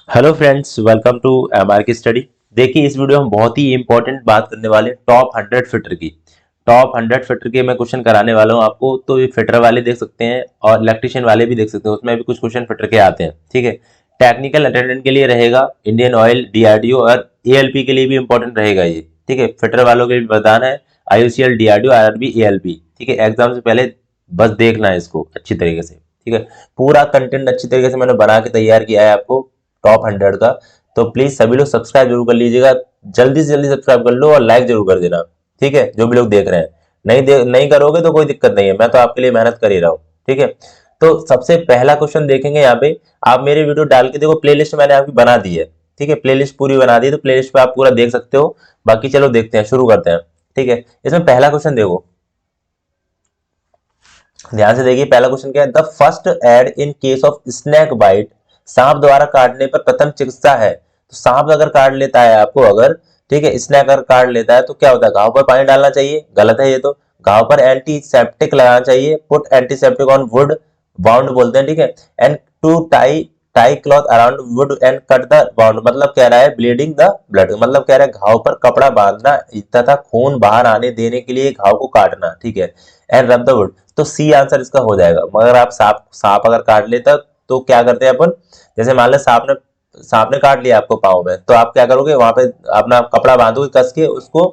Hello friends, welcome to MRK study. देखिए, इस video में हम बहुत ही इंपॉर्टेंट बात करने वाले हैं टॉप 100 फिटर की। टॉप 100 फिटर के मैं क्वेश्चन कराने वाला हूं आपको। तो ये फिटर वाले देख सकते हैं और इलेक्ट्रिशियन वाले भी देख सकते हैं, उसमें भी कुछ क्वेश्चन फिटर के आते हैं। ठीक है, टेक्निकल अटेंडेंट के लिए रहेगा, इंडियन ऑयल, डीआरडीओ और एएलपी के लिए भी इंपॉर्टेंट रहेगा ये। ठीक है, फिटर वालों के भी बताना है, आईयूसीएल, डीआरडीओ, आरआरबी, एएलपी। ठीक है, एग्जाम से पहले बस देखना है इसको अच्छी तरीके से। ठीक है, पूरा कंटेंट अच्छी तरीके से मैंने बना के तैयार किया है आपको टॉप 100 का। तो प्लीज सभी लोग सब्सक्राइब जरूर कर लीजिएगा, जल्दी से जल्दी सब्सक्राइब कर लो और लाइक जरूर कर देना। ठीक है, जो भी लोग देख रहे हैं, नहीं करोगे तो कोई दिक्कत नहीं है, मैं तो आपके लिए मेहनत कर ही रहा हूँ। ठीक है, तो सबसे पहला क्वेश्चन देखेंगे यहाँ पे। आप मेरे वीडियो डाल के देखो, प्लेलिस्ट मैंने आपकी बना दी है। ठीक है, प्लेलिस्ट पूरी बना दी है, तो प्लेलिस्ट पे आप पूरा देख सकते हो। बाकी चलो देखते हैं, शुरू करते हैं। ठीक है, इसमें पहला क्वेश्चन देखो, ध्यान से देखिए। पहला क्वेश्चन क्या है, the first aid in case of snake bite. सांप द्वारा काटने पर प्रथम चिकित्सा है। तो सांप अगर काट लेता है आपको, अगर ठीक है, स्नैक अगर काट लेता है तो क्या होता है, घाव पर पानी डालना चाहिए, गलत है ये तो। घाव पर एंटीसेप्टिक लगाना चाहिए, put antiseptic on wound, wound बोलते हैं। ठीक है, and to tie tie cloth around wound and cut the wound. मतलब कह रहा है ब्लीडिंग द ब्लड, मतलब कह रहा है घाव पर कपड़ा बांधना तथा खून बाहर आने देने के लिए घाव को काटना। ठीक है, एंड रब द वुड। तो सी आंसर इसका हो जाएगा। मगर आप सांप सांप अगर काट लेता तो क्या करते हैं अपन, जैसे मान लो सांप ने काट लिया आपको पाँव में, तो आप क्या करोगे, वहां पे अपना कपड़ा बांधोगे कस के उसको,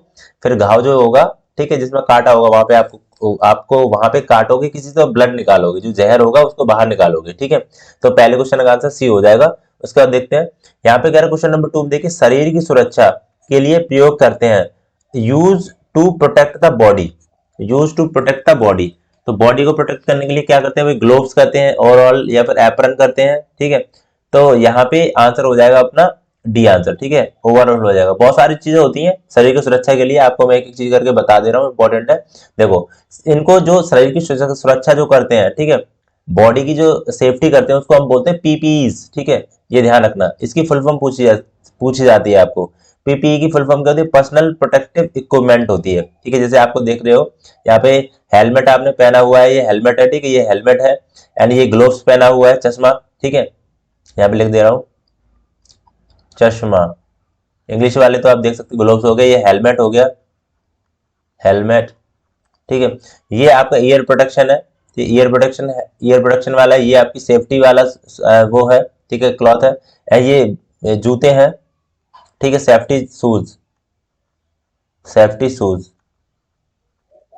फिर घाव जो होगा, ठीक है, जिसमें काटा होगा वहां पे आपको आपको वहां पे काटोगे किसी से, ब्लड निकालोगे, जो जहर होगा उसको बाहर निकालोगे। ठीक है, तो पहले क्वेश्चन का आंसर सी हो जाएगा। उसके बाद देखते हैं, यहाँ पे कह रहा है क्वेश्चन नंबर 2 देखिए, शरीर की सुरक्षा के लिए प्रयोग करते हैं, use to protect the body. Use to protect the body, तो बॉडी को प्रोटेक्ट करने के लिए क्या करते हैं भाई, ग्लोव्स करते हैं ओवरऑल, या फिर एप्रन करते हैं। ठीक है, तो यहाँ पे आंसर हो जाएगा अपना डी आंसर। ठीक है, ओवरऑल हो जाएगा। बहुत सारी चीजें होती हैं शरीर की सुरक्षा के लिए, आपको मैं एक एक चीज करके बता दे रहा हूँ, इंपॉर्टेंट है। देखो, इनको जो शरीर की सुरक्षा जो करते हैं, ठीक है, बॉडी की जो सेफ्टी करते हैं, उसको हम बोलते हैं पीपीईज। ठीक है, ये ध्यान रखना, इसकी फुल फॉर्म पूछी जाती है आपको। पीपीई की फुल फॉर्म क्या होती है, पर्सनल प्रोटेक्टिव इक्विपमेंट होती है। ठीक है, जैसे आपको देख रहे हो यहाँ पे हेलमेट आपने पहना हुआ है, ये हेलमेट है। ठीक है, ये हेलमेट है। एंड ये ग्लोव्स पहना हुआ है, चश्मा। ठीक है, यहाँ पे लिख दे रहा हूँ, चश्मा। इंग्लिश वाले तो आप देख सकते हो, ग्लोव्स हो गए, ये हेलमेट हो गया, हेलमेट। ठीक है, ये आपका ईयर प्रोटेक्शन है, ये ईयर प्रोटेक्शन है, ईयर प्रोटेक्शन वाला है। ये आपकी सेफ्टी वाला वो है। ठीक है, क्लॉथ है। एंड ये जूते हैं। ठीक है, सेफ्टी शूज, सेफ्टी शूज,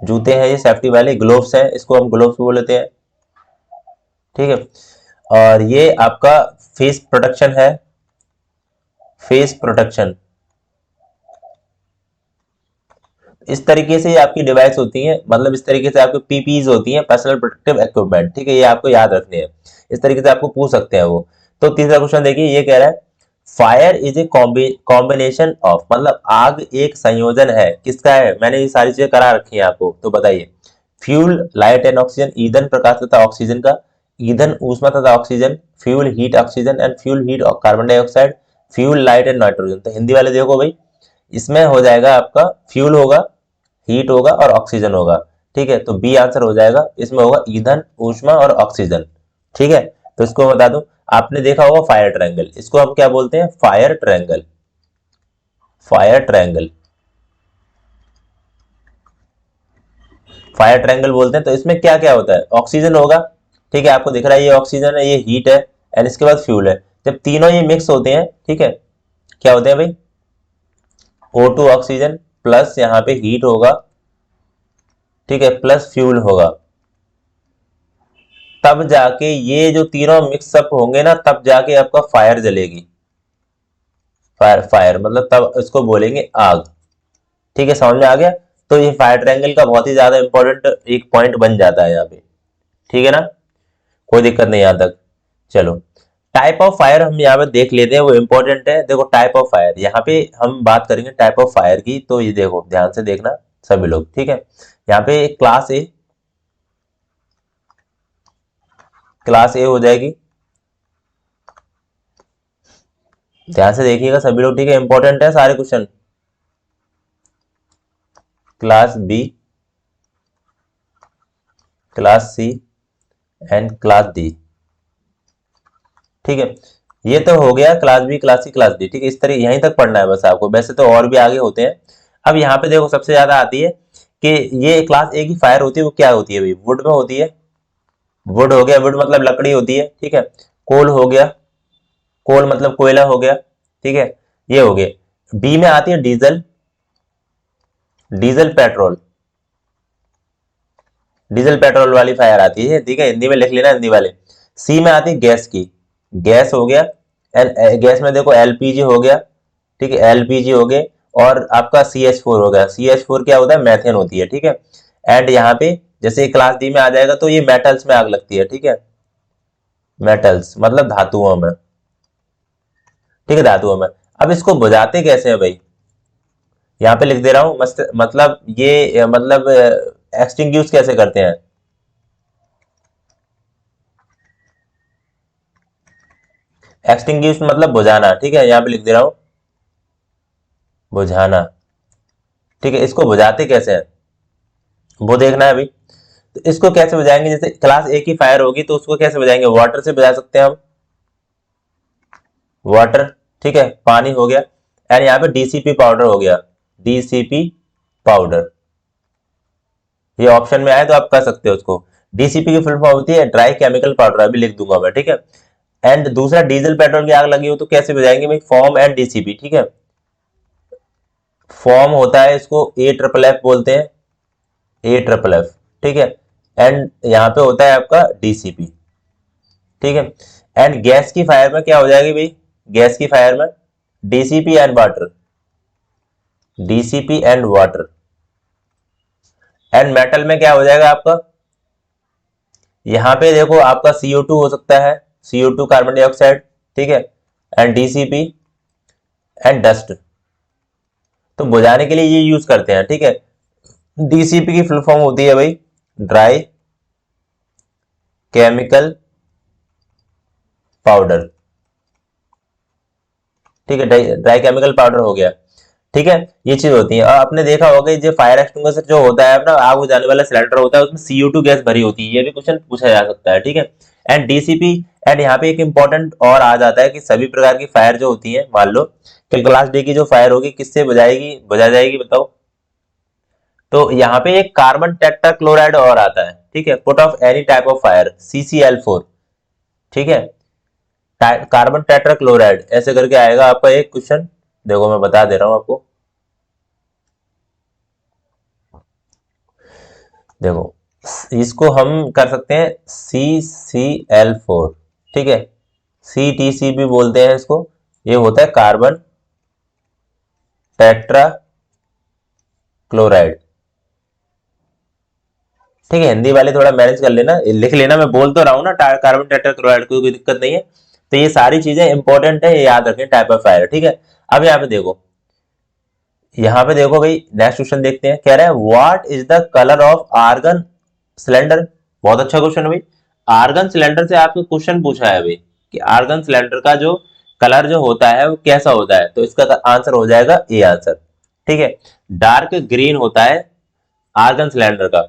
जूते हैं ये सेफ्टी वाले। ग्लोव्स हैं, इसको हम ग्लोव्स बोल लेते हैं। ठीक है, और ये आपका फेस प्रोटेक्शन है, फेस प्रोटेक्शन। इस तरीके से ये आपकी डिवाइस होती है, मतलब इस तरीके से आपकी पीपीज होती हैं, पर्सनल प्रोटेक्टिव इक्विपमेंट। ठीक है, ये आपको याद रखने हैं, इस तरीके से आपको पूछ सकते हैं वो। तो तीसरा क्वेश्चन देखिए, ये कह रहा है fire is a combination of, मतलब आग एक संयोजन है, किसका है, मैंने ये सारी चीजें करा रखी है आपको, तो बताइए। फ्यूल, लाइट एंड ऑक्सीजन, ईंधन प्रकाश तथा ऑक्सीजन का, ईंधन ऊष्मा तथा oxygen, fuel heat oxygen and fuel heat carbon dioxide, fuel light and nitrogen. तो हिंदी वाले देखो भाई, इसमें हो जाएगा आपका फ्यूल होगा, हीट होगा और ऑक्सीजन होगा। ठीक है, तो बी आंसर हो जाएगा, इसमें होगा ईंधन, ऊष्मा और ऑक्सीजन। ठीक है, तो इसको बता दूं, आपने देखा होगा फायर ट्रायंगल, इसको हम क्या बोलते हैं, fire triangle, fire triangle, fire triangle बोलते हैं। तो इसमें क्या क्या होता है, ऑक्सीजन होगा। ठीक है, आपको दिख रहा है ये ऑक्सीजन है, ये हीट है, एंड इसके बाद फ्यूल है। जब तीनों ये मिक्स होते हैं, ठीक है, क्या होते हैं भाई, O2 ऑक्सीजन प्लस यहाँ पे हीट होगा, ठीक है, प्लस फ्यूल होगा। तब जाके ये जो तीनों मिक्सअप होंगे ना, तब जाके आपका फायर जलेगी। फायर फायर मतलब तब इसको बोलेंगे आग। ठीक है, समझ में आ गया। तो ये फायर ट्रायंगल का बहुत ही ज्यादा इंपॉर्टेंट एक पॉइंट बन जाता है यहाँ पे। ठीक है ना, कोई दिक्कत नहीं यहाँ तक। चलो, टाइप ऑफ फायर हम यहाँ पे देख लेते हैं, वो इंपॉर्टेंट है। देखो, टाइप ऑफ फायर यहाँ पे हम बात करेंगे टाइप ऑफ फायर की, तो ये देखो ध्यान से देखना सभी लोग। ठीक है, यहाँ पे क्लास ए हो जाएगी, ध्यान से देखिएगा सभी लोग। ठीक है, इंपॉर्टेंट है सारे question. Class B, class C and class D. ठीक है, ये तो हो गया class B, class C, class D, ठीक है। इस तरह यहीं तक पढ़ना है बस आपको, वैसे तो और भी आगे होते हैं। अब यहाँ पे देखो सबसे ज्यादा आती है कि ये क्लास ए की फायर होती है वो क्या होती है भाई, वुड में होती है। वुड हो गया, वुड मतलब लकड़ी होती है, ठीक है। कोल हो गया, कोल मतलब कोयला हो गया, ठीक है। ये हो गया। डी में आती है diesel, diesel petrol, diesel petrol वाली फायर आती है, ठीक है, हिंदी में लिख लेना, हिंदी वाले। सी में आती है गैस की, गैस हो गया। गैस में देखो एलपीजी हो गया, ठीक है, एलपीजी हो गए। और आपका CH4 हो गया, CH4 क्या होता है, मैथेन होती है, ठीक है। एंड यहाँ पे जैसे क्लास डी में आ जाएगा तो ये मेटल्स में आग लगती है, ठीक है। मेटल्स मतलब धातुओं में, ठीक है, धातुओं में। अब इसको बुझाते कैसे हैं भाई, यहाँ पे लिख दे रहा हूं, मतलब ये मतलब एक्सटिंग्विश कैसे करते हैं। एक्सटिंग्विश मतलब बुझाना, ठीक है, यहाँ पे लिख दे रहा हूं, बुझाना, ठीक है। इसको बुझाते कैसे हैं वो देखना है अभी। तो इसको कैसे बुझाएंगे, जैसे क्लास ए की फायर होगी तो उसको कैसे बुझाएंगे, वाटर से बुझा सकते हैं हम, वाटर, ठीक है, पानी हो गया। एंड यहाँ पे डीसीपी पाउडर हो गया, डीसीपी पाउडर। ये ऑप्शन में आए तो आप कर सकते हो उसको। डीसीपी की फुल फॉर्म होती है ड्राई केमिकल पाउडर, अभी लिख दूंगा मैं, ठीक है। एंड दूसरा डीजल पेट्रोल की आग लगी हो तो कैसे बुझाएंगे भाई, फॉर्म एंड डीसीपी, ठीक है। फॉर्म होता है इसको A FFF बोलते हैं, A FFF, ठीक है। एंड यहाँ पे होता है आपका डीसीपी, ठीक है। एंड गैस की फायर में क्या हो जाएगी भाई, गैस की फायर में DCP and water, DCP and water. And metal में क्या हो जाएगा आपका, यहां पे देखो आपका CO2 हो सकता है, CO2 कार्बन डाइऑक्साइड, ठीक है। And DCP and dust. तो बुझाने के लिए ये यूज करते हैं, ठीक है। डीसीपी की फुल फॉर्म होती है भाई ड्राई केमिकल पाउडर, ठीक है, ड्राई केमिकल पाउडर हो गया, ठीक है। ये चीज होती है। और आपने देखा होगा ये फायर एक्सटिंग्विशर जो होता है अपना, आग बुझाने वाला सिलेंडर होता है, उसमें CO2 गैस भरी होती है, ये भी क्वेश्चन पूछा जा सकता है, ठीक है। And DCP. एंड यहाँ पे एक इंपॉर्टेंट और आ जाता है कि सभी प्रकार की फायर जो होती है, मान लो कि क्लास डी की जो फायर होगी किससे बुझाएगी, बुझा जाएगी बताओ। तो यहाँ पे एक कार्बन टेट्राक्लोराइड और आता है, ठीक है, put off any type of fire, CCl4, ठीक है। कार्बन टेट्राक्लोराइड ऐसे करके आएगा आपका एक क्वेश्चन, देखो मैं बता दे रहा हूं आपको, देखो इसको हम कर सकते हैं CCl4, ठीक है, CTC भी बोलते हैं इसको। ये होता है कार्बन टेट्रा क्लोराइड, ठीक है। हिंदी वाले थोड़ा मैनेज कर लेना, लिख लेना, मैं बोल तो रहा हूँ ना कार्बन टेट्राक्लोराइड, कोई दिक्कत नहीं है। तो ये सारी चीजें इंपॉर्टेंट है, ये याद रखें, टाइप ऑफ फायर, ठीक है। अब यहाँ पे देखो, यहाँ पे देखो भाई नेक्स्ट क्वेश्चन देखते हैं, कह रहा है what is the colour of argon cylinder. बहुत अच्छा क्वेश्चन है भाई। आर्गन सिलेंडर से आपको क्वेश्चन पूछा है भाई कि आर्गन सिलेंडर का जो कलर जो होता है वो कैसा होता है, तो इसका आंसर हो जाएगा ए आंसर, ठीक है। डार्क ग्रीन होता है आर्गन सिलेंडर का,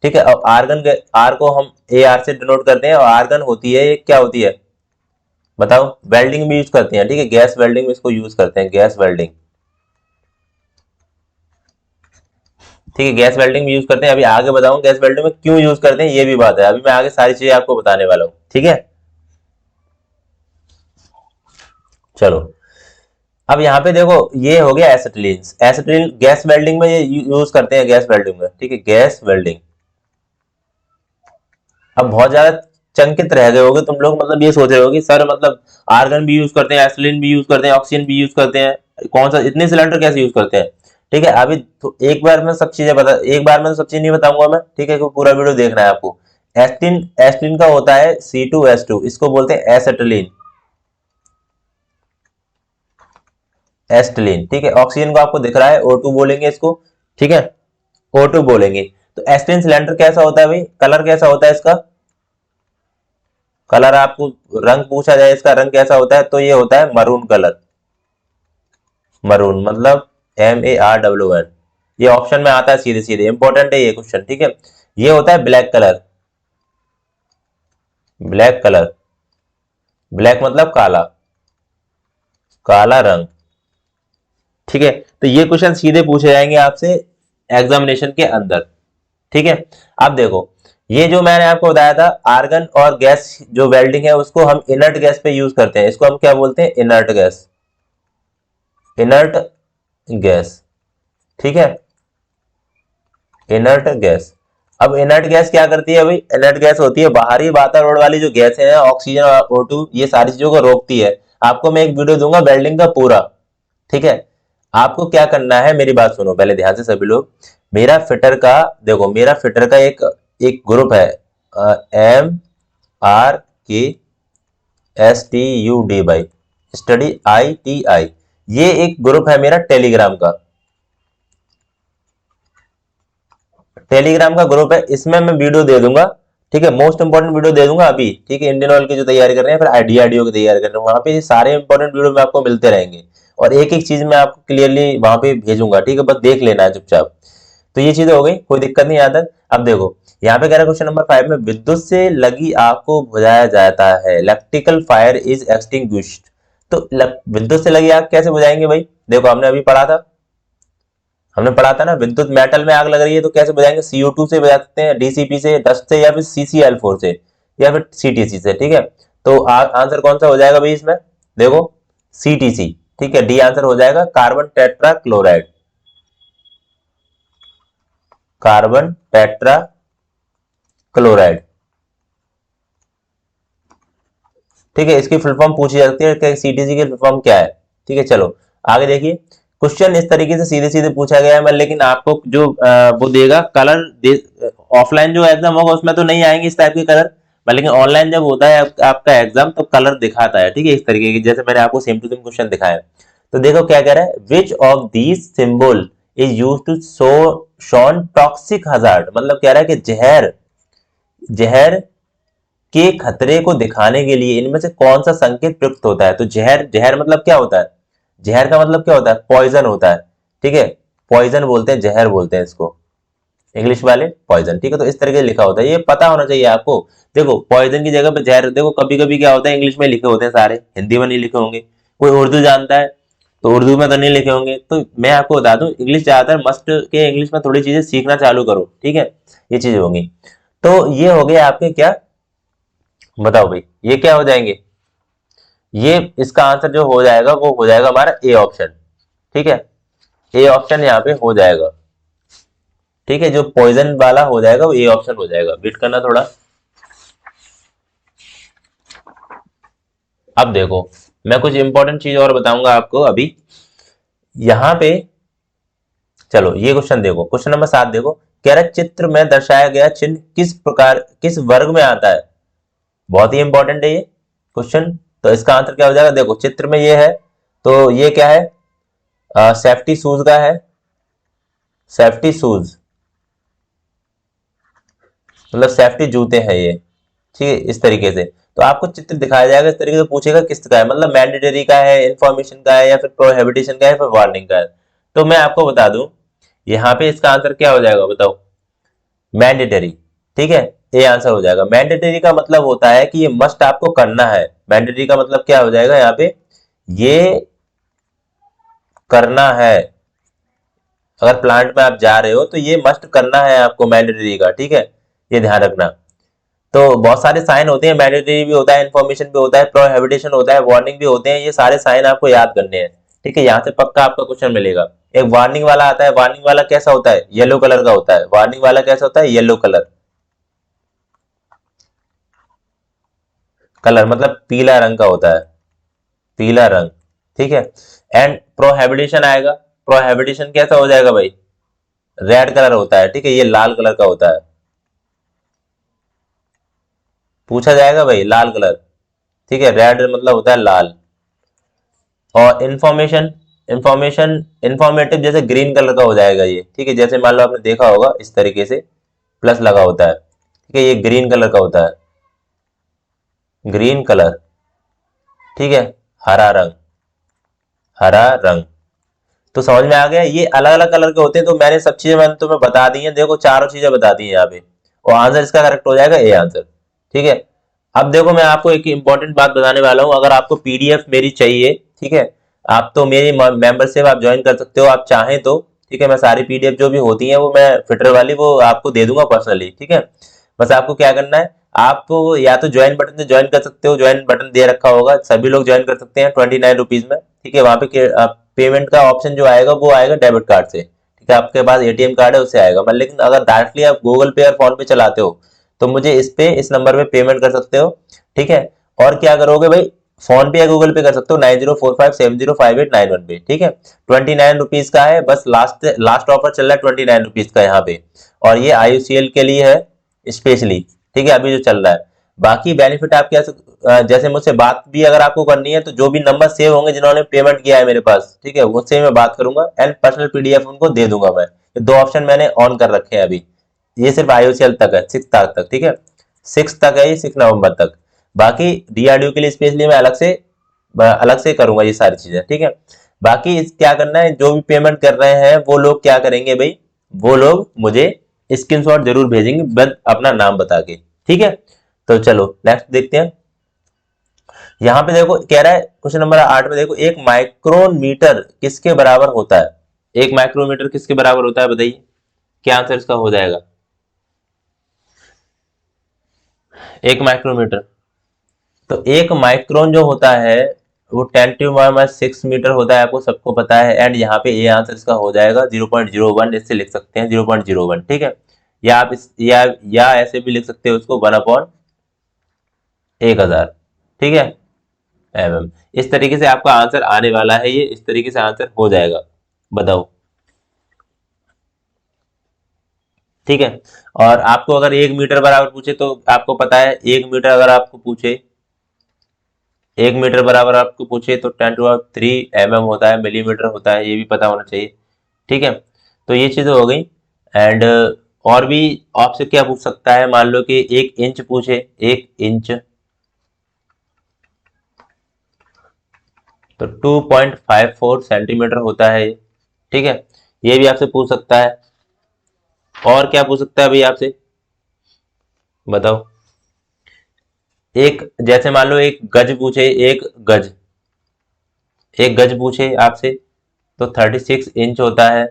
ठीक है। और आर्गन के आर को हम AR से डिनोट करते हैं, और आर्गन होती है, ये क्या होती है बताओ, वेल्डिंग भी यूज करते हैं, ठीक है, गैस वेल्डिंग में इसको यूज करते हैं, गैस वेल्डिंग, ठीक है, गैस वेल्डिंग भी यूज करते हैं। अभी आगे बताऊं गैस वेल्डिंग में क्यों यूज करते हैं, ये भी बात है, अभी मैं आगे सारी चीजें आपको बताने वाला हूं, ठीक है। चलो, अब यहाँ पे देखो ये हो गया एसिटिलीन, एसिटिलीन गैस वेल्डिंग में ये यूज करते हैं, गैस वेल्डिंग में, ठीक है, गैस वेल्डिंग। अब बहुत ज्यादा चंकित रह गए होगे तुम लोग, मतलब ये सोच रहे होगे सर मतलब आर्गन भी यूज करते हैं, एसिटिलीन भी यूज करते हैं, ऑक्सीजन भी यूज करते हैं, कौन सा इतने सिलेंडर कैसे यूज करते हैं, ठीक है। अभी तो एक बार में सब चीजें बता, एक बार में तो सब चीज नहीं बताऊंगा मैं, ठीक है, पूरा वीडियो देखना है आपको। एस्टिन, एस्टिन का होता है C2H2, इसको बोलते हैं एसिटिलीन, एस्टिलीन, ठीक है। ऑक्सीजन को आपको दिख रहा है O2 बोलेंगे इसको, ठीक है, O2 बोलेंगे। तो एस्टिलीन सिलेंडर कैसा होता है भाई, कलर कैसा होता है इसका, कलर आपको रंग पूछा जाए इसका रंग कैसा होता है तो ये होता है मरून कलर, मरून मतलब MAROON, ये ऑप्शन में आता है सीधे सीधे, इंपॉर्टेंट है ये क्वेश्चन, ठीक है। ये होता है black colour, black colour, black मतलब काला, काला रंग। ठीक है, तो ये क्वेश्चन सीधे पूछे जाएंगे आपसे एग्जामिनेशन के अंदर। ठीक है, अब देखो ये जो मैंने आपको बताया था आर्गन और गैस जो वेल्डिंग है उसको हम इनर्ट गैस पे यूज करते हैं, इसको हम क्या बोलते हैं, इनर्ट गैस, इनर्ट गैस। ठीक है, इनर्ट गैस। अब इनर्ट गैस क्या करती है भाई, इनर्ट गैस होती है बाहरी वातावरण वाली जो गैसें हैं, ऑक्सीजन और O2, ये सारी चीजों को रोकती है। आपको मैं एक वीडियो दूंगा वेल्डिंग का पूरा। ठीक है, आपको क्या करना है, मेरी बात सुनो पहले ध्यान से सभी लोग। मेरा फिटर का देखो, मेरा फिटर का एक एक ग्रुप है, MRKSTUD, स्टडी ITI, ये एक ग्रुप है मेरा टेलीग्राम का, टेलीग्राम का ग्रुप है, इसमें मैं वीडियो दे दूंगा। ठीक है, मोस्ट इंपोर्टेंट वीडियो दे दूंगा अभी। ठीक है, इंडियन ऑयल की जो तैयारी कर रहे हैं, फिर DRDO की तैयारी कर रहे हैं, वहां पे सारे इंपॉर्टेंट वीडियो में आपको मिलते रहेंगे और एक एक चीज मैं आपको क्लियरली वहां पे भेजूंगा। ठीक है, बस देख लेना है चुपचाप। तो ये चीजें हो गई, कोई दिक्कत नहीं यहाँ तक। अब देखो यहाँ पे कह रहा है क्वेश्चन नंबर 5 में, विद्युत से लगी आग को बुझाया जाता है, इलेक्ट्रिकल फायर इज एक्सटिंग्विश्ड। तो विद्युत से लगी आग कैसे बुझाएंगे भाई, देखो हमने अभी पढ़ा था, हमने पढ़ा था ना, विद्युत मेटल में आग लग रही है तो कैसे बुझाएंगे, CO2 से बुझा सकते हैं, DCP से, डस्ट से, या फिर CCl4 से, या फिर CTC से। ठीक है, तो आंसर कौन सा हो जाएगा भाई इसमें, देखो CTC। ठीक है, डी आंसर हो जाएगा, carbon tetra chloride, carbon tetra chloride. ठीक है, इसकी फुल फॉर्म पूछी जाती है कि CTC की फुल फॉर्म क्या है। ठीक है, चलो आगे देखिए, क्वेश्चन इस तरीके से सीधे सीधे पूछा गया है, लेकिन आपको जो वो देगा कलर ऑफलाइन जो एग्जाम होगा उसमें तो नहीं आएंगे इस टाइप के कलर, लेकिन ऑनलाइन जब होता है आपका एग्जाम तो कलर दिखाता है। ठीक है, इस तरीके की, जैसे मैंने आपको सेम टू सेम क्वेश्चन दिखाया। तो देखो क्या कह रहा है, which of these symbol is use to shown toxic hazard, मतलब कह रहा है कि जहर, जहर के खतरे को दिखाने के लिए इनमें से कौन सा संकेत प्रयुक्त होता है। तो जहर, जहर मतलब क्या होता है, जहर का मतलब क्या होता है, पॉइजन होता है। ठीक है, पॉइजन बोलते हैं, जहर बोलते हैं इसको, इंग्लिश वाले पॉइजन। ठीक है, तो इस तरीके से लिखा होता है, ये पता होना चाहिए आपको। देखो पॉइजन की जगह पे जहर, देखो कभी कभी क्या होता है इंग्लिश में लिखे होते हैं सारे, हिंदी में नहीं लिखे होंगे, कोई उर्दू जानता है तो उर्दू में तो नहीं लिखे होंगे। तो मैं आपको बता दूं, इंग्लिश ज्यादातर मस्ट के, इंग्लिश में थोड़ी चीजें सीखना चालू करो। ठीक है, ये चीजें होंगी। तो ये हो गए आपके क्या, बताओ भाई ये क्या हो जाएंगे, ये इसका आंसर जो हो जाएगा वो हो जाएगा हमारा ए ऑप्शन। ठीक है, ए ऑप्शन यहाँ पे हो जाएगा। ठीक है, जो पॉइजन वाला हो जाएगा वो ए ऑप्शन हो जाएगा, वेट करना थोड़ा। अब देखो मैं कुछ इंपॉर्टेंट चीज और बताऊंगा आपको अभी यहाँ पे। चलो ये क्वेश्चन देखो, क्वेश्चन नंबर 7 देखो, कह रहा है चित्र में दर्शाया गया चिन्ह किस प्रकार, किस वर्ग में आता है। बहुत ही इंपॉर्टेंट है ये क्वेश्चन। तो इसका आंसर क्या हो जाएगा, देखो चित्र में ये है, तो ये क्या है, सेफ्टी शूज का है, सेफ्टी शूज मतलब सेफ्टी जूते हैं ये। ठीक है, इस तरीके से तो आपको चित्र दिखाया जाएगा, इस तरीके से पूछेगा किसका है, मतलब मैंडेटरी का है, इंफॉर्मेशन का है, या फिर प्रोहिबिटेशन का है, फिर वार्निंग का है। तो मैं आपको बता दूं यहाँ पे इसका आंसर क्या हो जाएगा बताओ, मैंडेटरी। ठीक है, ये आंसर हो जाएगा। मैंडेटरी का मतलब होता है कि ये मस्ट आपको करना है, मैंडेटरी का मतलब क्या हो जाएगा यहाँ पे, ये करना है। अगर प्लांट में आप जा रहे हो तो ये मस्ट करना है आपको मैंडेटरी का। ठीक है, ये ध्यान रखना। तो बहुत सारे साइन होते हैं, मैंडेटरी भी होता है, इन्फॉर्मेशन भी होता है, प्रोहिबिटेशन होता है, वार्निंग भी होते हैं, ये सारे साइन आपको याद करने हैं। ठीक है, यहाँ से पक्का आपका क्वेश्चन मिलेगा। एक वार्निंग वाला आता है, वार्निंग वाला कैसा होता है, येलो कलर का होता है, वार्निंग वाला कैसा होता है, येलो कलर, कलर मतलब पीला रंग का होता है, पीला रंग। ठीक है, एंड प्रोहिबिटेशन आएगा, प्रोहिबिटेशन कैसा हो जाएगा भाई, रेड कलर होता है। ठीक है, ये लाल कलर का होता है, पूछा जाएगा भाई लाल कलर। ठीक है, रेड मतलब होता है लाल। और इंफॉर्मेशन, इंफॉर्मेशन इंफॉर्मेटिव जैसे ग्रीन कलर का हो जाएगा ये। ठीक है, जैसे मान लो आपने देखा होगा इस तरीके से प्लस लगा होता है। ठीक है, ये ग्रीन कलर का होता है, ग्रीन कलर। ठीक है, हरा रंग, हरा रंग। तो समझ में आ गया, ये अलग अलग कलर के होते हैं। तो मैंने सब चीजें मैंने तुम्हें बता दी हैं, देखो चारों चीजें बता दी हैं यहाँ पे, और आंसर इसका करेक्ट हो जाएगा ए आंसर। ठीक है, अब देखो मैं आपको एक इंपॉर्टेंट बात बताने वाला हूं, अगर आपको PDF मेरी चाहिए, ठीक है, आप तो मेरी मेंबरशिप आप ज्वाइन कर सकते हो आप चाहें तो, ठीक है। मैं सारी पीडीएफ जो भी होती है वो मैं फिटर वाली वो आपको दे दूंगा पर्सनली, ठीक है। बस आपको क्या करना है, आप या तो ज्वाइन बटन से ज्वाइन कर सकते हो, ज्वाइन बटन दे रखा होगा, सभी लोग ज्वाइन कर सकते हैं 29 रुपीज में, ठीक है। वहां पे पेमेंट का ऑप्शन जो आएगा वो आएगा डेबिट कार्ड से, ठीक है। आपके पास एटीएम कार्ड है उससे आएगा, मतलब लेकिन अगर डायरेक्टली आप गूगल पे और फोन पे चलाते हो तो मुझे इस नंबर पे पेमेंट कर सकते हो, ठीक है। और क्या करोगे भाई, फोन पे या गूगल पे कर सकते हो 9045705891 पे, ठीक है। 29 रुपीज का है, बस लास्ट लास्ट ऑफर चल रहा है 29 रुपीज का यहाँ पे, और ये IUCL के लिए है स्पेशली, ठीक है, अभी जो चल रहा है। बाकी बेनिफिट आप क्या जैसे मुझसे बात भी अगर आपको करनी है तो जो भी नंबर सेव होंगे जिन्होंने पेमेंट किया है मेरे पास, ठीक है, उससे मैं बात करूंगा एंड पर्सनल पीडीएफ उनको दे दूंगा मैं। ये दो ऑप्शन मैंने ऑन कर रखे हैं अभी। ये सिर्फ IUCL तक है, 6 तक, ठीक है, 6 तक है, ये 6 नवंबर तक। बाकी DRDO के लिए स्पेशली मैं अलग से करूंगा ये सारी चीजें, ठीक है। बाकी क्या करना है, जो भी पेमेंट कर रहे हैं वो लोग क्या करेंगे भाई, वो लोग मुझे स्क्रीनशॉट जरूर भेजेंगे बस अपना नाम बता के, ठीक है। तो चलो नेक्स्ट देखते हैं। यहाँ पे देखो कह रहा है क्वेश्चन नंबर 8 में, देखो एक माइक्रोमीटर किसके बराबर होता है, एक माइक्रोमीटर किसके बराबर होता है बताइए, क्या आंसर इसका हो जाएगा। एक माइक्रोमीटर, तो एक माइक्रोन जो होता है वो 10⁻⁶ मीटर होता है, आपको सबको पता है। एंड यहाँ पे ये आंसर इसका हो जाएगा 0.01, इससे लिख सकते हैं 0.01, ठीक है। या आप या ऐसे भी लिख सकते हो उसको 1/1000, ठीक है, इस तरीके से आपका आंसर आने वाला है, ये इस तरीके से आंसर हो जाएगा, बताओ, ठीक है। और आपको अगर 1 मीटर बराबर पूछे तो आपको पता है 1 मीटर अगर आपको पूछे, 1 मीटर बराबर आपको पूछे तो 10⁻³ होता है, मिलीमीटर होता है, ये भी पता होना चाहिए, ठीक है। तो ये चीजें हो गई। एंड और भी आपसे क्या पूछ सकता है, मान लो कि 1 इंच पूछे, 1 इंच तो 2.54 सेंटीमीटर होता है ये, ठीक है, ये भी आपसे पूछ सकता है। और क्या पूछ सकता है भाई आपसे, बताओ। एक जैसे मान लो एक गज पूछे, गज एक गज पूछे आपसे तो 36 इंच होता है,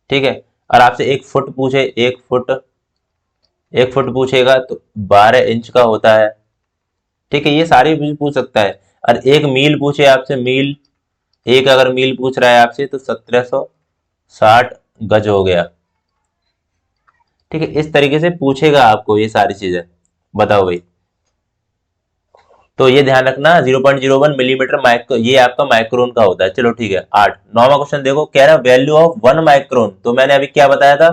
ठीक है। और आपसे 1 फुट पूछे, 1 फुट पूछेगा तो 12 इंच का होता है, ठीक है, ये सारी भी पूछ सकता है। और 1 मील पूछे आपसे, मील एक अगर मील पूछ रहा है आपसे तो 1760 गज हो गया, ठीक है। इस तरीके से पूछेगा आपको ये सारी चीजें, बताओ भाई। तो ये ध्यान रखना 0.01 मिलीमीटर माइक्रो, ये आपका माइक्रोन का होता है। चलो ठीक है। 9वां क्वेश्चन देखो, कह रहा है वैल्यू ऑफ 1 माइक्रोन, तो मैंने अभी क्या बताया था,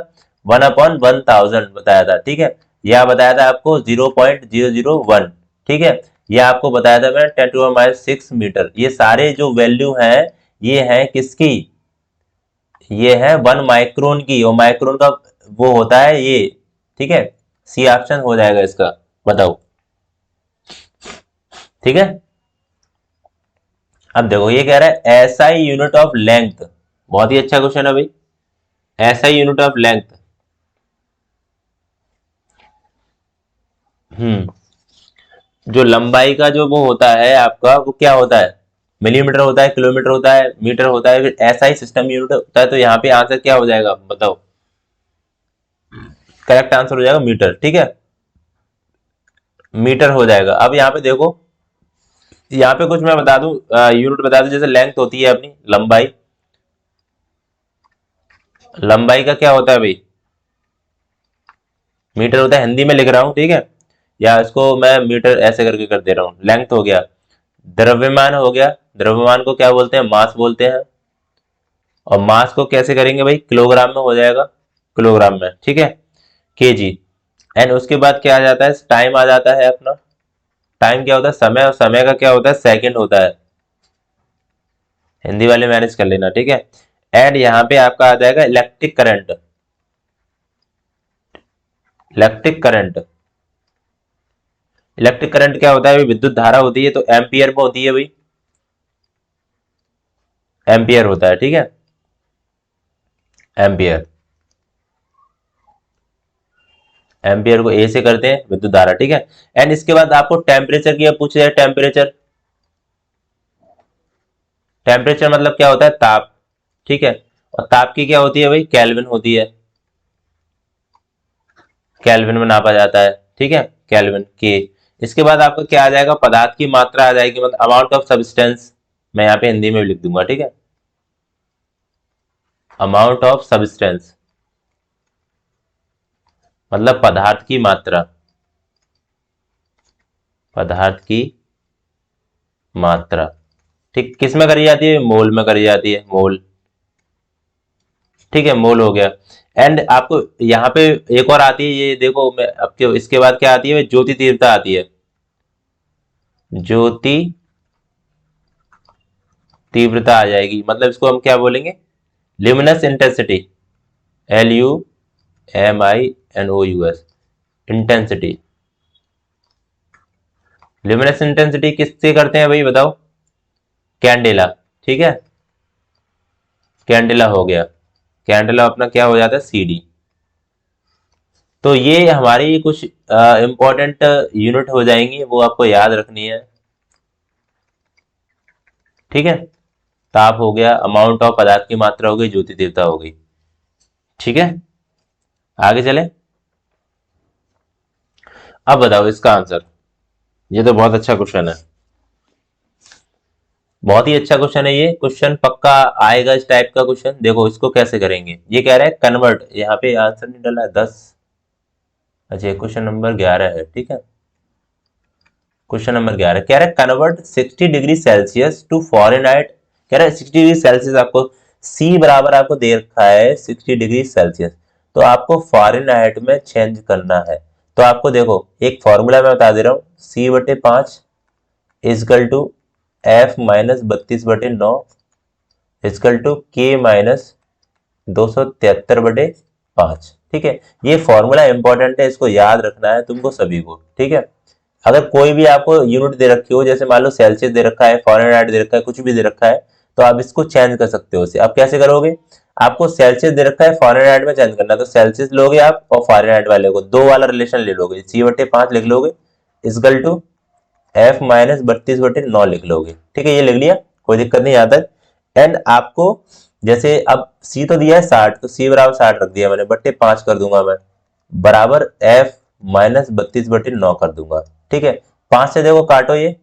1/1000 बताया था, ठीक है। यह बताया था आपको 0.001, ठीक है। यह आपको बताया था मैंने 10⁻⁶ मीटर। ये सारे जो वैल्यू हैं ये हैं किसकी, ये है 1 माइक्रोन की, और माइक्रोन का वो होता है ये, ठीक है। सी ऑप्शन हो जाएगा इसका, बताओ, ठीक है। अब देखो ये कह रहा है एसआई यूनिट ऑफ लेंथ, बहुत ही अच्छा क्वेश्चन है भाई। एसआई यूनिट ऑफ लेंथ, जो लंबाई का जो वो होता है आपका, वो क्या होता है, मिलीमीटर होता है, किलोमीटर होता है, मीटर होता है, फिर एसआई सिस्टम यूनिट होता है। तो यहाँ पे आंसर क्या हो जाएगा बताओ, करेक्ट आंसर हो जाएगा मीटर, ठीक है, मीटर हो जाएगा। अब यहाँ पे देखो, यहाँ पे कुछ मैं बता दूं, यूनिट बता दूं, जैसे लेंथ होती है अपनी लंबाई, लंबाई का क्या होता है भाई, मीटर होता है, हिंदी में लिख रहा हूँ, ठीक है, या इसको मैं मीटर ऐसे करके कर दे रहा हूँ। लेंथ हो गया, द्रव्यमान हो गया, द्रव्यमान को क्या बोलते हैं, मास बोलते हैं। और मास को कैसे करेंगे भाई, किलोग्राम में हो जाएगा, किलोग्राम में, ठीक है, केजी। एंड उसके बाद क्या आ जाता है, टाइम आ जाता है अपना, टाइम क्या होता है, समय, और समय का क्या होता है, सेकंड होता है। हिंदी वाले मैनेज कर लेना, ठीक है। एंड यहाँ पे आपका आ जाएगा electric current, electric current, electric current क्या होता है भाई, विद्युत धारा होती है, तो एम्पियर में होती है भाई, एम्पियर होता है, ठीक है, एम्पियर, एम्पियर को ए से करते हैं विद्युत धारा, ठीक है। एंड इसके बाद आपको टेम्परेचर की पूछा जाए, टेम्परेचर, टेम्परेचर मतलब क्या होता है, ताप, ठीक है। और ताप की क्या होती है भाई, केल्विन होती है, केल्विन में नापा जाता है, ठीक है, केल्विन के। इसके बाद आपका क्या आ जाएगा, पदार्थ की मात्रा आ जाएगी, मतलब अमाउंट ऑफ सब्सटेंस, मैं यहाँ पे हिंदी में भी लिख दूंगा, ठीक है, अमाउंट ऑफ सब्सटेंस मतलब पदार्थ की मात्रा, पदार्थ की मात्रा, ठीक, किस में करी जाती है, मोल में करी जाती है, मोल, ठीक है, मोल हो गया। एंड आपको यहाँ पे एक और आती है, ये देखो, मैं आपके इसके बाद क्या आती है, ज्योति तीव्रता आती है, ज्योति तीव्रता आ जाएगी, मतलब इसको हम क्या बोलेंगे, luminous intensity, LUMINOUS, intensity. Luminous intensity किससे करते हैं भाई बताओ, कैंडेला, ठीक है, कैंडेला हो गया, कैंडेला अपना क्या हो जाता है, CD। तो ये हमारी कुछ इंपॉर्टेंट यूनिट हो जाएंगी, वो आपको याद रखनी है, ठीक है। ताप हो गया, अमाउंट ऑफ पदार्थ की मात्रा हो गई, ज्योति तीव्रता हो गई, ठीक है। आगे चले, अब बताओ इसका आंसर। ये तो बहुत अच्छा क्वेश्चन है, बहुत ही अच्छा क्वेश्चन है, ये क्वेश्चन पक्का आएगा, इस टाइप का क्वेश्चन। देखो इसको कैसे करेंगे, ये कह रहा है कन्वर्ट, यहाँ पे आंसर नहीं डाला है 10, अच्छा क्वेश्चन नंबर 11 है, ठीक है। क्वेश्चन नंबर 11 कह रहा है convert 60 degree Celsius to Fahrenheit, कह रहा है 60 डिग्री सेल्सियस आपको, सी बराबर आपको दे रखा है 60 डिग्री सेल्सियस, तो आपको फॉरेनहाइट में चेंज करना है। तो आपको देखो एक फॉर्मूला मैं बता दे रहा हूँ, C/5 is equal to F-32/9 is equal to K-273/5, ठीक है। ये फॉर्मूला इंपॉर्टेंट है, इसको याद रखना है तुमको सभी को, ठीक है। अगर कोई भी आपको यूनिट दे रखी हो, जैसे मान लो सेल्सियस दे रखा है, फॉरेनहाइट दे रखा है, कुछ भी दे रखा है, तो आप इसको चेंज कर सकते हो उसे। आप कैसे करोगे, आपको सेल्सियस दे रखा है, फॉरेनहाइट में चेंज करना है, तो सेल्सियस लोगे आप और फॉरेनहाइट वाले को दो वाला रिलेशन ले लोगे, C/5 लिख लोगे इजकल टू F-32/9 लिख लोगे, ठीक है, ये लिख लिया, कोई दिक्कत नहीं आता है। एंड आपको जैसे अब C तो दिया है 60, तो C बराबर 60 रख दिया मैंने, बट्टे 5 कर दूंगा मैं, बराबर F-32/9 कर दूंगा, ठीक है। 5 से देखो काटो, ये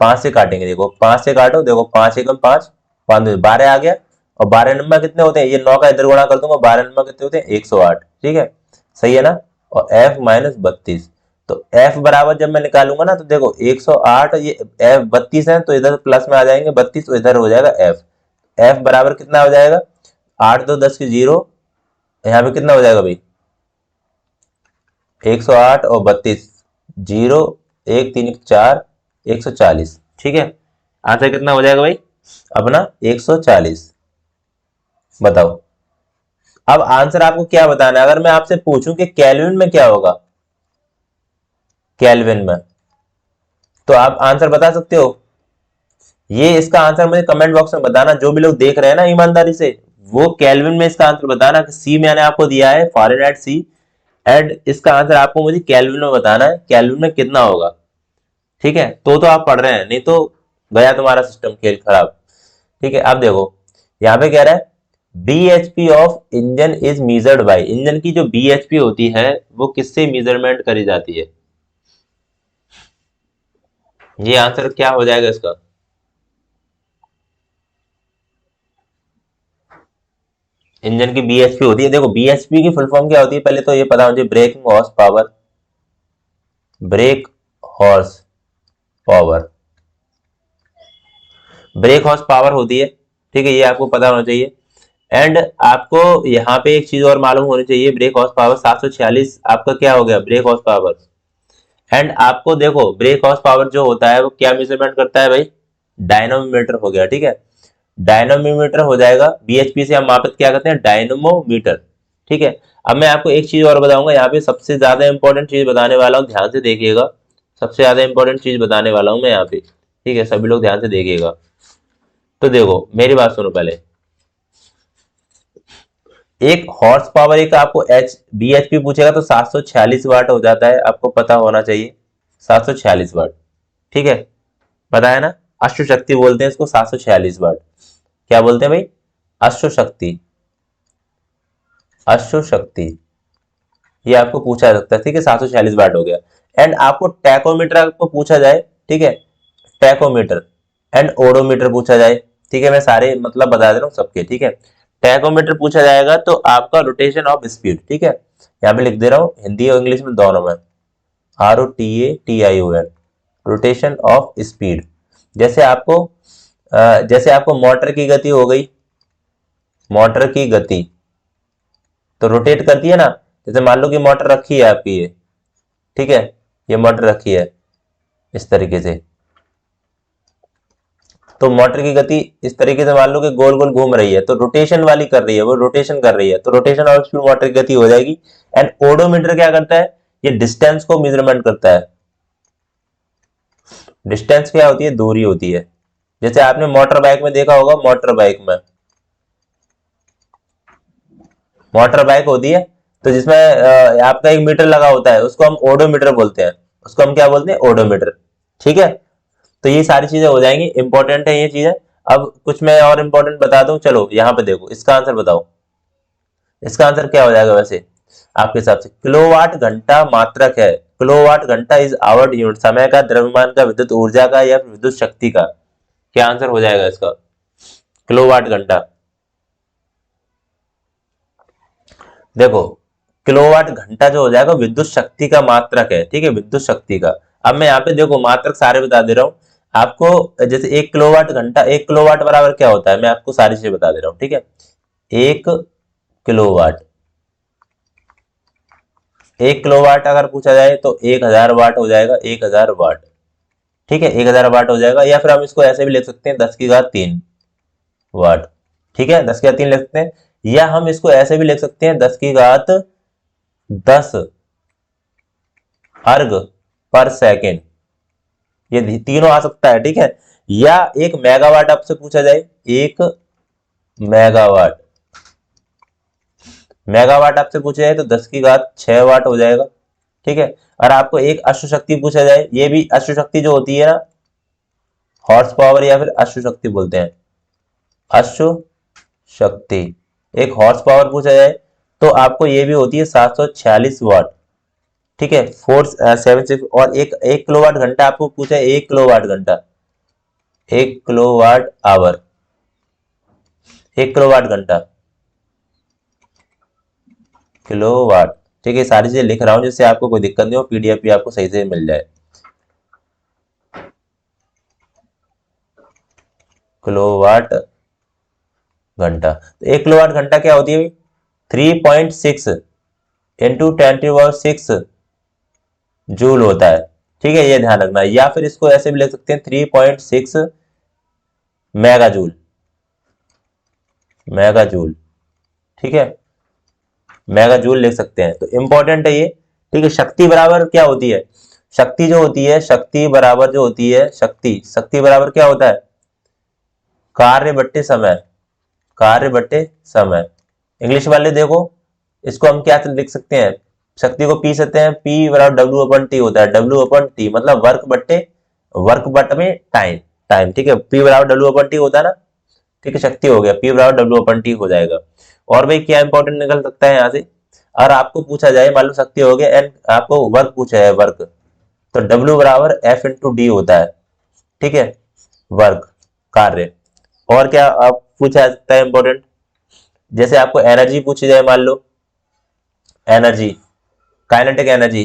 5 से काटेंगे, देखो 5 से काटो, देखो 5 एकम 5, 5 12 आ गया, और 12 नंबर कितने होते हैं, ये 9 का इधर गुणा कर दूंगा, 12 नंबर कितने होते हैं 108, ठीक है, सही है ना। और F-32, तो F बराबर जब मैं निकालूंगा ना, तो देखो 108, ये F-32 है, तो इधर प्लस में आ जाएंगे 32, तो इधर हो जाएगा F, F बराबर कितना हो जाएगा, 8 2 10 की 0, यहाँ पे कितना हो जाएगा भाई, 108 और 32, 0 1 3 4, 140, ठीक है। आंसर कितना हो जाएगा भाई अपना 140, बताओ। अब आंसर आपको क्या बताना है, अगर मैं आपसे पूछूं कि केल्विन में क्या होगा, केल्विन में, तो आप आंसर बता सकते हो, ये इसका आंसर मुझे कमेंट बॉक्स में बताना, जो भी लोग देख रहे हैं ना ईमानदारी से, वो केल्विन में इसका आंसर बताना कि सी मैंने आपको दिया है फॉरेनहाइट C, एंड इसका आंसर आपको मुझे केल्विन में बताना है, केल्विन में कितना होगा, ठीक है। तो आप पढ़ रहे हैं, नहीं तो गया तुम्हारा सिस्टम खेल खराब, ठीक है। अब देखो यहाँ पे कह रहा है BHP of engine is measured by, engine की जो BHP होती है वो किससे मेजरमेंट करी जाती है, ये आंसर क्या हो जाएगा इसका, इंजन की BHP होती है, देखो BHP की फुल फॉर्म क्या होती है, पहले तो ये पता होना चाहिए, braking horse power, brake horse power, brake horse power होती है, ठीक है, ये आपको पता होना चाहिए। एंड आपको यहाँ पे एक चीज और मालूम होनी चाहिए, ब्रेक हॉर्स पावर 746 आपका क्या हो गया, ब्रेक हॉर्स पावर। एंड आपको देखो ब्रेक हॉर्स पावर जो होता है वो क्या मेजरमेंट करता है भाई, डायनोमीटर हो गया, ठीक है, डायनोमीटर हो जाएगा, BHP से हम मापित क्या करते हैं, डायनमोमीटर, ठीक है। अब मैं आपको एक चीज और बताऊंगा, यहाँ पे सबसे ज्यादा इंपॉर्टेंट चीज बताने वाला हूँ, ध्यान से देखिएगा, सबसे ज्यादा इंपॉर्टेंट चीज बताने वाला हूँ मैं यहाँ पे, ठीक है, सभी लोग ध्यान से देखिएगा। तो देखो मेरी बात सुनो पहले, एक हॉर्स पावर, एक आपको BHP पूछेगा तो 746 वाट हो जाता है, आपको पता होना चाहिए 746 वाट, ठीक है, पता है ना। अश्व शक्ति बोलते हैं इसको 746 वाट। क्या बोलते हैं भाई? अश्व शक्ति, अश्व शक्ति, ये आपको पूछा जा सकता है, ठीक है। 746 वाट हो गया। एंड आपको टैकोमीटर आपको पूछा जाए, ठीक है, टैकोमीटर एंड ओडोमीटर पूछा जाए, ठीक है, मैं सारे मतलब बता दे रहा हूँ सबके, ठीक है। टैकोमीटर पूछा जाएगा तो आपका रोटेशन ऑफ स्पीड, ठीक है, यहाँ पे लिख दे रहा हूँ हिंदी और इंग्लिश में दोनों में, ROTATION, रोटेशन ऑफ स्पीड। जैसे आपको जैसे आपको मोटर की गति हो गई, मोटर की गति तो रोटेट करती है ना। जैसे मान लो कि मोटर रखी है आपकी ये, ठीक है, ये मोटर रखी है इस तरीके से, तो मोटर की गति इस तरीके से मान लो कि गोल गोल घूम रही है, तो रोटेशन वाली कर रही है, वो रोटेशन कर रही है, तो रोटेशन ऑफ स्पीड मोटर की गति हो जाएगी। एंड ओडोमीटर क्या करता है? ये डिस्टेंस को मेजरमेंट करता है। डिस्टेंस क्या होती है? दूरी होती है। जैसे आपने मोटर बाइक में देखा होगा, मोटर बाइक में, मोटर बाइक होती है तो जिसमें आपका एक मीटर लगा होता है, उसको हम ओडोमीटर बोलते हैं, उसको हम क्या बोलते हैं? ओडोमीटर, ठीक है। तो ये सारी चीजें हो जाएंगी, इंपॉर्टेंट है ये चीजें। अब कुछ मैं और इंपॉर्टेंट बता दूं, चलो यहाँ पे देखो, इसका आंसर बताओ, इसका आंसर क्या हो जाएगा वैसे आपके हिसाब से? किलोवाट घंटा मात्रक है। किलोवाट घंटा इज आवर यूनिट, समय का, द्रव्यमान का, विद्युत ऊर्जा का या विद्युत शक्ति का? क्या आंसर हो जाएगा इसका? किलोवाट घंटा। देखो, किलोवाट घंटा जो हो जाएगा विद्युत शक्ति का मात्रक है, ठीक है, विद्युत शक्ति का। अब मैं यहाँ पे देखो मात्रक सारे बता दे रहा हूँ आपको। जैसे 1 किलोवाट घंटा, 1 किलोवाट बराबर क्या होता है, मैं आपको सारी चीजें बता दे रहा हूँ, ठीक है। 1 किलोवाट, 1 किलोवाट अगर पूछा जाए तो 1000 वाट हो जाएगा, 1000 वाट, ठीक है, 1000 वाट हो जाएगा। या फिर हम इसको ऐसे भी लिख सकते हैं 10 की घात 3 वाट, ठीक है, 10 की घात 3 लिख सकते हैं। या हम इसको ऐसे भी लिख सकते हैं 10 की घात 10 अर्ग पर सेकेंड, ये तीनों आ सकता है, ठीक है। या 1 मेगावाट आपसे पूछा जाए, 1 मेगावाट, मेगावाट आपसे पूछा जाए तो 10 की घात 6 वाट हो जाएगा, ठीक है। और आपको एक अश्व शक्ति पूछा जाए, ये भी अश्व शक्ति जो होती है ना, हॉर्स पावर या फिर अश्व शक्ति बोलते हैं, अश्व शक्ति, एक हॉर्स पावर पूछा जाए तो आपको ये भी होती है 746 वाट, ठीक है, 476। और एक 1 किलोवाट घंटा आपको पूछा है, 1 किलोवाट घंटा, 1 किलोवाट आवर, 1 किलोवाट घंटा, किलोवाट, ठीक है। सारी चीजें लिख रहा हूं जिससे आपको कोई दिक्कत नहीं हो, पीडीएफ भी आपको सही से मिल जाए। किलोवाट घंटा, तो 1 किलोवाट घंटा क्या होती है? 3.6 इंटू 10⁻6 जूल होता है, ठीक है, ये ध्यान रखना है। या फिर इसको ऐसे भी लिख सकते हैं 3.6 मेगा जूल, मेगा जूल, ठीक है, मेगा जूल लिख सकते हैं। तो इंपॉर्टेंट है ये, ठीक है। शक्ति बराबर क्या होती है? शक्ति जो होती है, शक्ति बराबर जो होती है, शक्ति, शक्ति बराबर क्या होता है? कार्य बट्टे समय, कार्य बट्टे समय। इंग्लिश वाले देखो, इसको हम क्या लिख सकते हैं? शक्ति को पी सकते हैं, पी बराबर W/T होता है, W/T मतलब वर्क बट्टे, वर्क बट में टाइम, टाइम, ठीक है, पी बराबर W/T होता है ना, ठीक है। शक्ति हो गया, पी बराबर W/T हो जाएगा। और भाई क्या इंपॉर्टेंट निकल सकता है यहाँ से? और आपको पूछा जाए, मान लो शक्ति हो गया एंड आपको वर्क पूछा है, वर्क, तो W बराबर F/D होता है, ठीक है, वर्क, कार्य। और क्या आप पूछा जा सकता है इंपॉर्टेंट? जैसे आपको एनर्जी पूछी जाए, मान लो एनर्जी, काइनेटिक एनर्जी,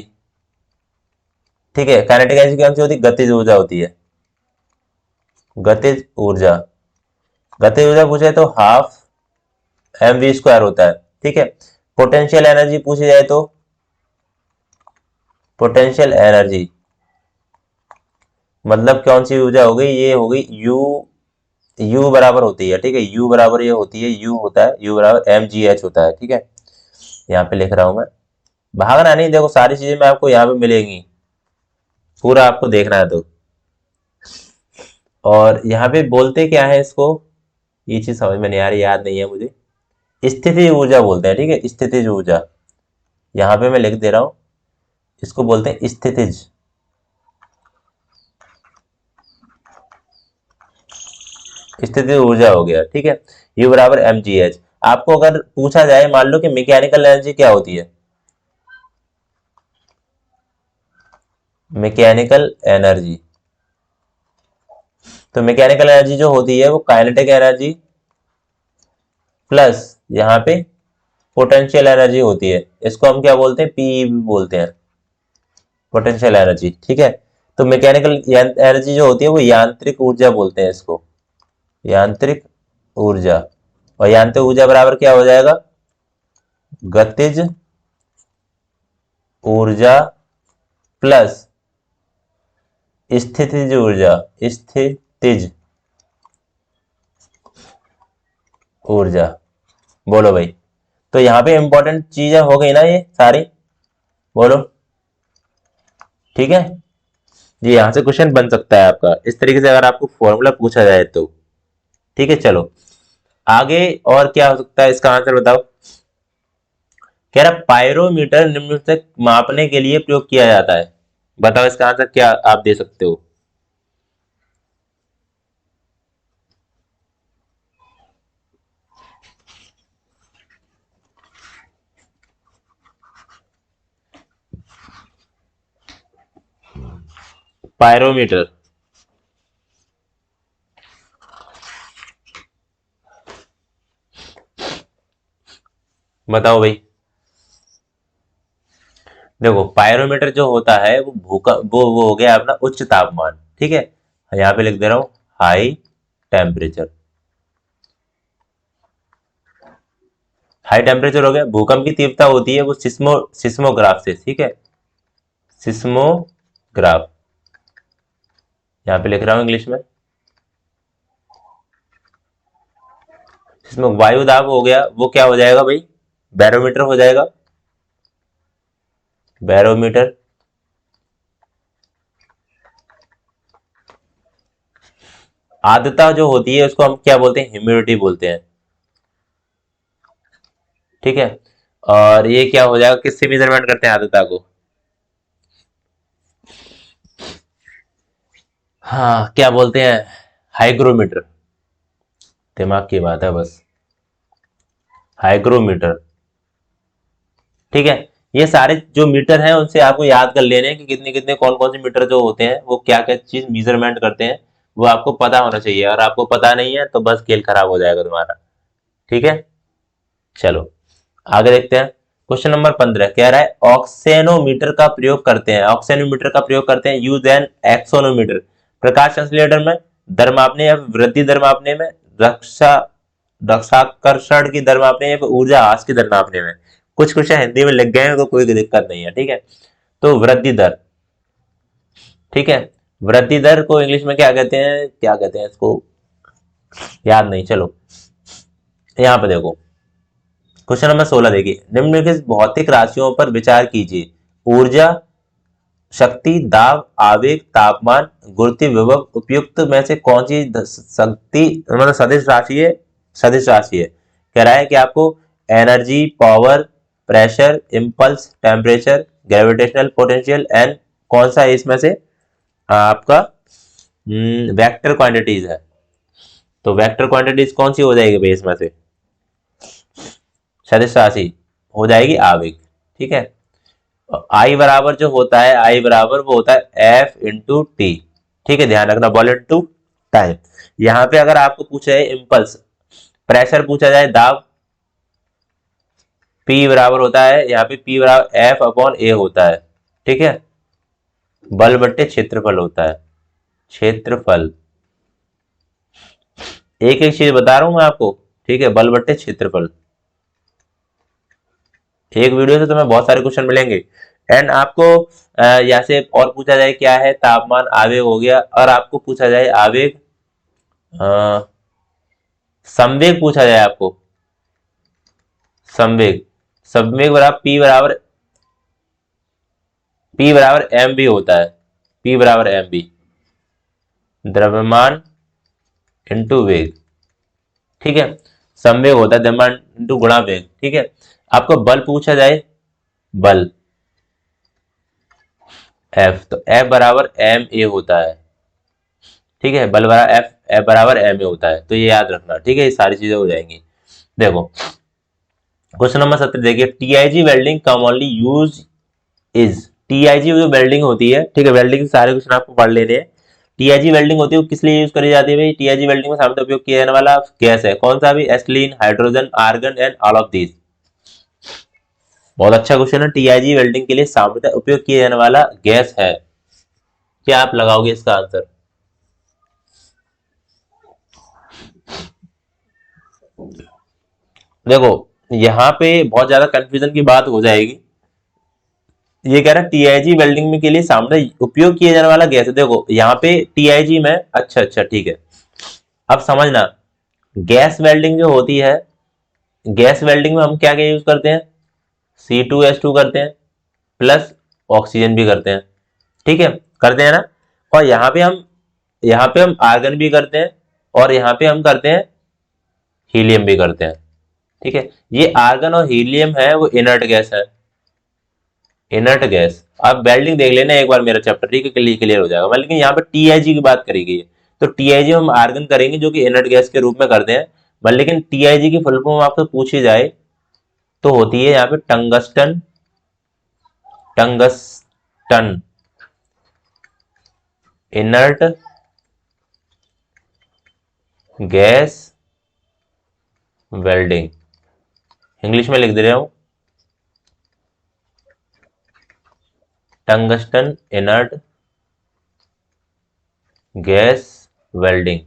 ठीक है, काइनेटिक एनर्जी कौन सी होती है? गतिज ऊर्जा होती है, गतिज ऊर्जा, गतिज ऊर्जा पूछे तो हाफ mv² होता है, ठीक है। पोटेंशियल एनर्जी पूछी जाए तो, पोटेंशियल एनर्जी मतलब कौन सी ऊर्जा हो गई? ये हो गई यू, यू बराबर होती है, ठीक है, यू बराबर ये होती है, यू होता है, यू बराबर mgh होता है, ठीक है। यहाँ पे लिख रहा हूं मैं, भागना नहीं, देखो सारी चीजें मैं आपको यहाँ पे मिलेंगी, पूरा आपको देखना है तो। और यहाँ पे बोलते क्या है इसको, ये चीज समझ में नहीं आ रही, याद नहीं है मुझे। स्थिति ऊर्जा बोलते हैं, ठीक है, स्थितिज ऊर्जा, यहाँ पे मैं लिख दे रहा हूं, इसको बोलते हैं स्थितिज, स्थितिज ऊर्जा हो गया, ठीक है। यू बराबर mgh। आपको अगर पूछा जाए, मान लो कि मैकेनिकल एनर्जी क्या होती है, मैकेनिकल एनर्जी, तो मैकेनिकल एनर्जी जो होती है वो काइनेटिक एनर्जी प्लस यहाँ पे पोटेंशियल एनर्जी होती है। इसको हम क्या बोलते हैं, पीई बोलते हैं, पोटेंशियल एनर्जी, ठीक है। तो मैकेनिकल एनर्जी जो होती है वो यांत्रिक ऊर्जा बोलते हैं इसको, यांत्रिक ऊर्जा। और यांत्रिक ऊर्जा बराबर क्या हो जाएगा, गतिज ऊर्जा प्लस स्थितिज ऊर्जा, स्थितिज ऊर्जा। बोलो भाई, तो यहाँ पे इंपॉर्टेंट चीजें हो गई ना ये सारी, बोलो, ठीक है। जी, यहाँ से क्वेश्चन बन सकता है आपका इस तरीके से, अगर आपको फॉर्मूला पूछा जाए तो, ठीक है। चलो आगे, और क्या हो सकता है इसका आंसर बताओ। कह रहा पायरोमीटर निम्न से मापने के लिए प्रयोग किया जाता है, बताओ इसका आंसर क्या आप दे सकते हो। पायरोमीटर, बताओ भाई। देखो पायरोमीटर जो होता है वो भूकंप, वो हो गया अपना उच्च तापमान, ठीक है। यहाँ पे लिख दे रहा हूं हाई टेम्परेचर, हाई टेम्परेचर हो गया। भूकंप की तीव्रता होती है वो सिस्मोग्राफ से, ठीक है, सिस्मोग्राफ, यहाँ पे लिख रहा हूं इंग्लिश में। सिस्मो वायु दाब हो गया, वो क्या हो जाएगा भाई, बैरोमीटर हो जाएगा, बैरोमीटर। आर्द्रता जो होती है उसको हम क्या बोलते हैं, ह्यूमिडिटी बोलते हैं, ठीक है। और ये क्या हो जाएगा, किससे मेजरमेंट करते हैं आर्द्रता को, हाँ क्या बोलते हैं, हाइग्रोमीटर, दिमाग की बात है बस, हाइग्रोमीटर, ठीक है। ये सारे जो मीटर हैं उनसे आपको याद कर लेने हैं कि कितने कितने कौन कौन से मीटर जो होते हैं वो क्या क्या चीज मेजरमेंट करते हैं, वो आपको पता होना चाहिए। अगर आपको पता नहीं है तो बस खेल खराब हो जाएगा तुम्हारा, ठीक है। चलो आगे देखते हैं। क्वेश्चन नंबर 15 कह रहा है ऑक्सेनोमीटर का प्रयोग करते हैं, ऑक्सेनोमीटर का प्रयोग करते हैं, यूज एन एक्सोनोमीटर, प्रकाश संश्लेषण में, दर मापने या वृद्धि दर मापने में, रक्षा रक्षाकर्षण की दर मापने या ऊर्जा ह्रास की दर मापने में। कुछ क्वेश्चन हिंदी में लिख गए हैं तो कोई दिक्कत नहीं है, ठीक है। तो वृद्धि दर, ठीक है, वृद्धि दर को इंग्लिश में क्या कहते हैं, क्या कहते हैं इसको, याद नहीं। चलो यहाँ पे देखो क्वेश्चन नंबर 16 देखिए, निम्नलिखित भौतिक राशियों पर विचार कीजिए, ऊर्जा, शक्ति, दाब, आवेग, तापमान, गुरुत्वीय विभव, उपयुक्त में से कौन सी शक्ति मतलब सदिश राशि है, सदिश राशि है। कह रहा है कि आपको energy, power, pressure, impulse, temperature, gravitational potential and कौन सा है इसमें से आपका वेक्टर क्वांटिटीज है। तो वेक्टर क्वांटिटीज कौन सी हो जाएगी भाई इसमें से, सदिश राशि हो जाएगी आवेग, ठीक है। आई बराबर जो होता है, आई बराबर वो होता है एफ इंटू टी, ठीक है, ध्यान रखना, बॉल इंटू टाइम। यहाँ पे अगर आपको पूछा है इम्पल्स, प्रेशर पूछा जाए, दाब, पी बराबर होता है, यहाँ पे पी बराबर एफ अपॉन ए होता है, ठीक है। बल बट्टे क्षेत्रफल होता है, क्षेत्रफल, एक एक चीज बता रहा हूं मैं आपको, ठीक है, बल बट्टे क्षेत्रफल। एक वीडियो से तुम्हें बहुत सारे क्वेश्चन मिलेंगे। एंड आपको यहाँ से और पूछा जाए क्या है, तापमान, आवेग हो गया, और आपको पूछा जाए आवेग, संवेग पूछा जाए आपको, संवेग, संवेग बराबर पी बराबर एम बी होता है, पी बराबर एम बी, द्रव्यमान इंटू वेग, ठीक है। संवेग होता है द्रव्यमान इंटू गुणा वेग, ठीक है। आपको बल पूछा जाए, बल एफ, तो एफ बराबर एम ए होता है, ठीक है, बल बराबर एफ, एफ बराबर एम ए होता है, तो ये याद रखना, ठीक है, ये सारी चीजें हो जाएंगी। देखो क्वेश्चन नंबर 17 देखिए, TIG welding commonly use is, TIG जो वेल्डिंग होती है, ठीक है, वेल्डिंग के सारे क्वेश्चन आपको पढ़ लेने हैं। टीआईजी वेल्डिंग होती है वो किस लिए यूज करी जाती है भाई? टीआईजी वेल्डिंग में सामान्यतः उपयोग किया जाने वाला गैस है कौन सा भी? Acetylene, hydrogen, argon and all of these. बहुत अच्छा क्वेश्चन है। टीआईजी वेल्डिंग के लिए सामान्यतः उपयोग किया जाने वाला गैस है, क्या आप लगाओगे इसका आंसर? देखो यहाँ पे बहुत ज्यादा कंफ्यूजन की बात हो जाएगी। ये कह रहा है टीआईजी वेल्डिंग में के लिए सामने उपयोग किया जाने वाला गैस है। देखो यहाँ पे टीआईजी में, अच्छा अच्छा ठीक है, अब समझना, गैस वेल्डिंग जो होती है, गैस वेल्डिंग में हम क्या क्या यूज करते हैं? C2H2 करते हैं, प्लस ऑक्सीजन भी करते हैं, ठीक है, करते हैं ना। और यहाँ पे हम आर्गन भी करते हैं, और यहाँ पे हम करते हैं हीलियम भी करते हैं, ठीक है। ये आर्गन और हीलियम है वो इनर्ट गैस है, इनर्ट गैस। आप वेल्डिंग देख लेना एक बार मेरा चैप्टर, ठीक है, क्लियर हो जाएगा। लेकिन यहाँ पे टीआईजी की बात करी गई है, तो टीआईजी हम आर्गन करेंगे जो कि इनर्ट गैस के रूप में करते हैं। लेकिन टीआईजी की फुल फॉर्म आपसे पूछी जाए तो होती है यहाँ पे tungsten, tungsten inert gas welding, English में लिख दे रहा हूं, टंगस्टन इनर्ट गैस वेल्डिंग,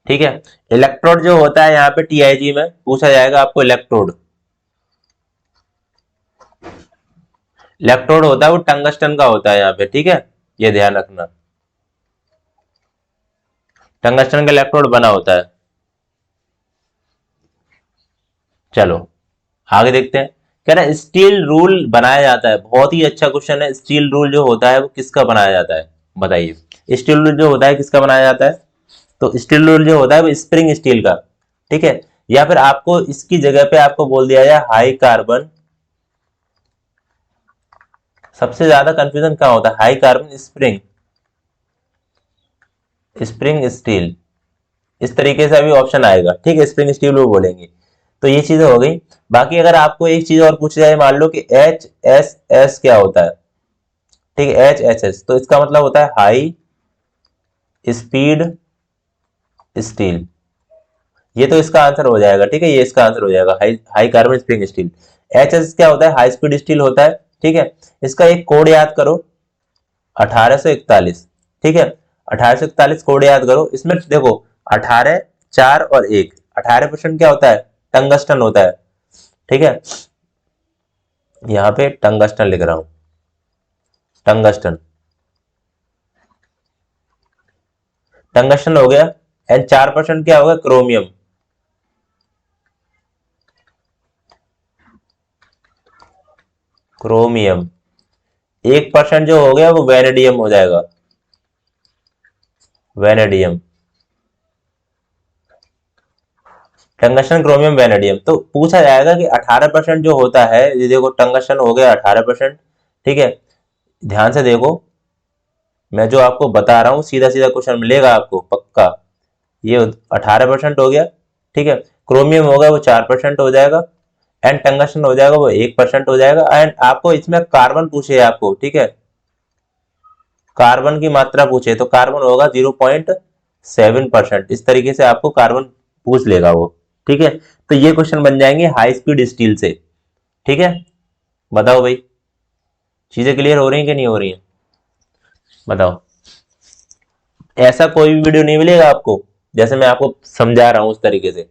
ठीक है। इलेक्ट्रोड जो होता है यहाँ पे टीआईजी में पूछा जाएगा आपको, इलेक्ट्रोड, इलेक्ट्रोड होता है वो टंगस्टन का होता है यहाँ पे, ठीक है, ये ध्यान रखना, टंगस्टन का इलेक्ट्रोड बना होता है। चलो आगे देखते हैं। कह रहा है स्टील रूल बनाया जाता है, बहुत ही अच्छा क्वेश्चन है। स्टील रूल जो होता है वो किसका बनाया जाता है बताइए? स्टील रूल जो होता है किसका बनाया जाता है? तो स्टील रूल जो होता है वो स्प्रिंग स्टील का, ठीक है। या फिर आपको इसकी जगह पे आपको बोल दिया जाए हाई कार्बन, सबसे ज्यादा कंफ्यूजन कहाँ होता है? High carbon spring, spring steel, इस तरीके से अभी ऑप्शन आएगा, ठीक है, स्प्रिंग स्टील वो बोलेंगे। तो ये चीजें हो गई। बाकी अगर आपको एक चीज और पूछी जाए, मान लो कि HSS क्या होता है, ठीक है, HSS, तो इसका मतलब होता है हाई स्पीड स्टील, ये तो इसका आंसर हो जाएगा, ठीक है, ये इसका आंसर हो जाएगा, high high carbon spring steel. HSS क्या होता है? हाई स्पीड स्टील होता है, ठीक है। इसका एक कोड याद करो, 1841, ठीक है, 1841 कोड याद करो। इसमें देखो 18, 4 और 1, 18% क्या होता है? टंगस्टन होता है, ठीक है, यहाँ पे टंगस्टन लिख रहा हूं, टंगस्टन, टंगस्टन हो गया। एंड 4% क्या होगा? Chromium, chromium. 1% जो हो गया वो वेनेडियम हो जाएगा, वेनेडियम, टंगस्टन, क्रोमियम, वेनेडियम। तो पूछा जाएगा कि 18% जो होता है, ये देखो टंगस्टन हो गया 18%, ठीक है, ध्यान से देखो, मैं जो आपको बता रहा हूं सीधा सीधा क्वेश्चन मिलेगा आपको पक्का। ये 18% हो गया, ठीक है, क्रोमियम होगा वो 4% हो जाएगा, एंड टंगस्टन हो जाएगा वो 1% हो जाएगा। एंड आपको इसमें कार्बन पूछे आपको, ठीक है, कार्बन की मात्रा पूछे तो कार्बन होगा 0.7%, इस तरीके से आपको कार्बन पूछ लेगा वो, ठीक है। तो ये क्वेश्चन बन जाएंगे हाई स्पीड स्टील से, ठीक है। बताओ भाई, चीजें क्लियर हो रही हैं कि नहीं हो रही हैं? बताओ, ऐसा कोई भी वीडियो नहीं मिलेगा आपको जैसे मैं आपको समझा रहा हूं उस तरीके से।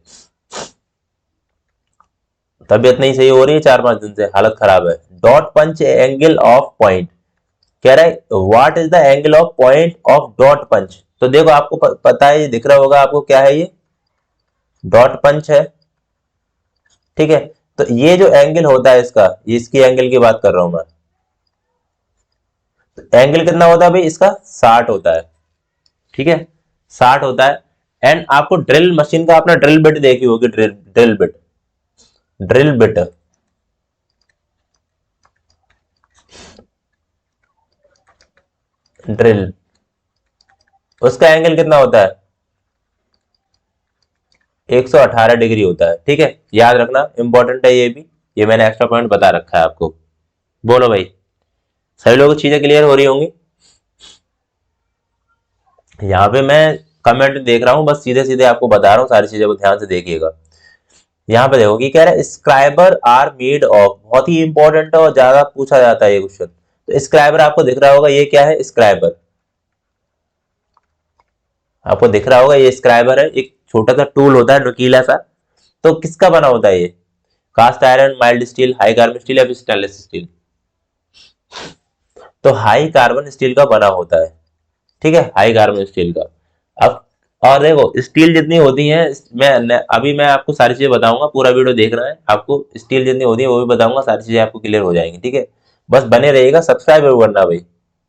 तबीयत नहीं सही हो रही है 4-5 दिन से, हालत खराब है। Dot punch angle of point, कह रहा है what is the angle of point of dot punch. तो देखो आपको पता है, ये दिख रहा होगा आपको, क्या है ये? डॉट पंच है, ठीक है। तो ये जो एंगल होता है इसका, ये इसकी एंगल की बात कर रहा हूं मैं, तो एंगल कितना होता है भाई इसका? 60 होता है, ठीक है, 60 होता है। एंड आपको ड्रिल मशीन का अपना ड्रिल बिट देखी होगी, drill bit, drill bit, drill, उसका एंगल कितना होता है? 118 डिग्री होता है। ठीक है, याद रखना, इंपॉर्टेंट है ये भी, ये मैंने एक्स्ट्रा पॉइंट बता रखा है आपको। बोलो भाई, सभी लोगों को चीजें क्लियर हो रही होंगी? यहाँ पे मैं कमेंट देख रहा हूँ, बस सीधे सीधे आपको बता रहा हूँ, सारी चीजों को ध्यान से देखिएगा। यहाँ पे देखो कि कह रहा है स्क्राइबर आर मेड ऑफ, बहुत ही इंपॉर्टेंट है और ज्यादा पूछा जाता है ये क्वेश्चन। तो स्क्राइबर आपको दिख रहा होगा, ये क्या है? स्क्राइबर आपको दिख रहा होगा, ये स्क्राइबर है, एक छोटा सा टूल होता है नुकीला सा। तो किसका बना होता है ये? Cast iron, mild steel, high carbon steel या फिर स्टेनलेस स्टील? तो हाई कार्बन स्टील का बना होता है। ठीक है, हाई कार्बन स्टील का। अब और देखो स्टील जितनी होती है, अभी मैं आपको सारी चीजें बताऊंगा, पूरा वीडियो देखना है आपको, स्टील जितनी होती है वो भी बताऊंगा, सारी चीजें आपको क्लियर हो जाएंगी। ठीक है, बस बने रहिएगा, सब्सक्राइब जरूर करना भाई।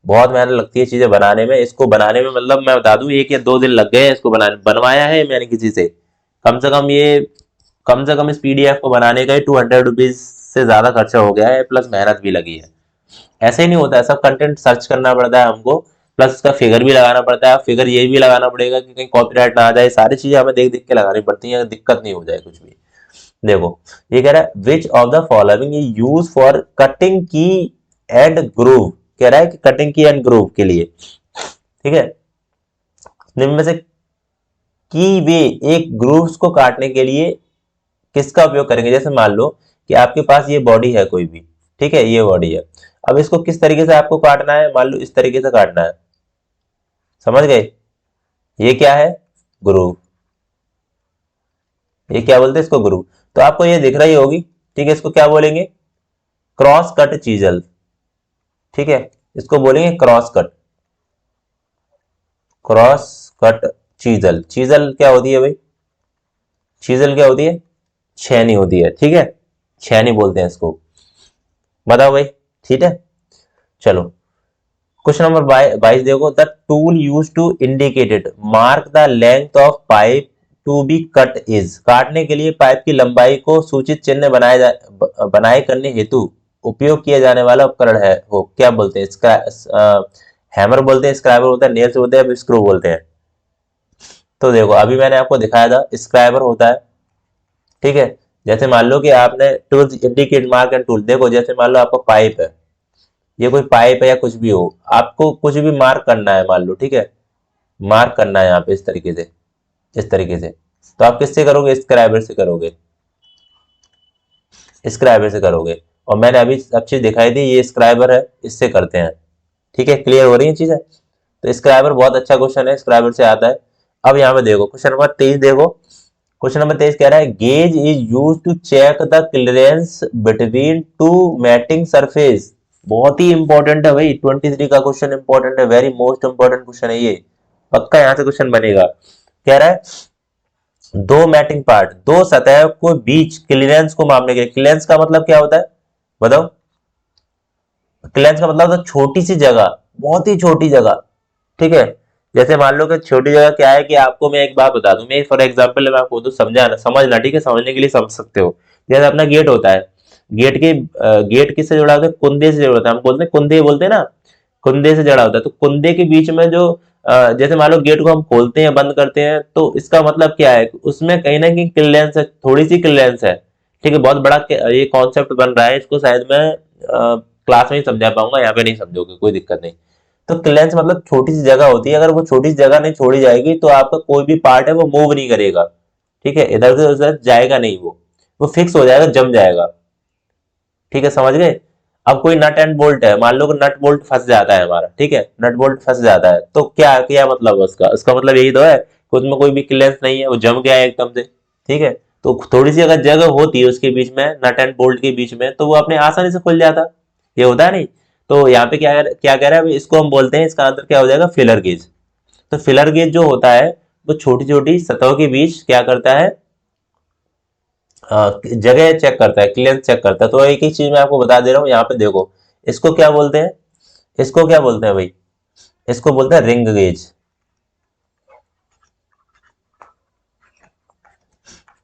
बहुत मेहनत लगती है चीजें बनाने में, इसको बनाने में मतलब मैं बता दूं 1 या 2 दिन लग गए हैं इसको बनाने, बनवाया है मैंने किसी से। कम से कम ये, कम से कम इस पीडीएफ को बनाने का ही 200 रुपीज से ज्यादा खर्चा हो गया है, प्लस मेहनत भी लगी है। ऐसे ही नहीं होता है, सब कंटेंट सर्च करना पड़ता है हमको, प्लस उसका फिगर भी लगाना पड़ता है। फिगर ये भी लगाना पड़ेगा कि कहीं कॉपीराइट ना आ जाए, सारी चीजें हमें देख देख के लगानी पड़ती है, दिक्कत नहीं हो जाए कुछ भी। देखो ये कह रहा है which of the following use for cutting की एंड ग्रूव, कह रहा है कि कटिंग की एंड ग्रूव के लिए। ठीक है, निम्न में से की वे एक ग्रूव्स को काटने के लिए किसका उपयोग करेंगे? जैसे मान लो कि आपके पास ये बॉडी है कोई भी, ठीक है, ये बॉडी है। अब इसको किस तरीके से आपको काटना है? मान लो इस तरीके से काटना है, समझ गए? ये क्या है? ग्रूव। ये क्या बोलते हैं? इसको ग्रूव। तो आपको ये दिख रही होगी, ठीक है, इसको क्या बोलेंगे? Cross cut chisel. ठीक है, इसको बोलेंगे cross cut, cross cut chisel. Chisel क्या होती है भाई? चीजल क्या होती है? छेनी होती है। ठीक है, छेनी बोलते हैं इसको। बताओ भाई, ठीक है। चलो क्वेश्चन नंबर 22 देखो, the tool use to indicated mark the length of pipe to be cut is, काटने के लिए पाइप की लंबाई को सूचित चिन्ह बनाए करने हेतु उपयोग किया जाने वाला उपकरण है, वो क्या बोलते हैं? हैमर बोलते हैं, स्क्राइबर होता है, नेल्स बोलते हैं, स्क्रू बोलते हैं। तो देखो अभी मैंने आपको दिखाया था, स्क्राइबर होता है। ठीक है, जैसे मान लो कि आपने tool indicate mark and tool, देखो जैसे मान लो आपका पाइप है, ये कोई पाइप है या कुछ भी हो, आपको कुछ भी मार्क करना है मान लो, ठीक है, मार्क करना है यहाँ पे इस तरीके से, इस तरीके से। तो आप किससे करोगे? स्क्राइबर से करोगे, स्क्राइबर से करोगे। और मैंने अभी सब चीज दिखाई दी, ये स्क्राइबर है, इससे करते हैं। ठीक है, क्लियर हो रही है चीजें? तो स्क्राइबर बहुत अच्छा क्वेश्चन है, स्क्राइबर से आता है। अब यहाँ पे देखो क्वेश्चन नंबर 23 देखो, क्वेश्चन नंबर 23 कह रहा है gauge is use to check the clearance between two mating surface. बहुत ही इंपॉर्टेंट है भाई, 23 का क्वेश्चन इंपॉर्टेंट है, वेरी मोस्ट इंपॉर्टेंट क्वेश्चन है ये, पक्का यहाँ से क्वेश्चन बनेगा। कह रहा है दो मैटिंग पार्ट, दो सतह को बीच क्लियरेंस को मापने के लिए, क्लियरेंस का मतलब क्या होता है बताओ? क्लियरेंस का मतलब होता है छोटी सी जगह, बहुत ही छोटी जगह। ठीक है, जैसे मान लो कि छोटी जगह क्या है, कि आपको मैं एक बात बता दूं, मैं फॉर एग्जांपल मैं आपको तो समझाना, समझना, ठीक है, समझने के लिए समझ सकते हो। जैसे अपना गेट होता है, गेट के गेट किससे जुड़ा होता है? कुंदे से जुड़ा होता है, हम बोलते हैं कुंदे, बोलते हैं ना, कुंदे से जुड़ा होता है। तो कुंदे के बीच में जो जैसे मान लो गेट को हम खोलते हैं बंद करते हैं, तो इसका मतलब क्या है? उसमें कहीं ना कहीं क्लियरेंस है, थोड़ी सी क्लियरेंस है। ठीक है, बहुत बड़ा ये कॉन्सेप्ट बन रहा है, इसको शायद मैं क्लास में ही समझा पाऊंगा, यहाँ पे नहीं समझोगे, कोई दिक्कत नहीं। तो क्लेंस मतलब छोटी सी जगह होती है, अगर वो छोटी सी जगह नहीं छोड़ी जाएगी तो आपका कोई भी पार्ट है वो मूव नहीं करेगा। ठीक है, इधर से उधर जाएगा नहीं, वो फिक्स हो जाएगा, जम जाएगा। ठीक है, समझ गए? अब कोई नट एंड बोल्ट है, मान लो कि नट बोल्ट फंस जाता है हमारा, ठीक है, नट बोल्ट फंस जाता है, तो क्या क्या मतलब है उसका? उसका मतलब यही तो है कि उसमें कोई भी क्लियरेंस नहीं है, वो जम गया है एकदम से। ठीक है, तो थोड़ी सी अगर जगह होती है उसके बीच में, नट एंड बोल्ट के बीच में, तो वो अपने आसानी से खुल जाता, ये होता है नहीं। तो यहाँ पे क्या क्या कह रहा है, इसको हम बोलते हैं, इसका आंसर क्या हो जाएगा? Filler gauge. तो फिलर गेज जो होता है वो छोटी छोटी सतहों के बीच क्या करता है? जगह चेक करता है, क्लियरेंस चेक करता है। तो एक ही चीज मैं आपको बता दे रहा हूँ, यहाँ पे देखो, इसको क्या बोलते हैं? इसको क्या बोलते हैं भाई? इसको बोलते हैं रिंग गेज।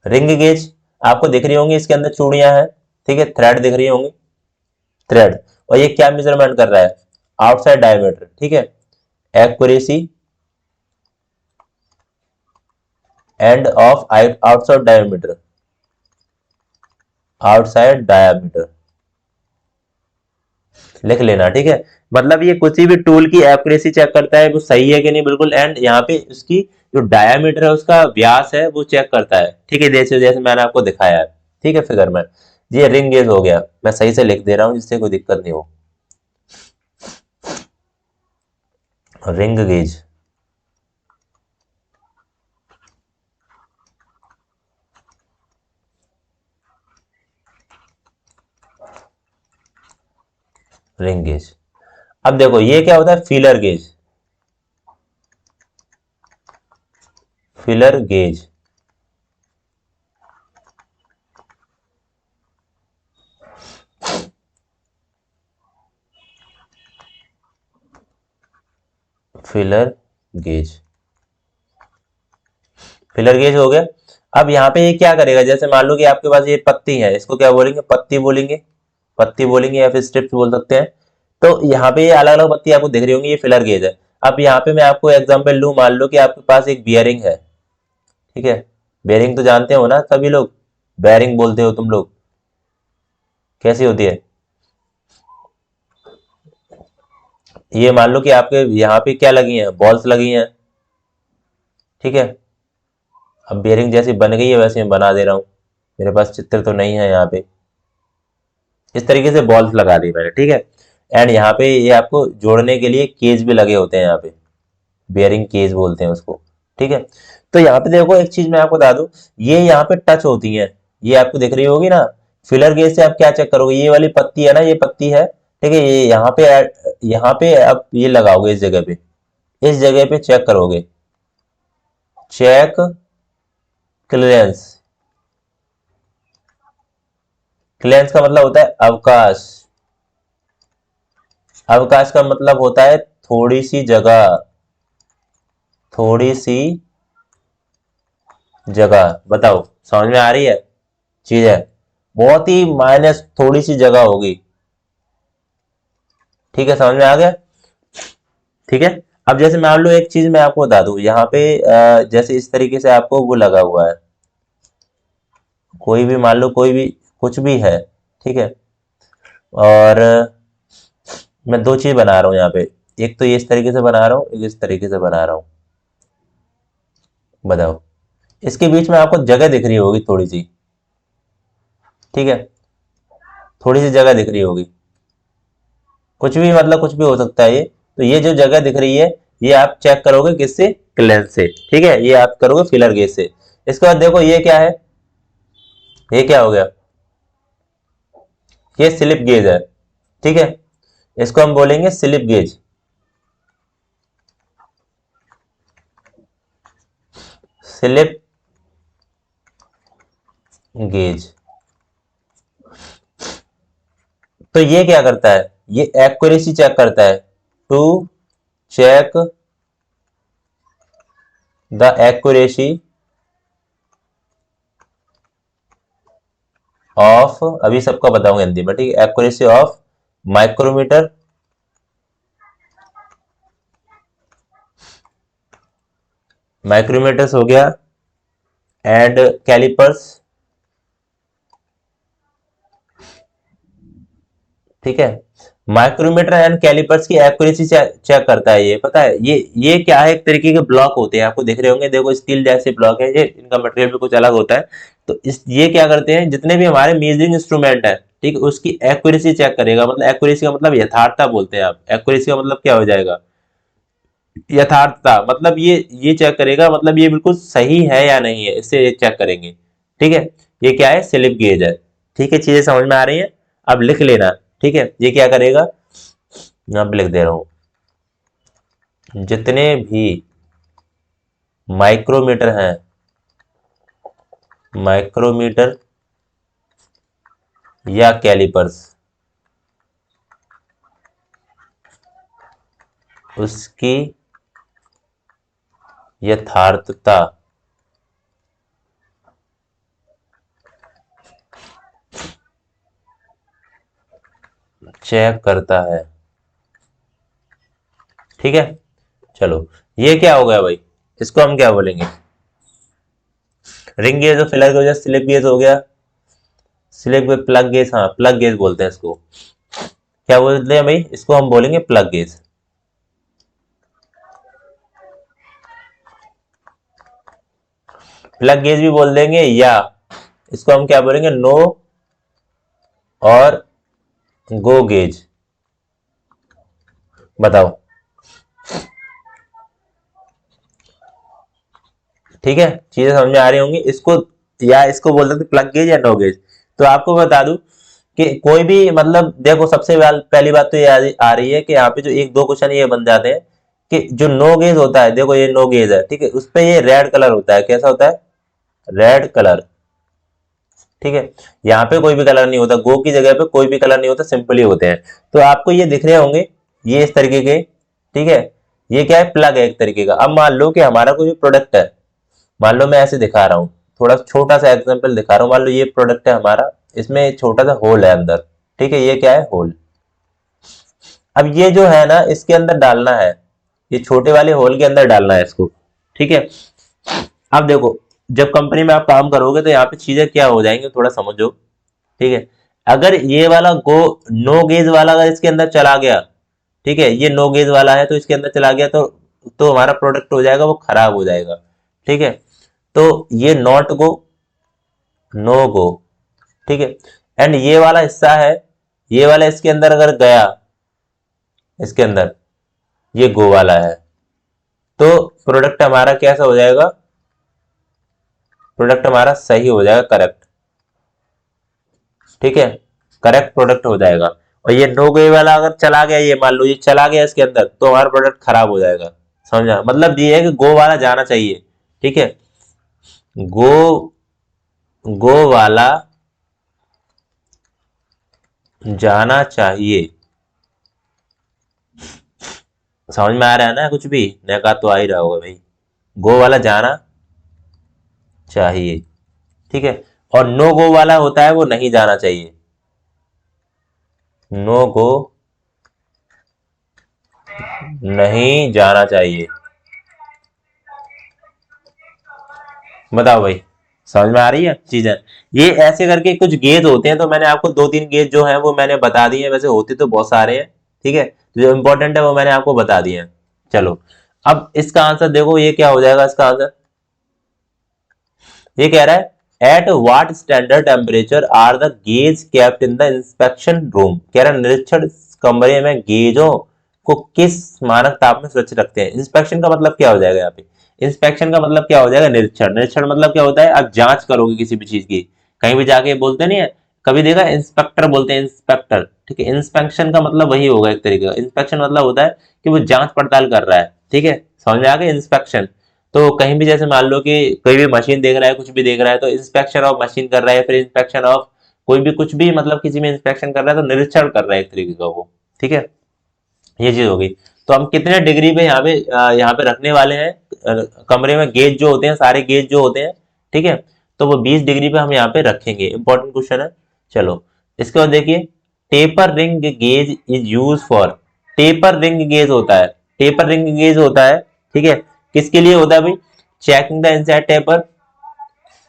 रिंग गेज आपको दिख रही होंगी, इसके अंदर चूड़ियां हैं, ठीक है, थ्रेड दिख रही होंगी, थ्रेड। और ये क्या मेजरमेंट कर रहा है? Outside diameter. ठीक है, accuracy end of outside diameter, outside diameter लिख लेना, ठीक है। मतलब ये किसी भी टूल की एक्यूरेसी चेक करता है वो सही है कि नहीं, बिल्कुल। एंड यहाँ पे उसकी जो डायामीटर है, उसका व्यास है, वो चेक करता है, ठीक है, जैसे जैसे मैंने आपको दिखाया है, ठीक है, फिगर में। ये रिंग गेज हो गया, मैं सही से लिख दे रहा हूँ जिससे कोई दिक्कत नहीं हो। Ring gauge, ring gauge. अब देखो ये क्या होता है, feeler gauge, feeler gauge. Filler gauge, filler gauge हो गया। अब यहाँ पे ये क्या करेगा, जैसे मान लो कि आपके पास ये पत्ती है, इसको क्या बोलेंगे, पत्ती बोलेंगे, पत्ती बोलेंगे या फिर स्ट्रिप्स बोल सकते हैं। तो यहाँ पे ये अलग अलग पत्ती आपको दिख रही होंगी, ये फिलर गेज है। अब यहाँ पे मैं आपको एग्जांपल लूं, मान लो कि आपके पास एक बियरिंग है, ठीक है। बेरिंग तो जानते हो ना सभी लोग, बेरिंग बोलते हो तुम लोग, कैसी होती है। ये मान लो कि आपके यहाँ पे क्या लगी हैं, बॉल्स लगी हैं, ठीक है। अब बेरिंग जैसी बन गई है वैसे मैं बना दे रहा हूँ, मेरे पास चित्र तो नहीं है यहाँ पे। इस तरीके से बॉल्स लगा दी मैंने, ठीक है। एंड यहाँ पे ये आपको जोड़ने के लिए केज भी लगे होते हैं यहाँ पे, बेयरिंग केज बोलते हैं उसको, ठीक है। तो यहाँ पे देखो एक चीज मैं आपको बता दूं, ये यहाँ पे टच होती है, ये आपको दिख रही होगी ना। फिलर गेज से आप क्या चेक करोगे, ये वाली पत्ती है ना, ये पत्ती है, ठीक है, ये यहाँ पे आप ये लगाओगे इस जगह पे, इस जगह पे चेक करोगे, चेक क्लियरेंस। क्लियरेंस का मतलब होता है अवकाश, अवकाश का मतलब होता है थोड़ी सी जगह, थोड़ी सी जगह। बताओ समझ में आ रही है चीज है, बहुत ही माइनस थोड़ी सी जगह होगी, ठीक है, समझ में आ गया, ठीक है। अब जैसे मान लो एक चीज मैं आपको बता दूं, यहाँ पे जैसे इस तरीके से आपको वो लगा हुआ है, कोई भी मान लो, कोई भी कुछ भी है, ठीक है। और मैं दो चीज बना रहा हूँ यहाँ पे, एक तो ये इस तरीके से बना रहा हूँ, एक इस तरीके से बना रहा हूँ। बताओ, इसके बीच में आपको जगह दिख रही होगी थोड़ी सी, ठीक है, थोड़ी सी जगह दिख रही होगी, कुछ भी मतलब कुछ भी हो सकता है ये। तो ये जो जगह दिख रही है, ये आप चेक करोगे किससे, क्लेंस से, ठीक है, ये आप करोगे फिलर गेज से। इसके बाद देखो ये क्या है, ये क्या हो गया, ये स्लिप गेज है, ठीक है, इसको हम बोलेंगे स्लिप गेज, स्लिप गेज। तो ये क्या करता है, ये एक्यूरेसी चेक करता है, to check the accuracy of, अभी सबका बताऊंगा हिंदी में, ठीक है, एक्यूरेसी ऑफ माइक्रोमीटर, माइक्रोमीटर्स हो गया, एंड कैलिपर्स, ठीक है। माइक्रोमीटर एंड कैलिपर्स की एक्यूरेसी चेक करता है ये, पता है, ये क्या है, एक तरीके के ब्लॉक होते हैं, आपको दिख रहे होंगे, देखो स्टील जैसे ब्लॉक है ये, इनका मटेरियल भी कुछ अलग होता है। तो इस ये क्या करते हैं, जितने भी हमारे मेजरिंग इंस्ट्रूमेंट है, ठीक है, उसकी एक्यूरेसी चेक करेगा, मतलब एक्यूरेसी का मतलब यथार्थता बोलते हैं आप, एक्यूरेसी का मतलब क्या हो जाएगा, यथार्थता, मतलब ये चेक करेगा, मतलब ये बिल्कुल सही है या नहीं है, इससे ये चेक करेंगे, ठीक है। ये क्या है, स्लिप गेज है, ठीक है, चीजें समझ में आ रही हैं। अब लिख लेना, ठीक है, ये क्या करेगा, मैं अब लिख दे रहा हूं, जितने भी माइक्रोमीटर हैं, माइक्रोमीटर या कैलिपर्स, उसकी यथार्थता चेक करता है, ठीक है। चलो ये क्या हो गया भाई, इसको हम क्या बोलेंगे, रिंग गेज और फिलर गेज, स्लिप गेज हो गया, स्लिप गेज, प्लग गेज, हाँ प्लग गेज बोलते हैं इसको। क्या बोलते हैं भाई, इसको हम बोलेंगे प्लग गेज। प्लग गेज भी बोल देंगे, या इसको हम क्या बोलेंगे, नो और गो गेज। बताओ, ठीक है, चीजें समझ में आ रही होंगी इसको, या इसको बोल सकते प्लग गेज या नो गेज। तो आपको बता दूं कि कोई भी मतलब देखो, सबसे पहली बात तो ये आ रही है कि यहाँ पे जो एक दो क्वेश्चन ये बन जाते हैं कि जो नो गेज होता है, देखो ये नो गेज है, ठीक है, उस पे ये रेड कलर होता है, कैसा होता है, रेड कलर, ठीक है। यहाँ पे कोई भी कलर नहीं होता, गो की जगह पे कोई भी कलर नहीं होता, सिंपल ही होते हैं। तो आपको ये दिख रहे होंगे, ये इस तरीके के, ठीक है। ये क्या है, प्लग है एक तरीके का। अब मान लो कि हमारा कोई प्रोडक्ट है, मान लो मैं ऐसे दिखा रहा हूँ, थोड़ा छोटा सा एग्जांपल दिखा रहा हूँ। मान लो ये प्रोडक्ट है हमारा, इसमें एक छोटा सा होल है अंदर, ठीक है, ये क्या है, होल। अब ये जो है ना, इसके अंदर डालना है, ये छोटे वाले होल के अंदर डालना है इसको, ठीक है। अब देखो, जब कंपनी में आप काम करोगे तो यहाँ पे चीजें क्या हो जाएंगी, थोड़ा समझो, ठीक है। अगर ये वाला गो नो गेज वाला अगर इसके अंदर चला गया, ठीक है, ये नो गेज वाला है तो इसके अंदर चला गया तो हमारा प्रोडक्ट हो जाएगा, वो खराब हो जाएगा, ठीक है। तो ये नॉट गो, नो गो, ठीक है। एंड ये वाला हिस्सा है, ये वाला इसके अंदर अगर गया, इसके अंदर ये गो वाला है, तो प्रोडक्ट हमारा कैसा हो जाएगा, प्रोडक्ट हमारा सही हो जाएगा, करेक्ट, ठीक है, करेक्ट प्रोडक्ट हो जाएगा। और ये नो गो वाला अगर चला गया, ये मान लो ये चला गया इसके अंदर, तो हमारा प्रोडक्ट खराब हो जाएगा। समझा, मतलब ये है कि गो वाला जाना चाहिए, ठीक है, गो गो वाला जाना चाहिए। समझ में आ रहा है ना, कुछ भी नया का तो आ ही रहा होगा भाई, गो वाला जाना चाहिए, ठीक है। और नो गो वाला होता है वो नहीं जाना चाहिए, नो गो नहीं जाना चाहिए। बताओ भाई, समझ में आ रही है चीजें। ये ऐसे करके कुछ गेज होते हैं, तो मैंने आपको दो तीन गेज जो है वो मैंने बता दिए हैं, वैसे होते तो बहुत सारे हैं, ठीक है, जो इंपॉर्टेंट है वो मैंने आपको बता दिए हैं। चलो, अब इसका आंसर देखो, ये क्या हो जाएगा इसका आंसर। ये कह रहा है at what standard temperature are the gauge kept in the inspection room. कह रहा है निरीक्षण कमरे में गेजों को किस मानक ताप में सुरक्षित रखते हैं। इंस्पेक्शन का मतलब क्या हो जाएगा यहाँ पे, इंस्पेक्शन का मतलब क्या हो जाएगा, निरीक्षण। निरीक्षण मतलब क्या होता है, आप जांच करोगे किसी भी चीज की, कहीं भी जाके बोलते नहीं है, कभी देखा इंस्पेक्टर बोलते हैं, इंस्पेक्टर, ठीक है। इंस्पेक्शन का मतलब वही होगा एक तरीके का, इंस्पेक्शन मतलब होता है कि वो जांच पड़ताल कर रहा है, ठीक है, समझ में आ गया इंस्पेक्शन। तो कहीं भी जैसे मान लो कि कोई भी मशीन देख रहा है, कुछ भी देख रहा है, तो इंस्पेक्शन ऑफ मशीन कर रहा है, फिर इंस्पेक्शन ऑफ कोई भी कुछ भी, मतलब किसी में इंस्पेक्शन कर रहा है तो निरीक्षण कर रहा है एक तरीके का वो, ठीक है। ये चीज हो गई। तो हम कितने डिग्री पे यहाँ पे रखने वाले हैं, कमरे में गेज जो होते हैं, सारे गेज जो होते हैं, ठीक है, तो वो 20 डिग्री पे हम यहाँ पे रखेंगे। इंपॉर्टेंट क्वेश्चन है। चलो, इसके बाद देखिए, taper ring gauge is use for. Taper ring gauge होता है, टेपर रिंग गेज होता है, ठीक है, किसके लिए होता है भाई, चेकिंग द इनसाइड टेपर,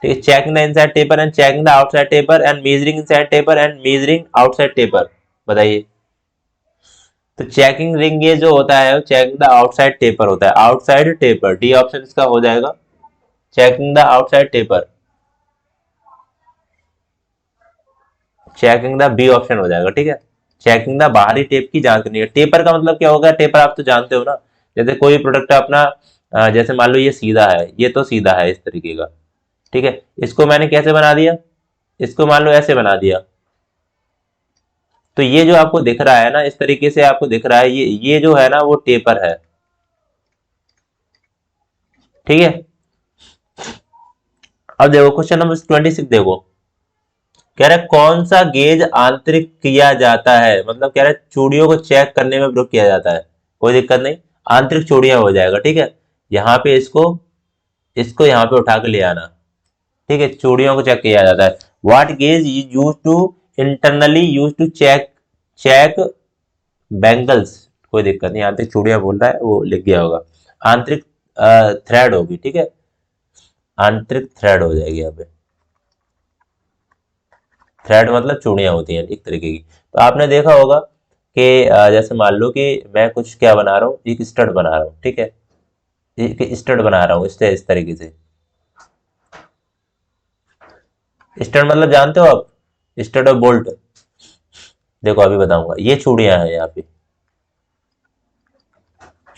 ठीक है, checking the inside taper and checking the outside taper and measuring inside taper and measuring outside taper. बताइए, तो चेकिंग रिंग ये जो होता है, चेकिंग द आउटसाइड टेपर होता है, आउटसाइड टेपर, डी ऑप्शन इसका हो जाएगा, checking the outside taper, checking the B option हो जाएगा, ठीक है, चेकिंग द बाहरी टेप की जांच करनी है। टेपर का मतलब क्या होगा, टेपर आप तो जानते हो ना, जैसे कोई प्रोडक्ट अपना जैसे मान लो ये सीधा है, ये तो सीधा है इस तरीके का, ठीक है, इसको मैंने कैसे बना दिया, इसको मान लो ऐसे बना दिया, तो ये जो आपको दिख रहा है ना, इस तरीके से आपको दिख रहा है, ये जो है ना वो टेपर है, ठीक है। अब देखो क्वेश्चन नंबर 26 देखो, कह रहा है कौन सा गेज आंतरिक किया जाता है, मतलब कह रहा है चूड़ियों को चेक करने में प्रयोग किया जाता है। कोई दिक्कत नहीं, आंतरिक चूड़ियां हो जाएगा, ठीक है। यहाँ पे इसको इसको यहाँ पे उठा के ले आना, ठीक है, चूड़ियों को चेक किया जाता है। What gauge is use to internally use to check check bangles. कोई दिक्कत नहीं, आंतरिक चूड़ियां बोल रहा है, वो लिख गया होगा, आंतरिक थ्रेड होगी, ठीक है, आंतरिक थ्रेड हो जाएगी यहाँ पे। थ्रेड मतलब चूड़ियां होती हैं एक तरीके की। तो आपने देखा होगा कि जैसे मान लो कि मैं कुछ क्या बना रहा हूँ, एक स्टड बना रहा हूँ, ठीक है, एक स्टड बना रहा हूँ इस तरीके से। स्टड मतलब जानते हो आप, स्टड और बोल्ट। देखो अभी बताऊंगा, ये चूड़ियां हैं यहाँ पे,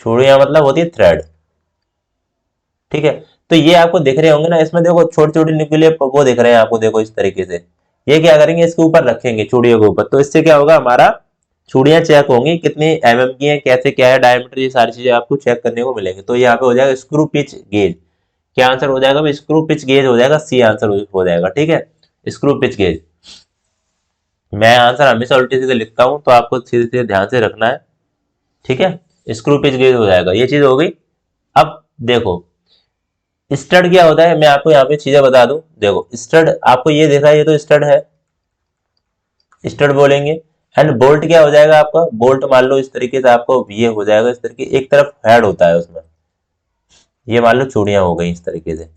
चूड़ियां मतलब होती है थ्रेड, ठीक है। तो ये आपको दिख रहे होंगे ना, इसमें देखो छोटी छोटी न्यूक्लियर वो दिख रहे हैं आपको, देखो इस तरीके से। ये क्या करेंगे, इसके ऊपर रखेंगे चूड़ियों के ऊपर, तो इससे क्या होगा, हमारा चूड़ियां चेक होंगी कितनी एमएम की है, कैसे क्या है डायमीटर, ये सारी चीजें आपको चेक करने को मिलेंगी। तो यहाँ पे हो जाएगा स्क्रू पिच गेज। क्या आंसर हो जाएगा भाई, स्क्रू पिच गेज हो जाएगा, सी आंसर हो जाएगा, ठीक है, स्क्रू पिच गेज। मैं आंसर हमेशा उल्टे सीधे लिखता हूं, तो आपको सीधे सीधे ध्यान से रखना है, ठीक है। स्क्रू पिच गेज हो जाएगा, ये चीज हो गई। अब देखो स्टड क्या होता है, मैं आपको यहाँ पे चीजें बता दूं। देखो स्टड आपको ये देखा है, ये तो स्टड है, स्टड बोलेंगे। एंड बोल्ट क्या हो जाएगा आपका, बोल्ट मान लो इस तरीके से आपको ये हो जाएगा, इस तरीके एक तरफ हेड होता है उसमें, ये मान लो चूड़ियां हो गई इस तरीके से,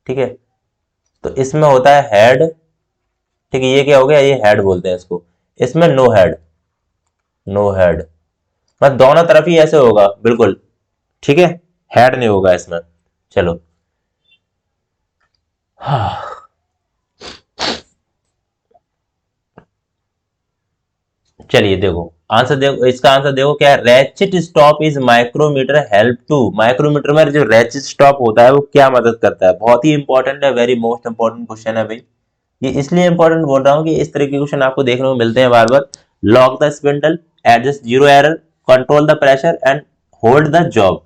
ठीक है। तो इसमें होता है हेड, ठीक है, ये क्या हो गया, ये हेड बोलते हैं इसको। इसमें नो हेड, नो हेड मतलब दोनों तरफ ही ऐसे होगा बिल्कुल, ठीक है, हेड नहीं होगा इसमें। चलो हाँ, चलिए देखो आंसर, देखो इसका आंसर देखो क्या है, ratchet stop is micrometer help to. Micrometer में जो रैचिट स्टॉप होता है वो क्या मदद करता है, बहुत ही इंपॉर्टेंट है, वेरी मोस्ट इंपॉर्टेंट क्वेश्चन है भाई। ये इसलिए इंपॉर्टेंट बोल रहा हूँ कि इस तरह के क्वेश्चन आपको देखने को मिलते हैं बार बार। Lock the spindle, adjust zero error, control the pressure and hold the job.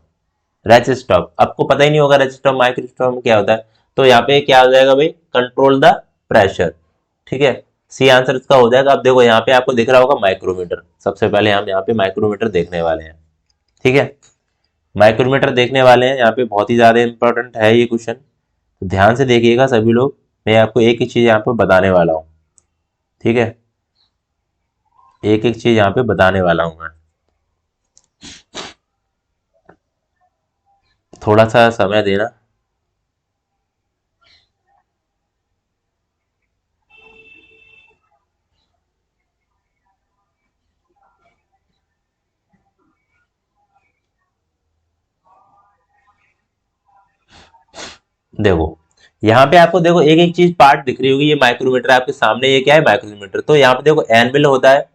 Ratchet stop आपको पता ही नहीं होगा, रैचिट स्टॉप माइक्रो स्टॉप में क्या होता है। तो यहाँ पे क्या हो जाएगा भाई, कंट्रोल द प्रेशर, ठीक है, सी आंसर इसका हो जाएगा। अब देखो यहाँ पे आपको दिख रहा होगा माइक्रोमीटर, सबसे पहले हम यहाँ पे माइक्रोमीटर देखने वाले हैं, ठीक है। माइक्रोमीटर देखने वाले हैं यहाँ पे, बहुत ही ज्यादा इंपॉर्टेंट है ये क्वेश्चन, तो ध्यान से देखिएगा सभी लोग। मैं आपको एक एक चीज यहाँ पे बताने वाला हूँ, ठीक है, एक एक चीज यहाँ पे बताने वाला हूँ मैं, थोड़ा सा समय देना। देखो यहाँ पे आपको देखो एक एक चीज पार्ट दिख रही होगी, ये माइक्रोमीटर आपके सामने, ये क्या है माइक्रोमीटर। तो यहाँ पे देखो एनविल होता है,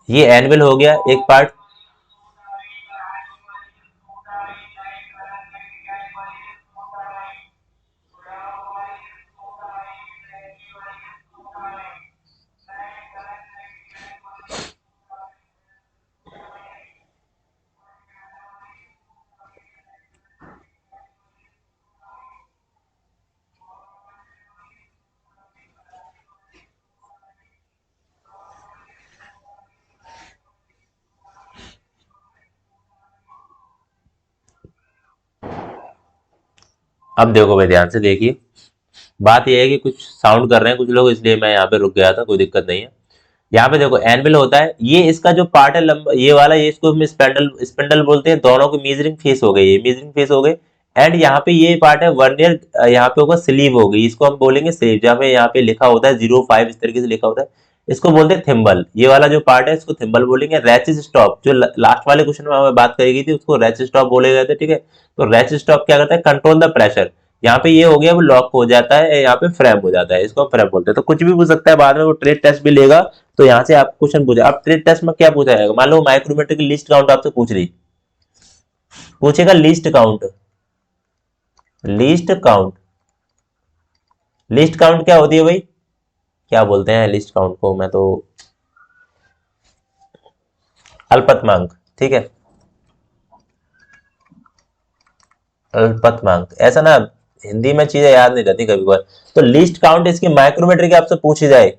ये एनविल हो गया एक पार्ट। अब देखो भाई ध्यान से देखिए, बात यह है कि कुछ साउंड कर रहे हैं कुछ लोग, इसलिए मैं यहाँ पे रुक गया था, कोई दिक्कत नहीं है। यहाँ पे देखो एनविल होता है, ये इसका जो पार्ट है लंबा ये वाला, ये इसको हम स्पेंडल स्पिंडल बोलते हैं। दोनों की मीजरिंग फेस हो गई, ये मीजरिंग फेस हो गए। एंड यहाँ पे ये पार्ट है वर्नियर, यहाँ पे होगा स्लीव हो गई, इसको हम बोलेंगे स्लीव। जहाँ पे यहाँ पे लिखा होता है 05 इस तरीके से लिखा होता है, इसको बोलते हैं थिम्बल। ये वाला जो पार्ट है इसको थिम्बल बोलेंगे। रैचिस स्टॉप जो लास्ट वाले क्वेश्चन में हमें बात करी गई थी, उसको रैचिस स्टॉप बोले गए थे, ठीक है। तो रैचिस स्टॉप क्या करता है, कंट्रोल द प्रेशर। यहाँ पे ये हो गया, वो लॉक हो जाता है, यहाँ पे फ्रेम हो जाता है, इसको फ्रेम बोलते हैं। तो कुछ भी पूछ सकता है बाद में, वो ट्रेड टेस्ट भी लेगा। तो यहाँ से आप क्वेश्चन पूछे, अब ट्रेड टेस्ट में क्या पूछा जाएगा, मान लो माइक्रोमीटर की लिस्ट काउंट आपसे पूछ रही, पूछेगा list count. List count, list count क्या होती है भाई, क्या बोलते हैं लिस्ट काउंट को, मैं तो अल्पतमांक, ठीक है, अल्पतमांक ऐसा ना, हिंदी में चीजें याद नहीं रहती कभी कभार। तो लिस्ट काउंट इसकी माइक्रोमीटर की आपसे पूछी जाए,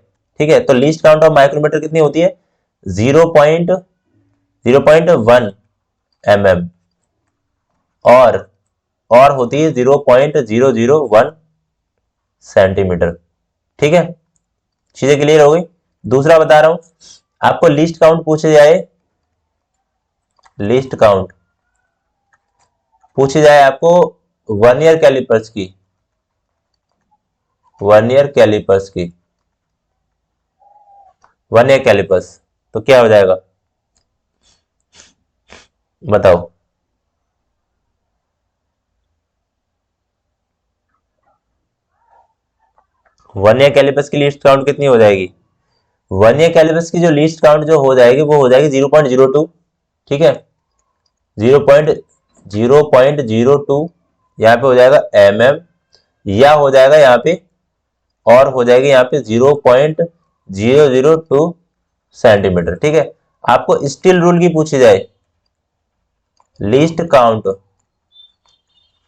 ठीक है, तो लिस्ट काउंट ऑफ माइक्रोमीटर कितनी होती है, 0.1 mm, और होती है 0.001 सेंटीमीटर, ठीक है। चीजें क्लियर हो गई। दूसरा बता रहा हूं, आपको लिस्ट काउंट पूछे जाए, लिस्ट काउंट पूछे जाए आपको वर्नियर कैलिपर्स की, वर्नियर कैलिपर्स की, वर्नियर कैलिपर्स, तो क्या हो जाएगा बताओ। वर्नियर कैलिपर्स की लीस्ट काउंट कितनी हो जाएगी? वर्नियर कैलिपर्स की जो लीस्ट काउंट जो हो जाएगी वो हो जाएगी 0.02, ठीक है, 0.002 यहाँ पे हो जाएगा या हो जाएगा यहाँ पे, और हो जाएगी यहाँ पे 0.002 सेंटीमीटर, ठीक है। आपको स्टील रूल की पूछी जाए, least count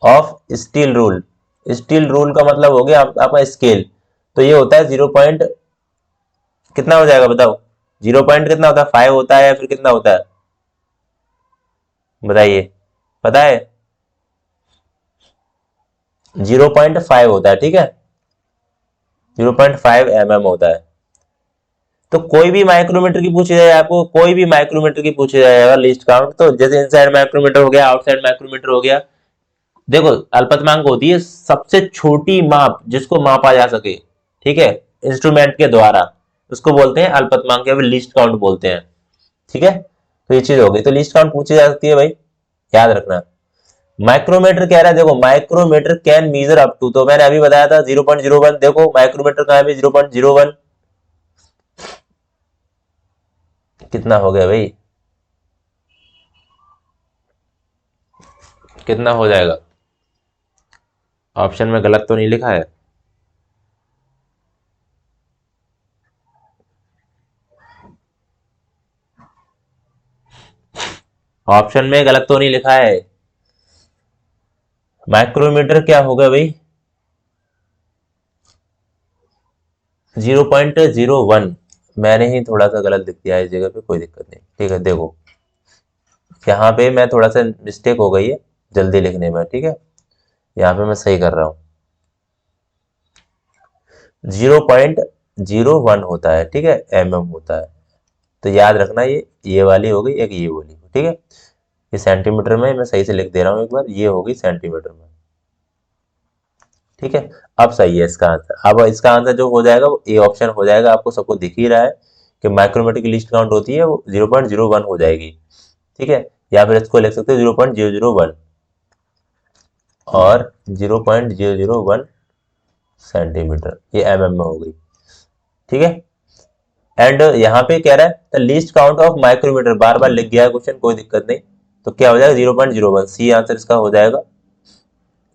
of steel rule, steel rule का मतलब हो गया आपका स्केल, तो ये होता है 0 पॉइंट कितना हो जाएगा बताओ, 0 पॉइंट कितना होता है, 5 होता है या फिर कितना होता है बताइए, पता है? 0.5 होता है, ठीक है, 0.5 होता है। तो कोई भी माइक्रोमीटर की पूछी जाए आपको, कोई भी माइक्रोमीटर की पूछी जाएगा लिस्ट काउंट, तो जैसे इनसाइड माइक्रोमीटर हो गया, आउटसाइड माइक्रोमीटर हो गया, देखो अल्पतमांक होती है सबसे छोटी माप जिसको मापा जा सके, ठीक है, इंस्ट्रूमेंट के द्वारा, उसको बोलते हैं अल्पतमांक या फिर लीस्ट काउंट बोलते हैं, ठीक है। तो ये चीज हो गई, तो लीस्ट काउंट पूछी जा सकती है भाई, याद रखना। माइक्रोमीटर कह रहा है, देखो micrometer can measure up to, तो मैंने अभी बताया था 0.01, देखो माइक्रोमीटर कहां है 0.01, कितना हो गया भाई, कितना हो जाएगा? ऑप्शन में गलत तो नहीं लिखा है? ऑप्शन में गलत तो नहीं लिखा है? माइक्रोमीटर क्या होगा भाई 0.01, मैंने ही थोड़ा सा गलत लिख दिया है इस जगह पे, कोई दिक्कत नहीं, ठीक है। देखो यहाँ पे मैं थोड़ा सा मिस्टेक हो गई है जल्दी लिखने में, ठीक है, यहाँ पे मैं सही कर रहा हूँ, 0.01 होता है, ठीक है, होता है। तो याद रखना, ये वाली हो गई, एक ये वाली, ठीक है, ये सेंटीमीटर में मैं सही से लिख दे रहा हूँ एक बार, ये होगी सेंटीमीटर में, ठीक है। अब सही है इसका आंसर, अब इसका आंसर जो हो जाएगा वो ए ऑप्शन हो जाएगा, आपको सबको दिख ही रहा है कि माइक्रोमीटर की लिस्ट काउंट होती है वो 0.01 हो जाएगी, ठीक है, या फिर इसको लिख सकते हो 0.001 और 0.001 सेंटीमीटर, ये में हो गई, ठीक है। एंड यहाँ पे कह रहा है the least count of micrometer, बार बार लिख गया है क्वेश्चन, कोई दिक्कत नहीं, तो क्या हो जाएगा 0.01, सी आंसर इसका हो जाएगा।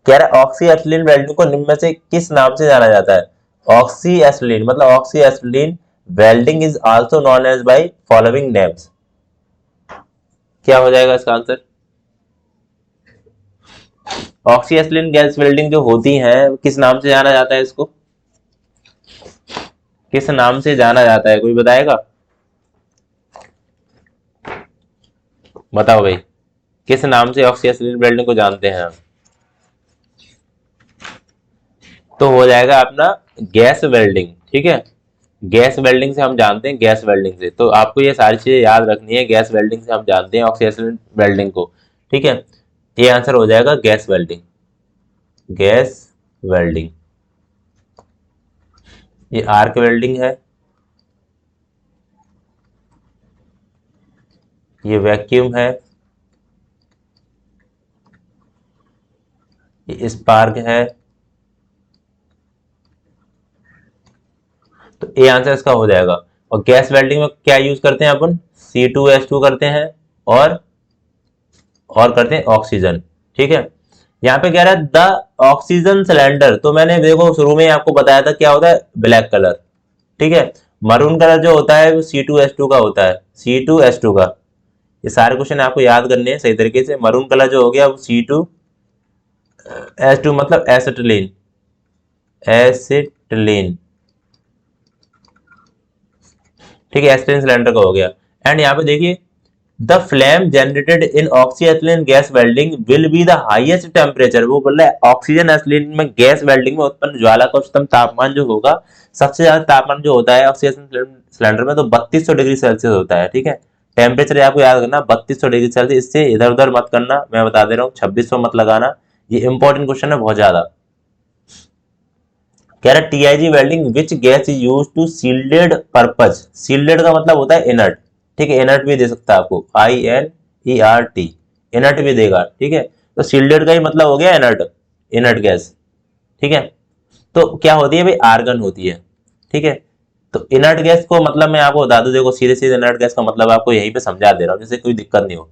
कह रहा है ऑक्सी एसिलिन वेल्डिंग को निम्न में से किस नाम से जाना जाता है? ऑक्सी एसिलिन मतलब oxy acetylene welding is also known as by following names, क्या हो जाएगा इसका answer? Oxy acetylene gas welding जो होती है किस नाम से जाना जाता है, इसको किस नाम से जाना जाता है, कोई बताएगा? बताओ भाई, किस नाम से ऑक्सी एसिलिन वेल्डिंग को जानते हैं हम? तो हो जाएगा अपना गैस वेल्डिंग, ठीक है, गैस वेल्डिंग से हम जानते हैं, गैस वेल्डिंग से, तो आपको ये सारी चीजें याद रखनी है, गैस वेल्डिंग से हम जानते हैं ऑक्सीजन वेल्डिंग को, ठीक है। ये आंसर हो जाएगा गैस वेल्डिंग, गैस वेल्डिंग। ये आर्क वेल्डिंग है, ये वैक्यूम है, ये स्पार्क है, तो ए आंसर इसका हो जाएगा। और गैस वेल्डिंग में क्या यूज करते हैं अपन, C2H2 करते हैं और करते हैं ऑक्सीजन, ठीक है। यहाँ पे कह रहा है द ऑक्सीजन सिलेंडर, तो मैंने देखो शुरू में आपको बताया था क्या होता है, ब्लैक कलर, ठीक है, मरून कलर जो होता है वो C2H2 का होता है, C2H2 का, ये सारे क्वेश्चन आपको याद करने हैं सही तरीके से। मरून कलर जो हो गया वो C2H2 मतलब एसिटिलीन, एसिटिलीन, ठीक है, एसिटिलीन सिलेंडर का हो गया। एंड यहाँ पे देखिए the flame generated in oxyethylene gas welding will be the highest temperature, वो बोल रहा है ऑक्सीजन एथिलीन में गैस वेल्डिंग में उत्पन्न ज्वाला का उच्चतम तापमान जो होगा, सबसे ज्यादा तापमान जो होता है ऑक्सीजन सिलेंडर में तो 3200 डिग्री सेल्सियस होता है, ठीक है। टेम्परेचर आपको याद करना 3200 डिग्री सेल्सियस, इससे इधर उधर मत करना, मैं बता दे रहा हूँ 2600 मत लगाना, ये इंपॉर्टेंट क्वेश्चन है बहुत ज्यादा। कह रहा TIG welding which gas is use to shielded purpose. Shielded का मतलब होता है इनर्ट, ठीक है, इनर्ट भी दे सकता है आपको, INERT, इनर्ट भी देगा, ठीक है। तो सील्डेड का ही मतलब हो गया इनर्ट, इनर्ट गैस, ठीक है। तो क्या होती है भाई, आर्गन होती है, ठीक है। तो इनर्ट गैस को मतलब मैं आपको बता दूं, देखो सीधे सीधे इनर्ट गैस का मतलब आपको यहीं पे समझा दे रहा हूँ, जैसे कोई दिक्कत नहीं हो।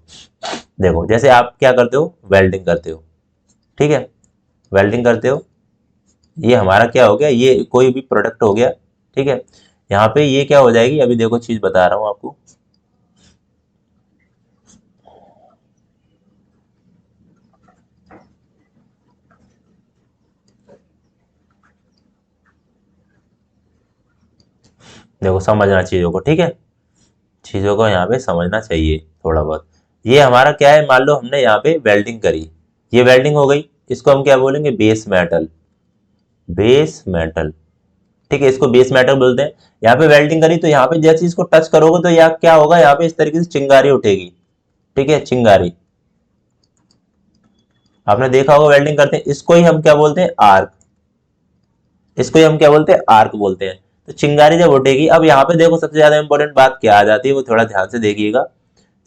देखो जैसे आप क्या करते हो, वेल्डिंग करते हो, ठीक है, वेल्डिंग करते हो, ये हमारा क्या हो गया, ये कोई भी प्रोडक्ट हो गया, ठीक है। यहाँ पे ये क्या हो जाएगी, अभी देखो चीज बता रहा हूँ आपको। देखो समझना चीजों को, ठीक है, चीजों को यहाँ पे समझना चाहिए थोड़ा बहुत। ये हमारा क्या है, मान लो हमने यहाँ पे वेल्डिंग करी, ये वेल्डिंग हो गई, इसको हम क्या बोलेंगे, बेस मेटल, बेस मेटल, ठीक है, इसको बेस मेटल बोलते हैं। यहाँ पे वेल्डिंग करी तो यहाँ पे जैसे इसको टच करोगे तो यहाँ क्या होगा, यहाँ पे इस तरीके से चिंगारी उठेगी, ठीक है, चिंगारी। आपने देखा होगा वेल्डिंग करते हैं, इसको ही हम क्या बोलते हैं, आर्क, इसको ही हम क्या बोलते हैं, आर्क बोलते हैं। तो चिंगारी जब उठेगी, अब यहाँ पे देखो सबसे ज्यादा इंपॉर्टेंट बात क्या आ जाती है, वो थोड़ा ध्यान से देखिएगा।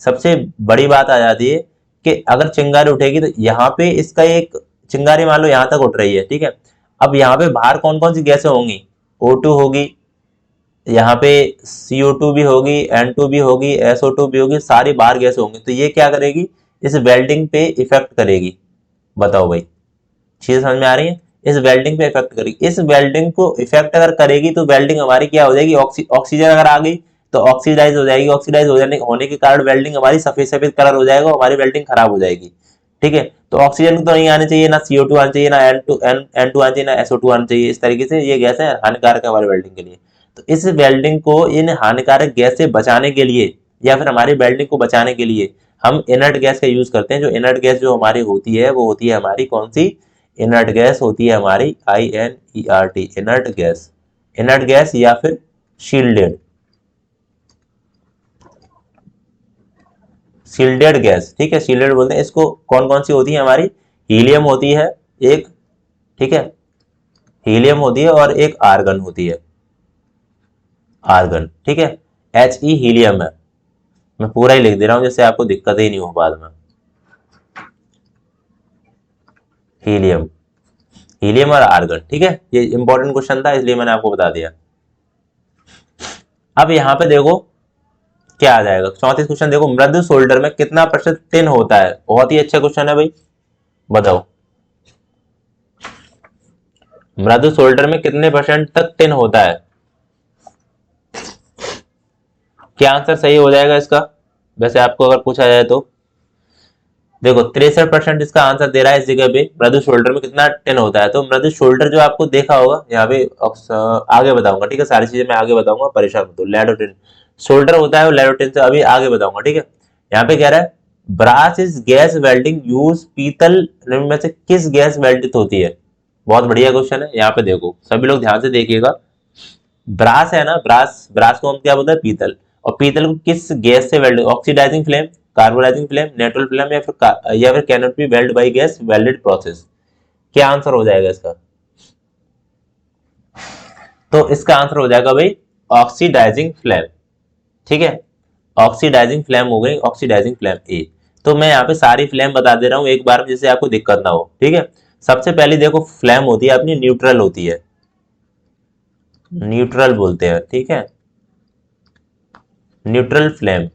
सबसे बड़ी बात आ जाती है कि अगर चिंगारी उठेगी तो यहाँ पे इसका एक, चिंगारी मान लो यहाँ तक उठ रही है, ठीक है। अब यहाँ पे बाहर कौन कौन सी गैसें होंगी, O2 होगी, यहाँ पे CO2 भी होगी, N2 भी होगी, SO2 भी होगी, सारी बाहर गैस होंगी। तो ये क्या करेगी, इस वेल्डिंग पे इफेक्ट करेगी। बताओ भाई, चीज समझ में आ रही है, इस वेल्डिंग पे इफेक्ट करेगी। इस वेल्डिंग को इफेक्ट अगर करेगी तो वेल्डिंग हमारी क्या हो जाएगी, ऑक्सीजन अगर आ गई तो ऑक्सीडाइज हो जाएगी, ऑक्सीडाइज हो जाने होने के कारण वेल्डिंग हमारी सफेद सफेद कलर हो जाएगा, हमारी वेल्डिंग खराब हो जाएगी, ठीक है। तो ऑक्सीजन तो नहीं आनी चाहिए, ना CO2 आना चाहिए, ना N2 आना चाहिए, ना SO2 आना चाहिए। इस तरीके से ये गैस है हानिकारक है हमारी वेल्डिंग के लिए। तो इस वेल्डिंग को, इन हानिकारक गैस से बचाने के लिए, या फिर हमारी वेल्डिंग को बचाने के लिए हम इनर्ट गैस का यूज करते हैं। जो इनर्ट गैस जो हमारी होती है वो होती है हमारी कौन सी, इनर्ट गैस होती है हमारी INERT, inert gas, inert gas या फिर शील्डेड, शील्डेड गैस, ठीक है, शील्डेड बोलते हैं इसको। कौन कौन सी होती है हमारी, हीलियम होती है एक, ठीक है, हीलियम होती है और एक आर्गन होती है, आर्गन, ठीक है, HE हीलियम है। मैं पूरा ही लिख दे रहा हूं जिससे आपको दिक्कत ही नहीं हो बाद में। हीलियम, हीलियम और आर्गन, ठीक है, ये इंपॉर्टेंट क्वेश्चन था इसलिए मैंने आपको बता दिया। अब यहाँ पे देखो क्या आ जाएगा, 34 क्वेश्चन देखो, मृदु सोल्डर में कितना प्रतिशत टिन होता है। बहुत ही अच्छा क्वेश्चन है भाई, बताओ मृदु सोल्डर में कितने परसेंट तक टिन होता है। क्या आंसर सही हो जाएगा इसका, वैसे आपको अगर पूछा जाए तो। देखो 63% इसका आंसर दे रहा है इस जगह पे, मृदु शोल्डर में कितना टिन होता है। तो मृदु शोल्डर जो आपको देखा होगा यहाँ पे, आगे बताऊंगा, ठीक है, सारी चीजें मैं आगे बताऊंगा, परेशान मत हो। लेडोटिन शोल्डर होता है, वो लेडोटिन से अभी आगे बताऊंगा, ठीक है। यहाँ पे कह रहा है brass is gas welding use, पीतल में से किस गैस वेल्डित होती है। बहुत बढ़िया क्वेश्चन है, यहाँ पे देखो सभी लोग ध्यान से देखिएगा। ब्रास है ना, ब्रास, ब्रास को हम क्या बोलते हैं, पीतल। और पीतल को किस गैस से weld, oxidising flame, carbonising flame, natural flame, या फिर can not be weld by gas welded process. क्या आंसर हो जाएगा इसका, तो इसका आंसर हो जाएगा भाई ऑक्सीडाइजिंग फ्लेम, ठीक है, ऑक्सीडाइजिंग फ्लेम हो गई, ऑक्सीडाइजिंग फ्लेम ए। तो मैं यहाँ पे सारी फ्लेम बता दे रहा हूँ एक बार में, जिससे आपको दिक्कत ना हो, ठीक है। सबसे पहले देखो फ्लेम होती है अपनी न्यूट्रल होती है, न्यूट्रल बोलते हैं, ठीक है, न्यूट्रल फ्लेम,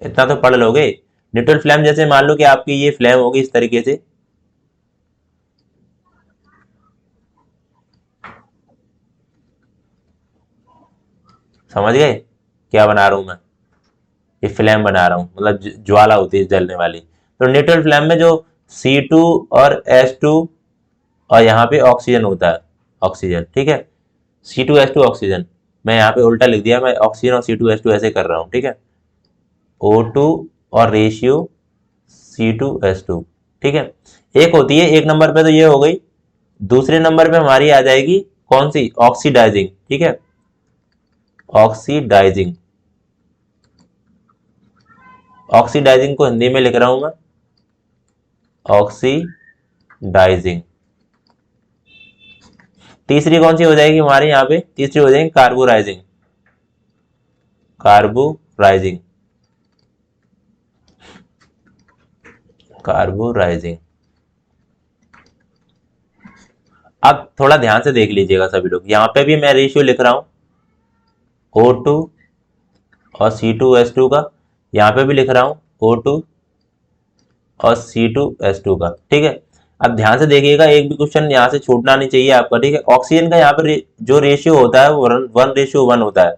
इतना तो पढ़ लोगे। न्यूट्रल फ्लेम जैसे मान लो कि आपकी ये फ्लेम होगी इस तरीके से, समझ गए क्या बना रहा हूं मैं, ये फ्लेम बना रहा हूं, मतलब ज्वाला होती है जलने वाली। तो न्यूट्रल फ्लेम में जो C2 और H2 और यहाँ पे ऑक्सीजन होता है, ऑक्सीजन, ठीक है, C2H2 ऑक्सीजन। मैं यहाँ पे उल्टा लिख दिया, मैं ऑक्सीजन और C2H2 ऐसे कर रहा हूँ, ठीक है, O2 और रेशियो C2H2, ठीक है। एक होती है एक नंबर पे, तो ये हो गई। दूसरे नंबर पे हमारी आ जाएगी कौन सी, ऑक्सीडाइजिंग, ठीक है, ऑक्सीडाइजिंग, ऑक्सीडाइजिंग को हिंदी में लिख रहा हूं मैं, ऑक्सीडाइजिंग। तीसरी कौन सी हो जाएगी हमारी यहाँ पे, तीसरी हो जाएगी कार्बोराइजिंग, कार्बोराइजिंग, कार्बोराइजिंग। अब थोड़ा ध्यान से देख लीजिएगा सभी लोग, यहाँ पे भी मैं रेशियो लिख रहा हूं O2 और C2H2 का, यहाँ पे भी लिख रहा हूं O2 और C2H2 का, ठीक है। अब ध्यान से देखिएगा, एक भी क्वेश्चन यहाँ से छूटना नहीं चाहिए आपका, ठीक है। ऑक्सीजन का यहाँ पर जो रेशियो होता है वो 1:1 होता है,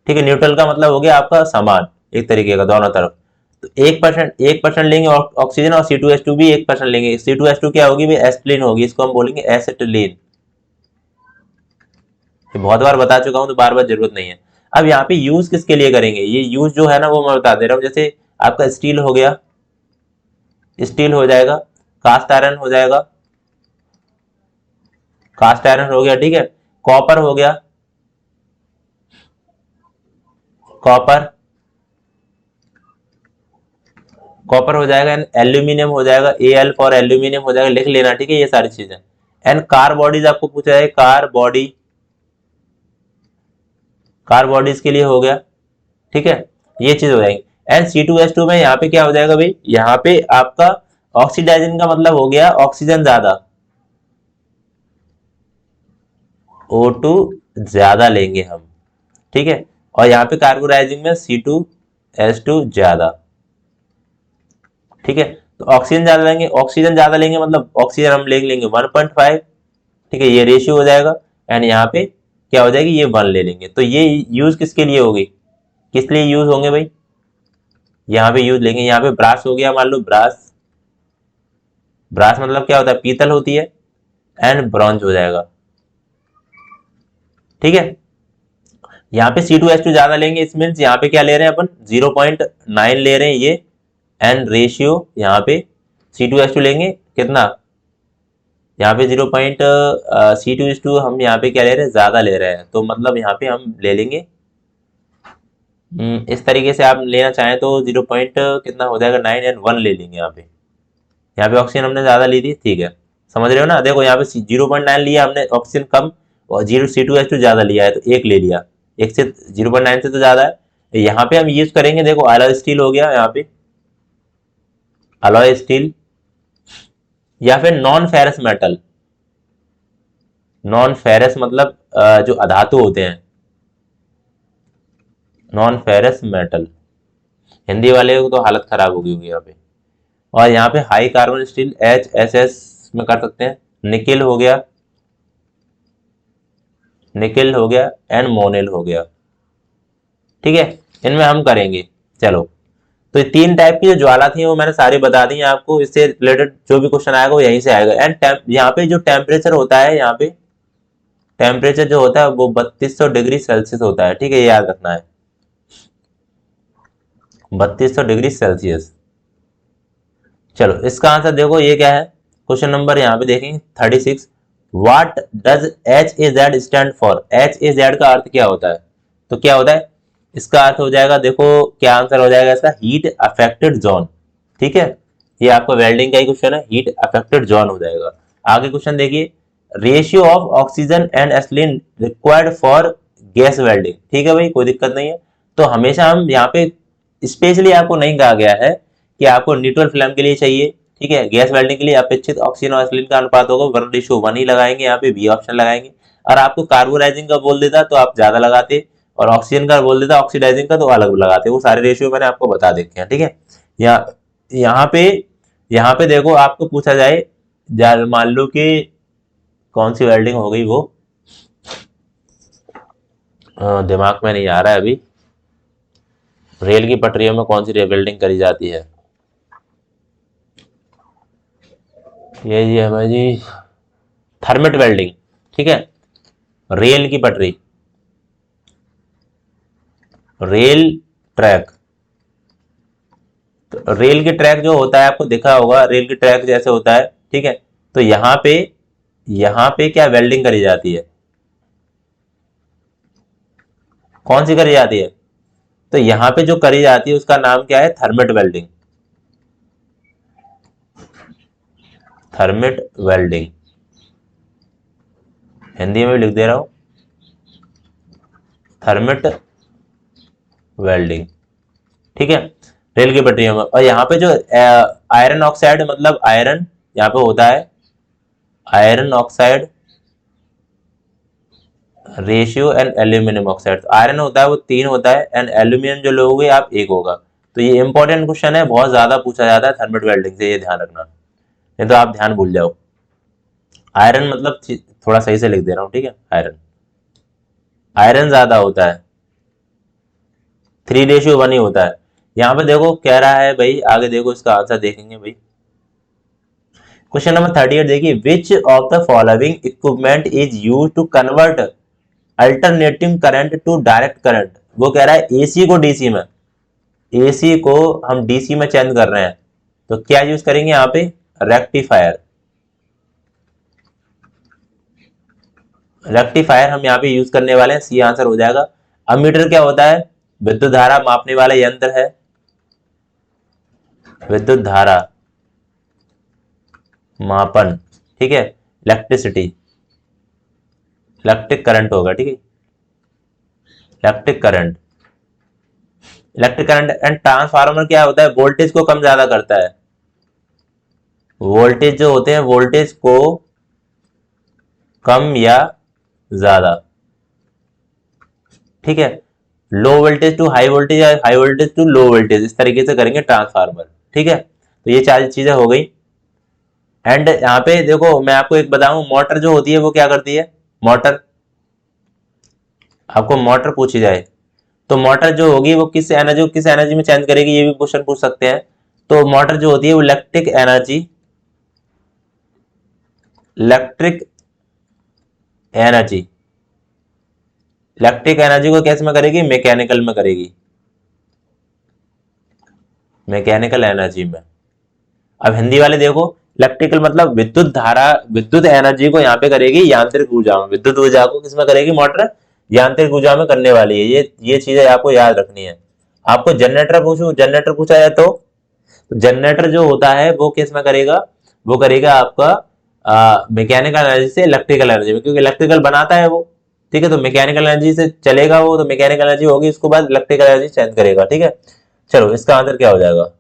ठीक है। न्यूट्रल का मतलब हो गया आपका समान एक तरीके का दोनों तरफ। तो 1% लेंगे ऑक्सीजन, और C2H2 भी 1% लेंगे। C2H2 क्या होगी भाई, एसिटिलीन होगी, इसको हम बोलेंगे एसिटिलीन। बहुत बार बता चुका हूं तो बार बार जरूरत नहीं है। अब यहाँ पे यूज किसके लिए करेंगे, ये यूज जो है ना वो मैं बता दे रहा हूँ। जैसे आपका स्टील हो गया, स्टील हो जाएगा, कास्ट आयरन हो जाएगा, कास्ट आयरन हो गया, ठीक है। कॉपर हो गया, कॉपर, कॉपर हो जाएगा। एंड एल्यूमिनियम हो जाएगा, Al फॉर एल्यूमिनियम हो जाएगा, लिख लेना, ठीक है, ये सारी चीजें। एंड कार बॉडीज आपको पूछा है, कार बॉडी, कार बॉडीज के लिए हो गया, ठीक है, ये चीज हो जाएगी। एंड C2H2 में यहाँ पे क्या हो जाएगा भाई, यहाँ पे आपका ऑक्सीडाइजिंग का मतलब हो गया ऑक्सीजन ज्यादा, O2 ज्यादा लेंगे हम, ठीक है। और यहाँ पे कार्बोराइजिंग में C2H2 ज्यादा, ठीक है। तो ऑक्सीजन ज्यादा लेंगे, ऑक्सीजन ज्यादा लेंगे मतलब ऑक्सीजन हम ले लेंगे 1.5, ठीक है, ये रेशियो हो जाएगा। एंड यहाँ पे क्या हो जाएगी, ये 1 ले लेंगे। तो ये यूज किसके लिए होगी, किस लिए यूज होंगे भाई, यहाँ पे यूज लेंगे। यहाँ पे ब्रास हो गया, मान लो ब्रास, ब्रास मतलब क्या होता है, पीतल होती है। एंड ब्रॉन्ज हो जाएगा, ठीक है। यहाँ पे C2H2 ज्यादा लेंगे, इस मीन्स यहाँ पे क्या ले रहे हैं अपन, 0.9 ले रहे हैं ये। एंड रेशियो यहाँ पे C2H2 लेंगे कितना, यहाँ पे 0. C2H2 हम यहाँ पे क्या ले रहे हैं, ज्यादा ले रहे हैं, तो मतलब यहाँ पे हम ले लेंगे इस तरीके से। आप लेना चाहें तो 0. कितना हो जाएगा 9 एंड 1 ले लेंगे यहाँ पे। यहाँ पे ऑक्सीजन हमने ज्यादा ली थी, ठीक है, समझ रहे हो ना। देखो यहाँ पे 0.9 लिया हमने, ऑक्सीजन कम, और C2H2 ज्यादा लिया है तो एक ले लिया, एक से 0.9 से तो ज्यादा है। यहाँ पे हम यूज करेंगे, देखो अलॉय स्टील हो गया, यहाँ पे अलॉय स्टील, या फिर non ferrous metal. Non ferrous मतलब जो अधातु होते हैं, नॉन फेरस मेटल। हिंदी वाले को तो हालत खराब होगी होगी यहाँ पे। और यहाँ पे हाई कार्बन स्टील HSS में कर सकते हैं। निकेल हो गया, निकेल हो गया, एंड मोनेल हो गया, ठीक है, इनमें हम करेंगे। चलो, तो ये 3 टाइप की जो ज्वाला थी वो मैंने सारी बता दी हैं आपको। इससे रिलेटेड जो भी क्वेश्चन आएगा वो यहीं से आएगा। एंड यहाँ पे जो टेम्परेचर होता है, यहाँ पे टेम्परेचर जो होता है वो 3200 डिग्री सेल्सियस होता है, ठीक है, ये याद रखना है, 3200 डिग्री सेल्सियस। चलो इसका आंसर देखो, ये क्या है, क्वेश्चन नंबर यहाँ पे देखेंगे 36। What does HAZ stand for, HAZ का अर्थ क्या होता है, तो क्या होता है, इसका अर्थ हो जाएगा, देखो क्या आंसर हो जाएगा इसका, हीट अफेक्टेड जोन, ठीक है। ये आपका वेल्डिंग का ही क्वेश्चन है, हीट अफेक्टेड जोन हो जाएगा। आगे क्वेश्चन देखिए, ratio of oxygen and acetylene required for gas welding, ठीक है भाई, कोई दिक्कत नहीं है। तो हमेशा हम यहाँ पे स्पेशली आपको नहीं कहा गया है कि आपको न्यूट्रल फ्लेम के लिए चाहिए, ठीक है, गैस वेल्डिंग के लिए अपेक्षित ऑक्सीजन और एसिलिन का अनुपात होगा 1:1 ही लगाएंगे, यहाँ पे बी ऑप्शन लगाएंगे। और आपको कार्बोराइजिंग का बोल देता तो आप ज्यादा लगाते, और ऑक्सीजन का बोल देता, ऑक्सीडाइजिंग का तो अलग लगाते, वो सारे रेशियो मैंने आपको बता देखे हैं, ठीक है। यहाँ यहाँ पे यहाँ पे देखो, आपको पूछा जाए, मान लो कि कौन सी वेल्डिंग हो गई वो, दिमाग में नहीं आ रहा है अभी, रेल की पटरियों में कौन सी वेल्डिंग करी जाती है, ये जी हमें जी थर्मेट वेल्डिंग, ठीक है, रेल की पटरी, रेल ट्रैक। तो रेल की ट्रैक जो होता है आपको दिखा होगा, रेल की ट्रैक जैसे होता है, ठीक है। तो यहाँ पे क्या वेल्डिंग करी जाती है, कौन सी करी जाती है, तो यहाँ पे जो करी जाती है उसका नाम क्या है, thermit welding, thermit welding, Hindi में भी लिख दे रहा हूं, थर्मिट वेल्डिंग। ठीक है, रेल की पटरियों में। और यहाँ पे जो आयरन ऑक्साइड मतलब आयरन यहाँ पे होता है, iron oxide ratio and aluminium oxide, तो आयरन होता है वो 3 होता है एंड एल्यूमिनियम जो लोगे आप 1 होगा। तो ये इंपॉर्टेंट क्वेश्चन है, बहुत ज्यादा पूछा जाता है थर्मिट वेल्डिंग से, ये ध्यान रखना, नहीं तो आप ध्यान भूल जाओ। आयरन मतलब थोड़ा सही से लिख दे रहा हूँ, ठीक है, आयरन, आयरन ज्यादा होता है, 3:1 ही होता है। यहाँ पे देखो कह रहा है भाई, आगे देखो इसका आंसर देखेंगे भाई। क्वेश्चन नंबर 38 देखिए, which of the following equipment is use to convert alternating current to direct current. वो कह रहा है एसी को डीसी में, एसी को हम डीसी में चेंज कर रहे हैं, तो क्या यूज करेंगे यहाँ पे, रेक्टिफायर। रेक्टिफायर हम यहाँ पे यूज करने वाले हैं, सी आंसर हो जाएगा। अमीटर क्या होता है, विद्युत धारा मापने वाला यंत्र है, विद्युत धारा मापन, ठीक है। इलेक्ट्रिसिटी, इलेक्ट्रिक करंट होगा, ठीक है, electric current. Electric current and transformer क्या होता है, वोल्टेज को कम ज्यादा करता है, वोल्टेज जो होते हैं वोल्टेज को कम या ज्यादा, ठीक है। Low voltage to high voltage या high voltage to low voltage, इस तरीके से करेंगे ट्रांसफार्मर, ठीक है। तो ये 4 चीजें हो गई। एंड यहाँ पे देखो मैं आपको एक बताऊं, मोटर जो होती है वो क्या करती है, मोटर, आपको मोटर पूछी जाए तो मोटर जो होगी वो किस एनर्जी में चेंज करेगी, ये भी क्वेश्चन पूछ सकते हैं। तो मोटर जो होती है वो electric energy, electric energy, electric energy को कैसे में करेगी, मैकेनिकल में करेगी, मैकेनिकल एनर्जी में। अब हिंदी वाले देखो, इलेक्ट्रिकल मतलब विद्युत धारा, विद्युत एनर्जी को यहाँ पे करेगी यांत्रिक ऊर्जा में, विद्युत ऊर्जा को किसमें करेगी मोटर, यांत्रिक ऊर्जा में करने वाली है। ये चीजें आपको याद रखनी है। आपको जनरेटर पूछा जाए तो जनरेटर जो होता है वो किस में करेगा, वो करेगा आपका मैकेनिकल एनर्जी से इलेक्ट्रिकल एनर्जी में, क्योंकि इलेक्ट्रिकल बनाता है वो, ठीक है। तो मैकेनिकल एनर्जी से चलेगा वो, तो मैकेनिकल एनर्जी होगी, उसके बाद इलेक्ट्रिकल एनर्जी चेंज करेगा, ठीक है। चलो इसका आंसर क्या हो जाएगा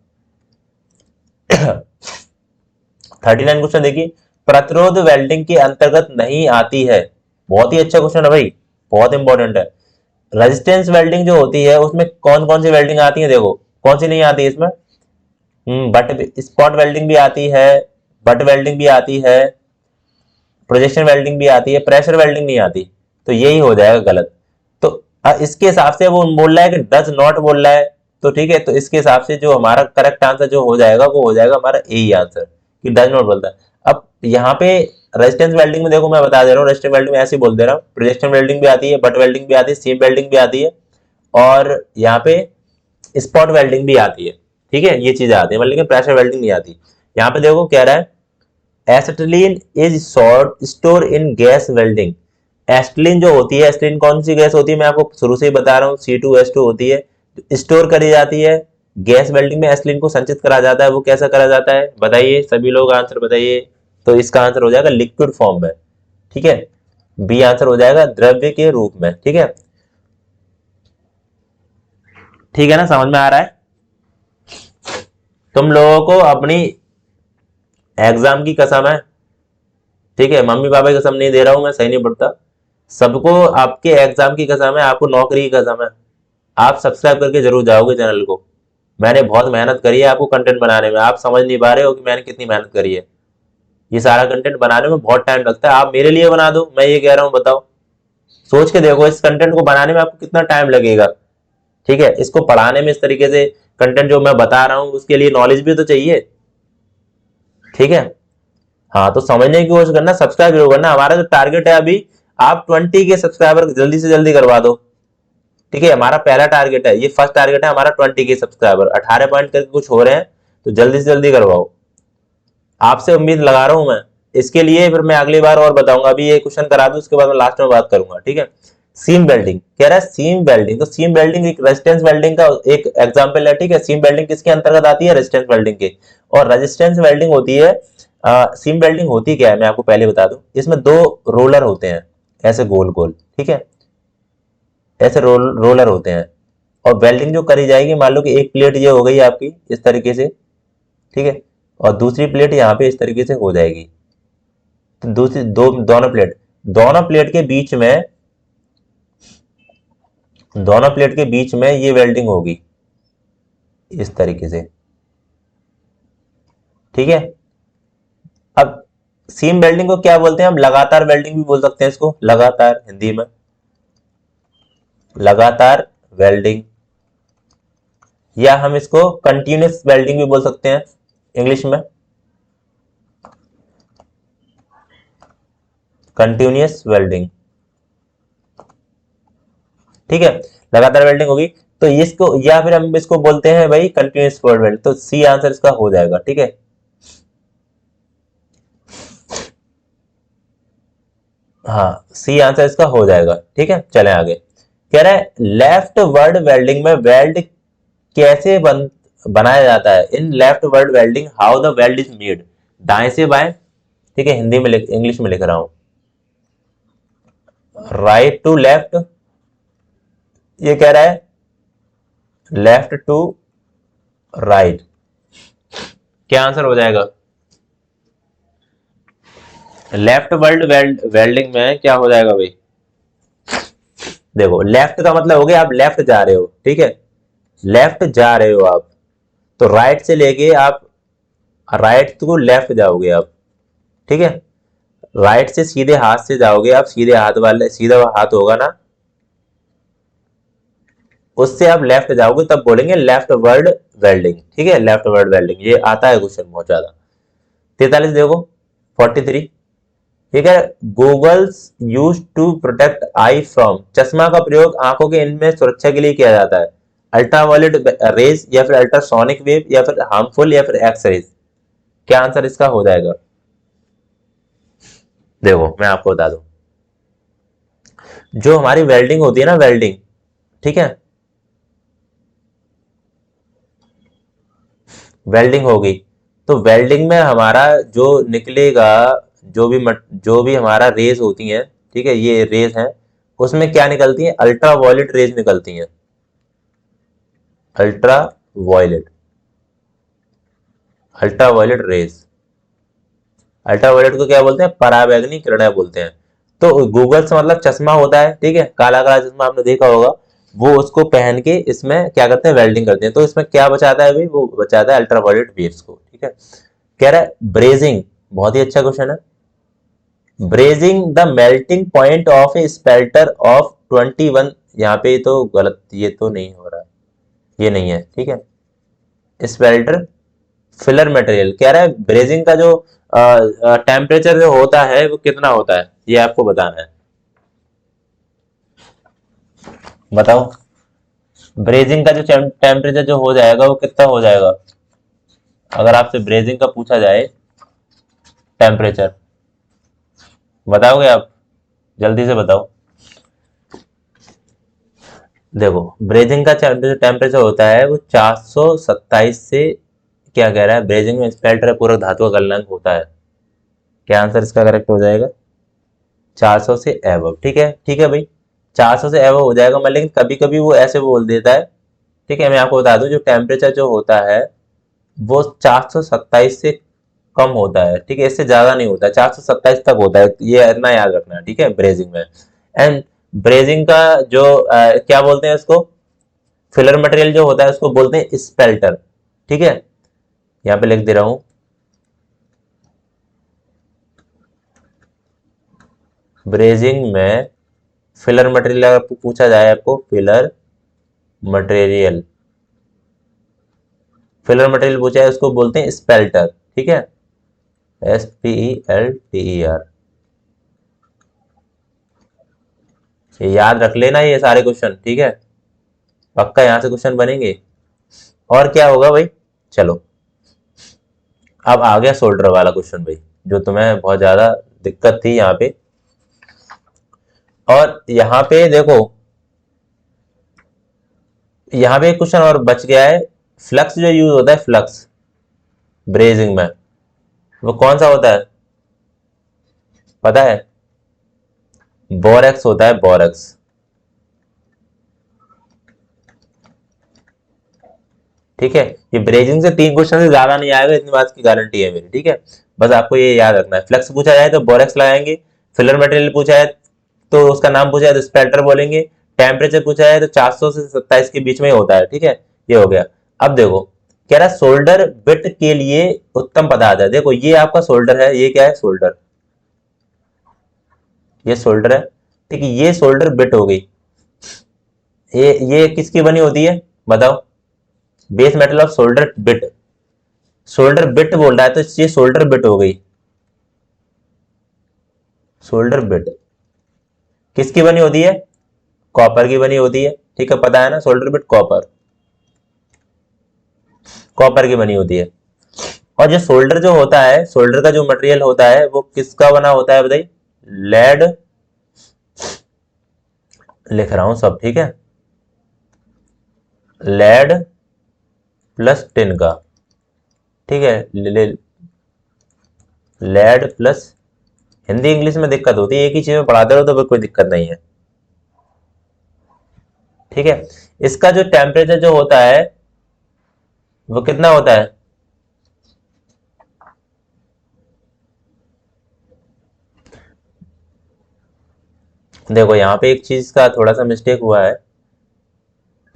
39 क्वेश्चन देखिए, प्रतिरोध वेल्डिंग के अंतर्गत नहीं आती है। बहुत ही अच्छा क्वेश्चन है भाई, बहुत इंपॉर्टेंट है। रेजिस्टेंस वेल्डिंग जो होती है उसमें कौन कौन सी वेल्डिंग आती है, देखो कौन सी नहीं आती है इसमें, बट स्पॉट वेल्डिंग भी आती है, बट वेल्डिंग भी आती है, प्रोजेक्शन वेल्डिंग भी आती है, प्रेशर वेल्डिंग नहीं आती। तो यही हो जाएगा गलत। तो इसके हिसाब से वो बोल रहा है कि डज नॉट बोल रहा है, तो ठीक है। तो इसके हिसाब से जो हमारा करेक्ट आंसर जो हो जाएगा वो हो जाएगा हमारा ए आंसर, कि डज नॉट बोलता है। अब यहाँ पे रेजिस्टेंस वेल्डिंग में देखो मैं बता दे रहा हूँ, रेजिस्टेंस वेल्डिंग में ऐसे ही बोल दे रहा हूँ, प्रोजेक्शन वेल्डिंग भी आती है, बट वेल्डिंग भी आती है, सीम वेल्डिंग भी आती है, और यहाँ पे स्पॉट वेल्डिंग भी आती है, ठीक है। ये चीजें आती है, लेकिन प्रेशर वेल्डिंग नहीं आती। यहाँ पे देखो कह रहा है acetylene is store in gas welding. Acetylene जो होती है, एसिटिलीन कौन सी गैस होती है, मैं आपको शुरू से ही बता रहा हूँ, C2H2 होती है, स्टोर करी जाती है गैस वेल्डिंग में, एसिटिलीन को संचित करा जाता है। वो कैसा करा जाता है बताइए, सभी लोग आंसर बताइए। तो इसका आंसर हो जाएगा लिक्विड फॉर्म में, ठीक है। बी आंसर हो जाएगा द्रव्य के रूप में, ठीक है। ठीक है ना, समझ में आ रहा है। तुम लोगों को अपनी एग्जाम की कसम है, ठीक है, मम्मी पापा की कसम नहीं दे रहा हूं मैं, सही नहीं पढ़ता, सबको आपके एग्जाम की कसम है, आपको नौकरी की कसम है। आप सब्सक्राइब करके जरूर जाओगे चैनल को। मैंने बहुत मेहनत करी है आपको कंटेंट बनाने में, आप समझ नहीं पा रहे हो कि मैंने कितनी मेहनत करी है। ये सारा कंटेंट बनाने में बहुत टाइम लगता है, आप मेरे लिए बना दो, मैं ये कह रहा हूँ, बताओ, सोच के देखो इस कंटेंट को बनाने में आपको कितना टाइम लगेगा, ठीक है। इसको पढ़ाने में इस तरीके से कंटेंट जो मैं बता रहा हूँ उसके लिए नॉलेज भी तो चाहिए, ठीक है। हाँ, तो समझने की कोशिश करना, सब्सक्राइब जरूर करना। हमारा जो टारगेट है अभी, आप 20 के सब्सक्राइबर जल्दी से जल्दी करवा दो, ठीक है। हमारा पहला टारगेट है, ये फर्स्ट टारगेट है हमारा 20 के सब्सक्राइबर, 18 पॉइंट करके कुछ हो रहे हैं, तो जल्दी से जल्दी करवाओ, आपसे उम्मीद लगा रहा हूं मैं। इसके लिए फिर मैं अगली बार और बताऊंगा, अभी ये क्वेश्चन करा दूं उसके बाद मैं लास्ट में बात करूंगा, ठीक है। सीम वेल्डिंग कह रहा है, सीम वेल्डिंग, तो सीम वेल्डिंग एक रेजिस्टेंस वेल्डिंग का एक एग्जांपल है, ठीक है। सीम वेल्डिंग किसके अंतर्गत आती है, रेजिस्टेंस वेल्डिंग के। और रेजिस्टेंस वेल्डिंग होती है सीम वेल्डिंग होती क्या है मैं आपको पहले बता दूं। इसमें दो रोलर होते हैं, ऐसे गोल गोल, ठीक है, ऐसे रोलर होते हैं, और वेल्डिंग जो करी जाएगी, मान लो कि एक प्लेट ये हो गई आपकी इस तरीके से, ठीक है, और दूसरी प्लेट यहाँ पे इस तरीके से हो जाएगी। तो दूसरी दोनों प्लेट के बीच में, दोनों प्लेट के बीच में ये वेल्डिंग होगी इस तरीके से, ठीक है। अब सीम वेल्डिंग को क्या बोलते हैं हम, लगातार वेल्डिंग भी बोल सकते हैं इसको, लगातार हिंदी में लगातार वेल्डिंग, या हम इसको कंटिन्यूस वेल्डिंग भी बोल सकते हैं इंग्लिश में, कंटिन्यूस वेल्डिंग, ठीक है, लगातार वेल्डिंग होगी। तो इसको, या फिर हम इसको बोलते हैं भाई कंटिन्यूस वेल्ड, तो सी आंसर इसका हो जाएगा, ठीक है। हाँ, सी आंसर इसका हो जाएगा, ठीक है। चलें आगे, कह रहा है लेफ्ट वर्ड वेल्डिंग में वेल्ड कैसे बनाया जाता है। In left word welding how the weld is made, दाएं से बाएं, ठीक है, हिंदी में इंग्लिश में लिख रहा हूं, राइट टू लेफ्ट, ये कह रहा है लेफ्ट टू राइट, क्या आंसर हो जाएगा। लेफ्ट वर्ड वेल्डिंग में क्या हो जाएगा भाई, देखो लेफ्ट का मतलब हो गया आप लेफ्ट जा रहे हो, ठीक है, लेफ्ट जा रहे हो आप, तो राइट से लेके आप राइट टू लेफ्ट जाओगे आप, ठीक है, राइट से सीधे हाथ से जाओगे आप, सीधे हाथ वाले, सीधा हाथ होगा ना, उससे आप लेफ्ट जाओगे तब बोलेंगे लेफ्ट वर्ड वेल्डिंग, ठीक है, लेफ्ट वर्ड वेल्डिंग, ये आता है क्वेश्चन बहुत ज्यादा। 43 देखो, 43, ये कह goggles use to protect eye from, चश्मा का प्रयोग आंखों के इनमें सुरक्षा के लिए किया जाता है, अल्ट्रावायलेट रेज या फिर अल्ट्रासोनिक वेव या फिर हार्मफुल या फिर एक्स रेज, क्या आंसर इसका हो जाएगा। देखो मैं आपको बता दूं, जो हमारी वेल्डिंग होती है ना, वेल्डिंग, ठीक है, वेल्डिंग होगी, तो वेल्डिंग में हमारा जो निकलेगा, जो भी हमारा रेज होती हैं, ठीक है, ये रेज हैं, उसमें क्या निकलती है, अल्ट्रा वायलेट रेज निकलती हैं, ultra violet, ultra violet rays, ultraviolet को क्या बोलते हैं, पराबैंगनी किरणें बोलते हैं। तो गूगल से मतलब चश्मा होता है, ठीक है, काला काला चश्मा आपने देखा होगा, वो उसको पहन के इसमें क्या करते हैं, वेल्डिंग करते हैं, तो इसमें क्या बचाता है भाई, वो बचाता है अल्ट्रावायलेट वेव्स को, ठीक है। कह रहा है ब्रेजिंग, बहुत ही अच्छा क्वेश्चन है, brazing the melting point of a spelter of 21, यहाँ पे तो गलत, ये तो नहीं हो रहा, ये नहीं है, ठीक है, स्पेल्टर फिलर मटेरियल, कह रहा है ब्रेजिंग का जो टेम्परेचर जो होता है वो कितना होता है, ये आपको बताना है, बताओ, ब्रेजिंग का जो टेम्परेचर जो हो जाएगा वो कितना हो जाएगा, अगर आपसे ब्रेजिंग का पूछा जाए टेम्परेचर, बताओगे आप, जल्दी से बताओ। देखो ब्रेजिंग का जो टेम्परेचर होता है वो 427 से, क्या कह रहा है, ब्रेजिंग में स्पेल्टर पूरक धातु का गलनांक होता है, क्या आंसर इसका करेक्ट हो जाएगा, 400 से एबव, ठीक है, ठीक है भाई, 400 से एबव हो जाएगा, मैं लेकिन कभी कभी वो ऐसे बोल देता है, ठीक है, मैं आपको बता दूं जो टेम्परेचर जो होता है वो 427 से कम होता है, ठीक है, इससे ज्यादा नहीं होता है, 427 तक होता है, ये इतना याद रखना है, ठीक है, ब्रेजिंग में। एंड ब्रेजिंग का जो क्या बोलते हैं इसको, फिलर मटेरियल जो होता है उसको बोलते हैं स्पेल्टर, ठीक है, यहाँ पे लिख दे रहा हूं, ब्रेजिंग में फिलर मटेरियल अगर पूछा जाए आपको, फिलर मटेरियल, फिलर मटेरियल पूछा है उसको बोलते हैं स्पेल्टर, ठीक है, SPELTER, ये याद रख लेना ये सारे क्वेश्चन, ठीक है, पक्का यहां से क्वेश्चन बनेंगे। और क्या होगा भाई, चलो अब आ गया शोल्डर वाला क्वेश्चन भाई, जो तुम्हें बहुत ज्यादा दिक्कत थी यहाँ पे, और यहाँ पे देखो, यहाँ पे एक क्वेश्चन और बच गया है, फ्लक्स जो यूज होता है, फ्लक्स ब्रेजिंग में, वो कौन सा होता है पता है? बोरेक्स होता है, बोरेक्स। ठीक है, ये ब्रेजिंग से 3 क्वेश्चन से ज्यादा नहीं आएगा, इतनी बात की गारंटी है मेरी। ठीक है, बस आपको ये याद रखना है। फ्लक्स पूछा जाए तो बोरेक्स लगाएंगे, फिलर मटेरियल पूछा जाए तो उसका नाम पूछा जाए तो स्पेल्टर बोलेंगे, टेम्परेचर पूछा जाए तो 400 से 27 के बीच में ही होता है। ठीक है, ये हो गया। अब देखो, कह रहा शोल्डर बिट के लिए उत्तम पदार्थ है। देखो ये आपका शोल्डर है, ये क्या है? शोल्डर, ये शोल्डर है। ठीक है, ये शोल्डर बिट हो गई। ये किसकी बनी होती है बताओ? Base metal off shoulder bit. Shoulder bit बोल रहा है तो ये शोल्डर बिट हो गई। शोल्डर बिट किसकी बनी होती है? कॉपर की बनी होती है। ठीक है, पता है ना, शोल्डर बिट कॉपर, कॉपर की बनी होती है। और जो शोल्डर जो होता है, शोल्डर का जो मटेरियल होता है वो किसका बना होता है बताइए? लेड, लिख रहा हूं सब, ठीक है, लेड प्लस टिन का। ठीक है, लेड प्लस, हिंदी इंग्लिश में दिक्कत होती है, एक ही चीज में पढ़ाते रहो तो फिर कोई दिक्कत नहीं है। ठीक है, इसका जो टेम्परेचर जो होता है वो कितना होता है? देखो यहाँ पे एक चीज का थोड़ा सा मिस्टेक हुआ है।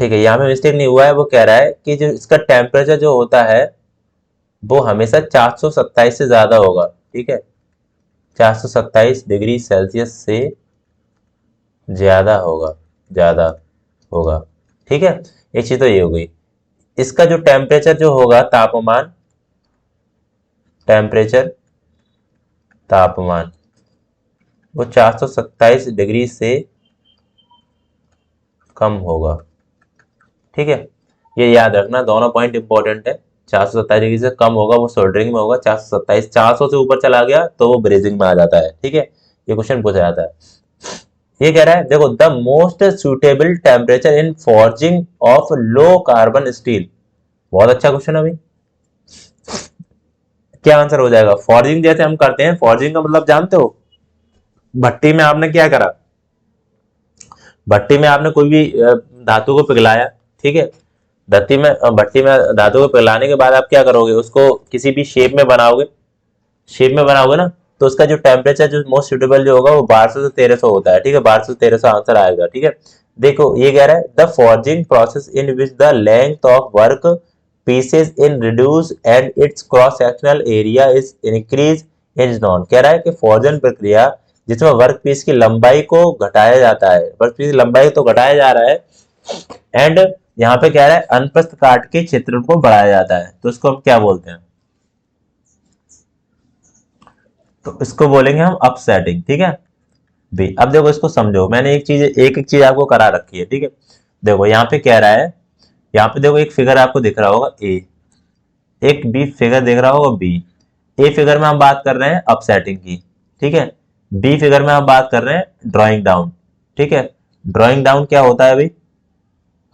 ठीक है, यहाँ पे मिस्टेक नहीं हुआ है, वो कह रहा है कि जो इसका टेम्परेचर जो होता है वो हमेशा 427 से ज्यादा होगा। ठीक है, 427 डिग्री सेल्सियस से ज्यादा होगा, ज्यादा होगा। ठीक है, एक चीज तो ये हो गई। इसका जो टेम्परेचर जो होगा, तापमान, टेम्परेचर, तापमान, वो 427 डिग्री से कम होगा। ठीक है, ये याद रखना, दोनों पॉइंट इंपॉर्टेंट है। 427 डिग्री से कम होगा वो सोल्डरिंग में होगा, 427, 400 से ऊपर चला गया तो वो ब्रेजिंग में आ जाता है। ठीक है, ये क्वेश्चन पूछा जाता है। ये कह रहा है देखो, the most suitable temperature in forging of low carbon steel. बहुत अच्छा क्वेश्चन है भाई। क्या आंसर हो जाएगा? फॉर्जिंग जैसे हम करते हैं, फॉर्जिंग का मतलब जानते हो? भट्टी में आपने क्या करा? भट्टी में आपने कोई भी धातु को पिघलाया। ठीक है, भट्टी में धातु को पिघलाने के बाद आप क्या करोगे? उसको किसी भी शेप में बनाओगे, शेप में बनाओगे ना, तो उसका जो टेम्परेचर जो मोस्ट सुटेबल जो होगा वो 1200 से 1300 होता है। ठीक है, 1200 से 1300 आंसर आएगा। ठीक है, देखो ये कह रहा है the forging process in which the length of work pieces in reduce and it's cross sectional area is increase is non. कह रहा है कि फॉर्जन प्रक्रिया जिसमें वर्क पीस की लंबाई को घटाया जाता है, वर्क पीस की लंबाई तो घटाया जा रहा है, एंड यहाँ पे कह रहा है अनुप्रस्थ काट के क्षेत्र को बढ़ाया जाता है, तो इसको हम क्या बोलते हैं? तो इसको बोलेंगे हम अपसेटिंग। ठीक है भी, अब देखो इसको समझो, मैंने एक एक चीज आपको करा रखी है। ठीक है, देखो यहाँ पे कह रहा है, यहाँ पे देखो एक फिगर आपको दिख रहा होगा ए, एक बी फिगर दिख रहा होगा बी। ए फिगर में हम बात कर रहे हैं अपसेटिंग की। ठीक है, बी फिगर में हम बात कर रहे हैं ड्राइंग डाउन। ठीक है, ड्राइंग डाउन क्या होता है भाई?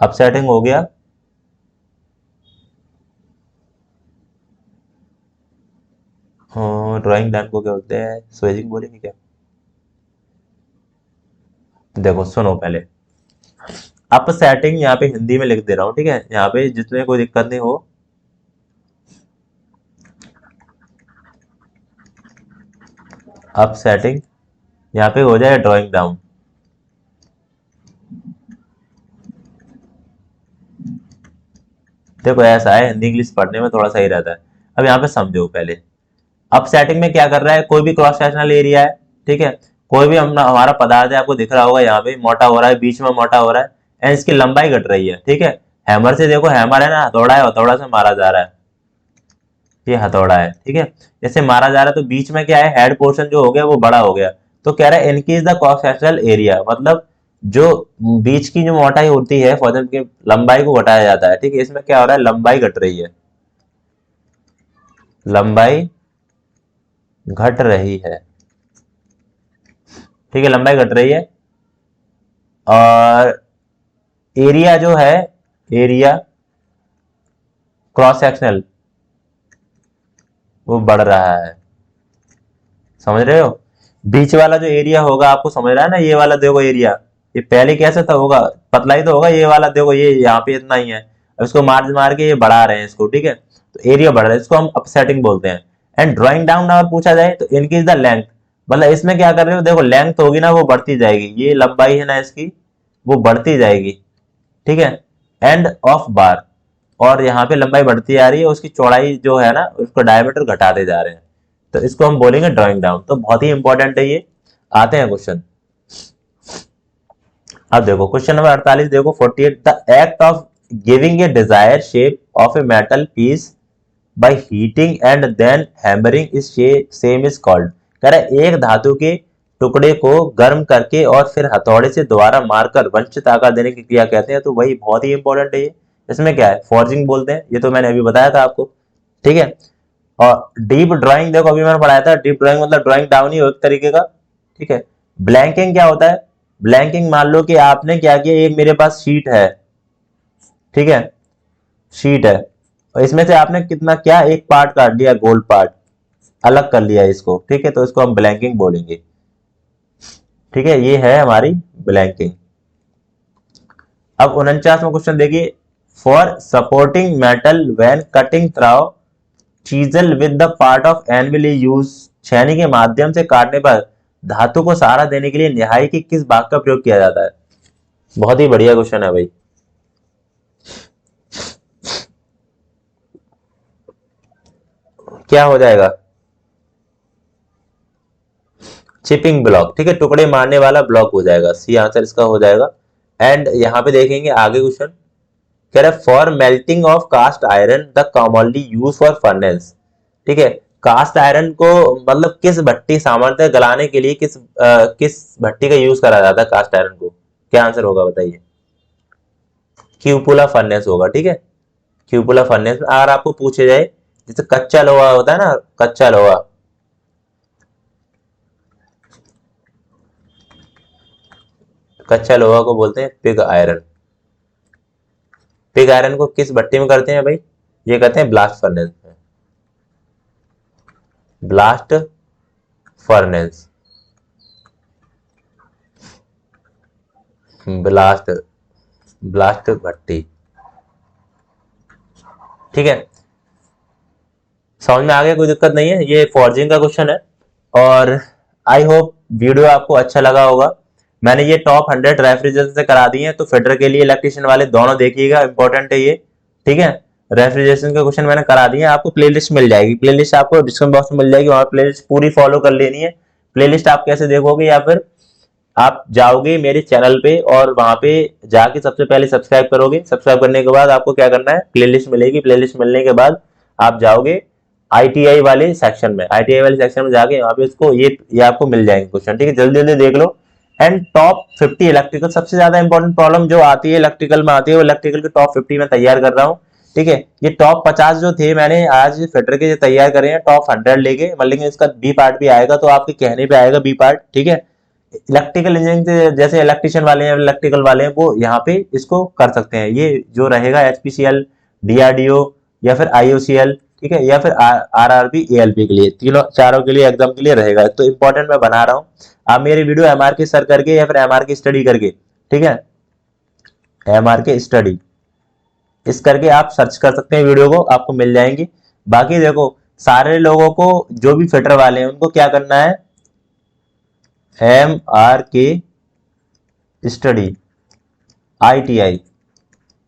अपसेटिंग हो गया। ड्राइंग डाउन को क्या बोलते हैं? स्वेजिंग बोलेंगे क्या? देखो सुनो पहले, अपसेटिंग यहाँ पे हिंदी में लिख दे रहा हूँ। ठीक है, यहाँ पे जिसमें कोई दिक्कत नहीं हो, अपसेटिंग यहाँ पे हो जाए ड्राइंग डाउन। देखो ऐसा है, हिंदी इंग्लिश पढ़ने में थोड़ा सही रहता है। अब यहाँ पे समझो पहले, अपसेटिंग में क्या कर रहा है? कोई भी क्रॉस सेक्शनल एरिया है, ठीक है, कोई भी हमारा पदार्थ है, आपको दिख रहा होगा यहाँ पे मोटा हो रहा है, बीच में मोटा हो रहा है, एंड इसकी लंबाई घट रही है। ठीक है, हैमर से देखो, हैमर है ना, हथौड़ा है, हथौड़ा से मारा जा रहा है, ये हथौड़ा है। ठीक है, जैसे मारा जा रहा है तो बीच में क्या है? हेड पोर्शन जो हो गया वो बड़ा हो गया। तो कह रहा है increase the cross sectional area, मतलब जो बीच की जो मोटाई होती है फॉर्म की लंबाई को घटाया जाता है। ठीक है, इसमें क्या हो रहा है? लंबाई घट रही है, लंबाई घट रही है। ठीक है, लंबाई घट रही है, और एरिया जो है, एरिया क्रॉस सेक्शनल वो बढ़ रहा है। समझ रहे हो? बीच वाला जो एरिया होगा आपको समझ रहा है ना, ये वाला देखो एरिया, ये पहले कैसा था होगा, पतला ही तो होगा, ये वाला देखो ये यहाँ पे इतना ही है, अब इसको मार मार के ये बढ़ा रहे हैं इसको, ठीक है, तो एरिया बढ़ रहा है, इसको हम अपसेटिंग बोलते हैं। एंड ड्राइंग डाउन अगर पूछा जाए तो इनक्रीज द लेंथ, मतलब इसमें क्या कर रहे हो, देखो लेंथ होगी ना वो बढ़ती जाएगी, ये लंबाई है ना इसकी वो बढ़ती जाएगी, ठीक है, एंड ऑफ बार, और यहाँ पे लंबाई बढ़ती आ रही है, उसकी चौड़ाई जो है ना उसको डायमीटर घटाते जा रहे हैं, तो इसको हम बोलेंगे ड्राइंग डाउन। तो बहुत ही इंपॉर्टेंट है ये। आते हैं क्वेश्चन। अब देखो क्वेश्चन नंबर 48, देखो 48, the act of giving a desire shape of a metal piece by heating and then hammering is same is called. कह रहा है एक धातु के टुकड़े को गर्म करके और फिर हथौड़े से दोबारा मारकर वंचित आकार देने की क्रिया कहते हैं। तो वही बहुत ही इंपॉर्टेंट है ये। इसमें क्या है, फॉर्जिंग बोलते हैं, ये तो मैंने अभी बताया था आपको, ठीक है। और डीप ड्राइंग देखो अभी मैंने पढ़ाया था, डीप ड्राइंग मतलब ड्राइंग डाउन ही हो एक तरीके का, ठीक है। ब्लैंकिंग क्या होता है, ब्लैंकिंग मान लो कि आपने क्या किया, एक मेरे पास शीट है, ठीक है, शीट है, और इसमें से आपने कितना क्या एक पार्ट काट लिया, गोल्ड पार्ट अलग कर लिया इसको, ठीक है, तो इसको हम ब्लैंकिंग बोलेंगे, ठीक है, ये है हमारी ब्लैंकिंग। अब 49वां क्वेश्चन देखिए, for supporting metal when cutting through chisel with the part of anvil use, छेनी के माध्यम से काटने पर धातु को सहारा देने के लिए निहाई की किस भाग का प्रयोग किया जाता है। बहुत ही बढ़िया क्वेश्चन है भाई। क्या हो जाएगा, चिपिंग ब्लॉक, ठीक है, टुकड़े मारने वाला ब्लॉक हो जाएगा, सी आंसर इसका हो जाएगा। एंड यहां पे देखेंगे आगे क्वेश्चन, कह रहा है for melting of cast iron the commonly use for furnace, ठीक है, कास्ट आयरन को मतलब किस भट्टी सामर्थ्य गलाने के लिए किस भट्टी का यूज करा जाता है कास्ट आयरन को, क्या आंसर होगा बताइए। क्यूपुला फर्नेस होगा, ठीक है, क्यूपुला फर्नेस। अगर आपको पूछे जाए जैसे कच्चा लोहा होता है ना, कच्चा लोहा, कच्चा लोहा को बोलते हैं पिग आयरन। पिग आयरन को किस भट्टी में करते हैं भाई, ये कहते हैं ब्लास्ट फर्नेस में, ब्लास्ट फर्नेस, ब्लास्ट ब्लास्ट भट्टी, ठीक है। समझ में आ गया, कोई दिक्कत नहीं है, ये फॉर्जिंग का क्वेश्चन है। और आई होप वीडियो आपको अच्छा लगा होगा। मैंने ये टॉप 100 रेफ्रिजरेटर से करा दिए हैं, तो फिटर के लिए इलेक्ट्रिशियन वाले दोनों देखिएगा, इंपॉर्टेंट है ये, ठीक है। रेफ्रिजरेशन के क्वेश्चन मैंने करा दिए हैं, आपको प्लेलिस्ट मिल जाएगी, प्लेलिस्ट आपको डिस्क्रिप्शन बॉक्स में मिल जाएगी, वहां प्लेलिस्ट पूरी फॉलो कर लेनी है। प्लेलिस्ट आप कैसे देखोगे, या फिर आप जाओगे मेरे चैनल पे और वहां पे जाके सबसे पहले सब्सक्राइब करोगे, सब्सक्राइब करने के बाद आपको क्या करना है, प्लेलिस्ट मिलेगी, प्लेलिस्ट मिलने के बाद आप जाओगे आईटीआई वाले सेक्शन में, आईटीआई वाले सेक्शन में जाके वहां पे इसको ये आपको मिल जाएंगे क्वेश्चन, ठीक है, जल्दी जल्दी देख लो। एंड टॉप 50 इलेक्ट्रिकल, सबसे ज्यादा इंपॉर्टेंट प्रॉब्लम जो आती है इलेक्ट्रिकल में आती है, वो इलेक्ट्रिकल के टॉप 50 में तैयार कर रहा हूँ, ठीक है। ये टॉप 50 जो थे मैंने आज फिटर के तैयार करे हैं, टॉप 100 लेके, मतलब इसका बी पार्ट भी आएगा, तो आपके कहने पे आएगा बी पार्ट, ठीक है। इलेक्ट्रिकल इंजीनियरिंग से जैसे इलेक्ट्रिशियन वाले हैं, इलेक्ट्रिकल वाले हैं, वो यहाँ पे इसको कर सकते हैं, ये जो रहेगा एचपीसीएल, डीआरडीओ या फिर आईओसीएल, ठीक है, या फिर आरआरबी एएलपी के लिए, तीनों चारों के लिए एग्जाम के लिए रहेगा, तो इंपॉर्टेंट मैं बना रहा हूँ। आप मेरी वीडियो एमआर के सर करके या फिर एमआर की स्टडी करके, ठीक है, एमआर के स्टडी इस करके आप सर्च कर सकते हैं, वीडियो को आपको मिल जाएंगी। बाकी देखो सारे लोगों को जो भी फिटर वाले हैं उनको क्या करना है, एम आर के स्टडी आईटीआई,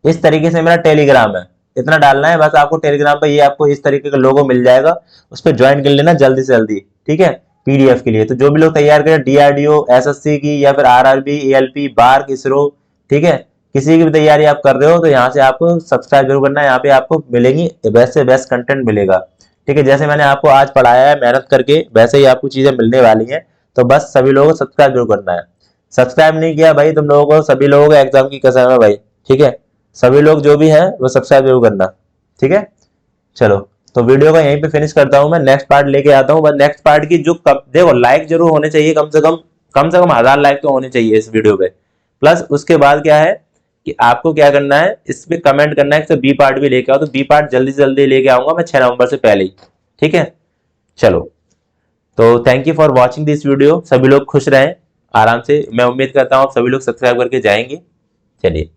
इस तरीके से मेरा टेलीग्राम है, इतना डालना है बस आपको टेलीग्राम पे, ये आपको इस तरीके का लोगो मिल जाएगा, उस पर ज्वाइन कर लेना जल्दी से जल्दी, ठीक है, पीडीएफ के लिए। तो जो भी लोग तैयार करें डीआरडीओ, एसएससी की या फिर आरआरबी, एएलपी, बार्क, इसरो, ठीक है, किसी की भी तैयारी आप कर रहे हो तो यहाँ से आपको सब्सक्राइब जरूर करना है, यहाँ पे आपको मिलेंगी बेस्ट से बेस्ट कंटेंट मिलेगा, ठीक है। जैसे मैंने आपको आज पढ़ाया है मेहनत करके, वैसे ही आपको चीजें मिलने वाली हैं, तो बस सभी लोगों को सब्सक्राइब जरूर करना है। सब्सक्राइब नहीं किया भाई तुम लोगों को, सभी लोगों को एग्जाम की कसम है भाई, ठीक है, सभी लोग जो भी हैं वो सब्सक्राइब जरूर करना, ठीक है। चलो तो वीडियो को यहीं पे फिनिश करता हूं, मैं नेक्स्ट पार्ट लेके आता हूं। बस नेक्स्ट पार्ट की जो देखो लाइक जरूर होने चाहिए, कम से कम 1000 लाइक तो होने चाहिए इस वीडियो पे। प्लस उसके बाद क्या है कि आपको क्या करना है, इस पे कमेंट करना है कि बी पार्ट भी लेके आओ, तो बी पार्ट जल्दी से जल्दी लेके आऊंगा मैं 6 नवंबर से पहले ही, ठीक है। चलो तो thank you for watching this video. सभी लोग खुश रहें आराम से। मैं उम्मीद करता हूँ आप सभी लोग सब्सक्राइब करके जाएंगे। चलिए।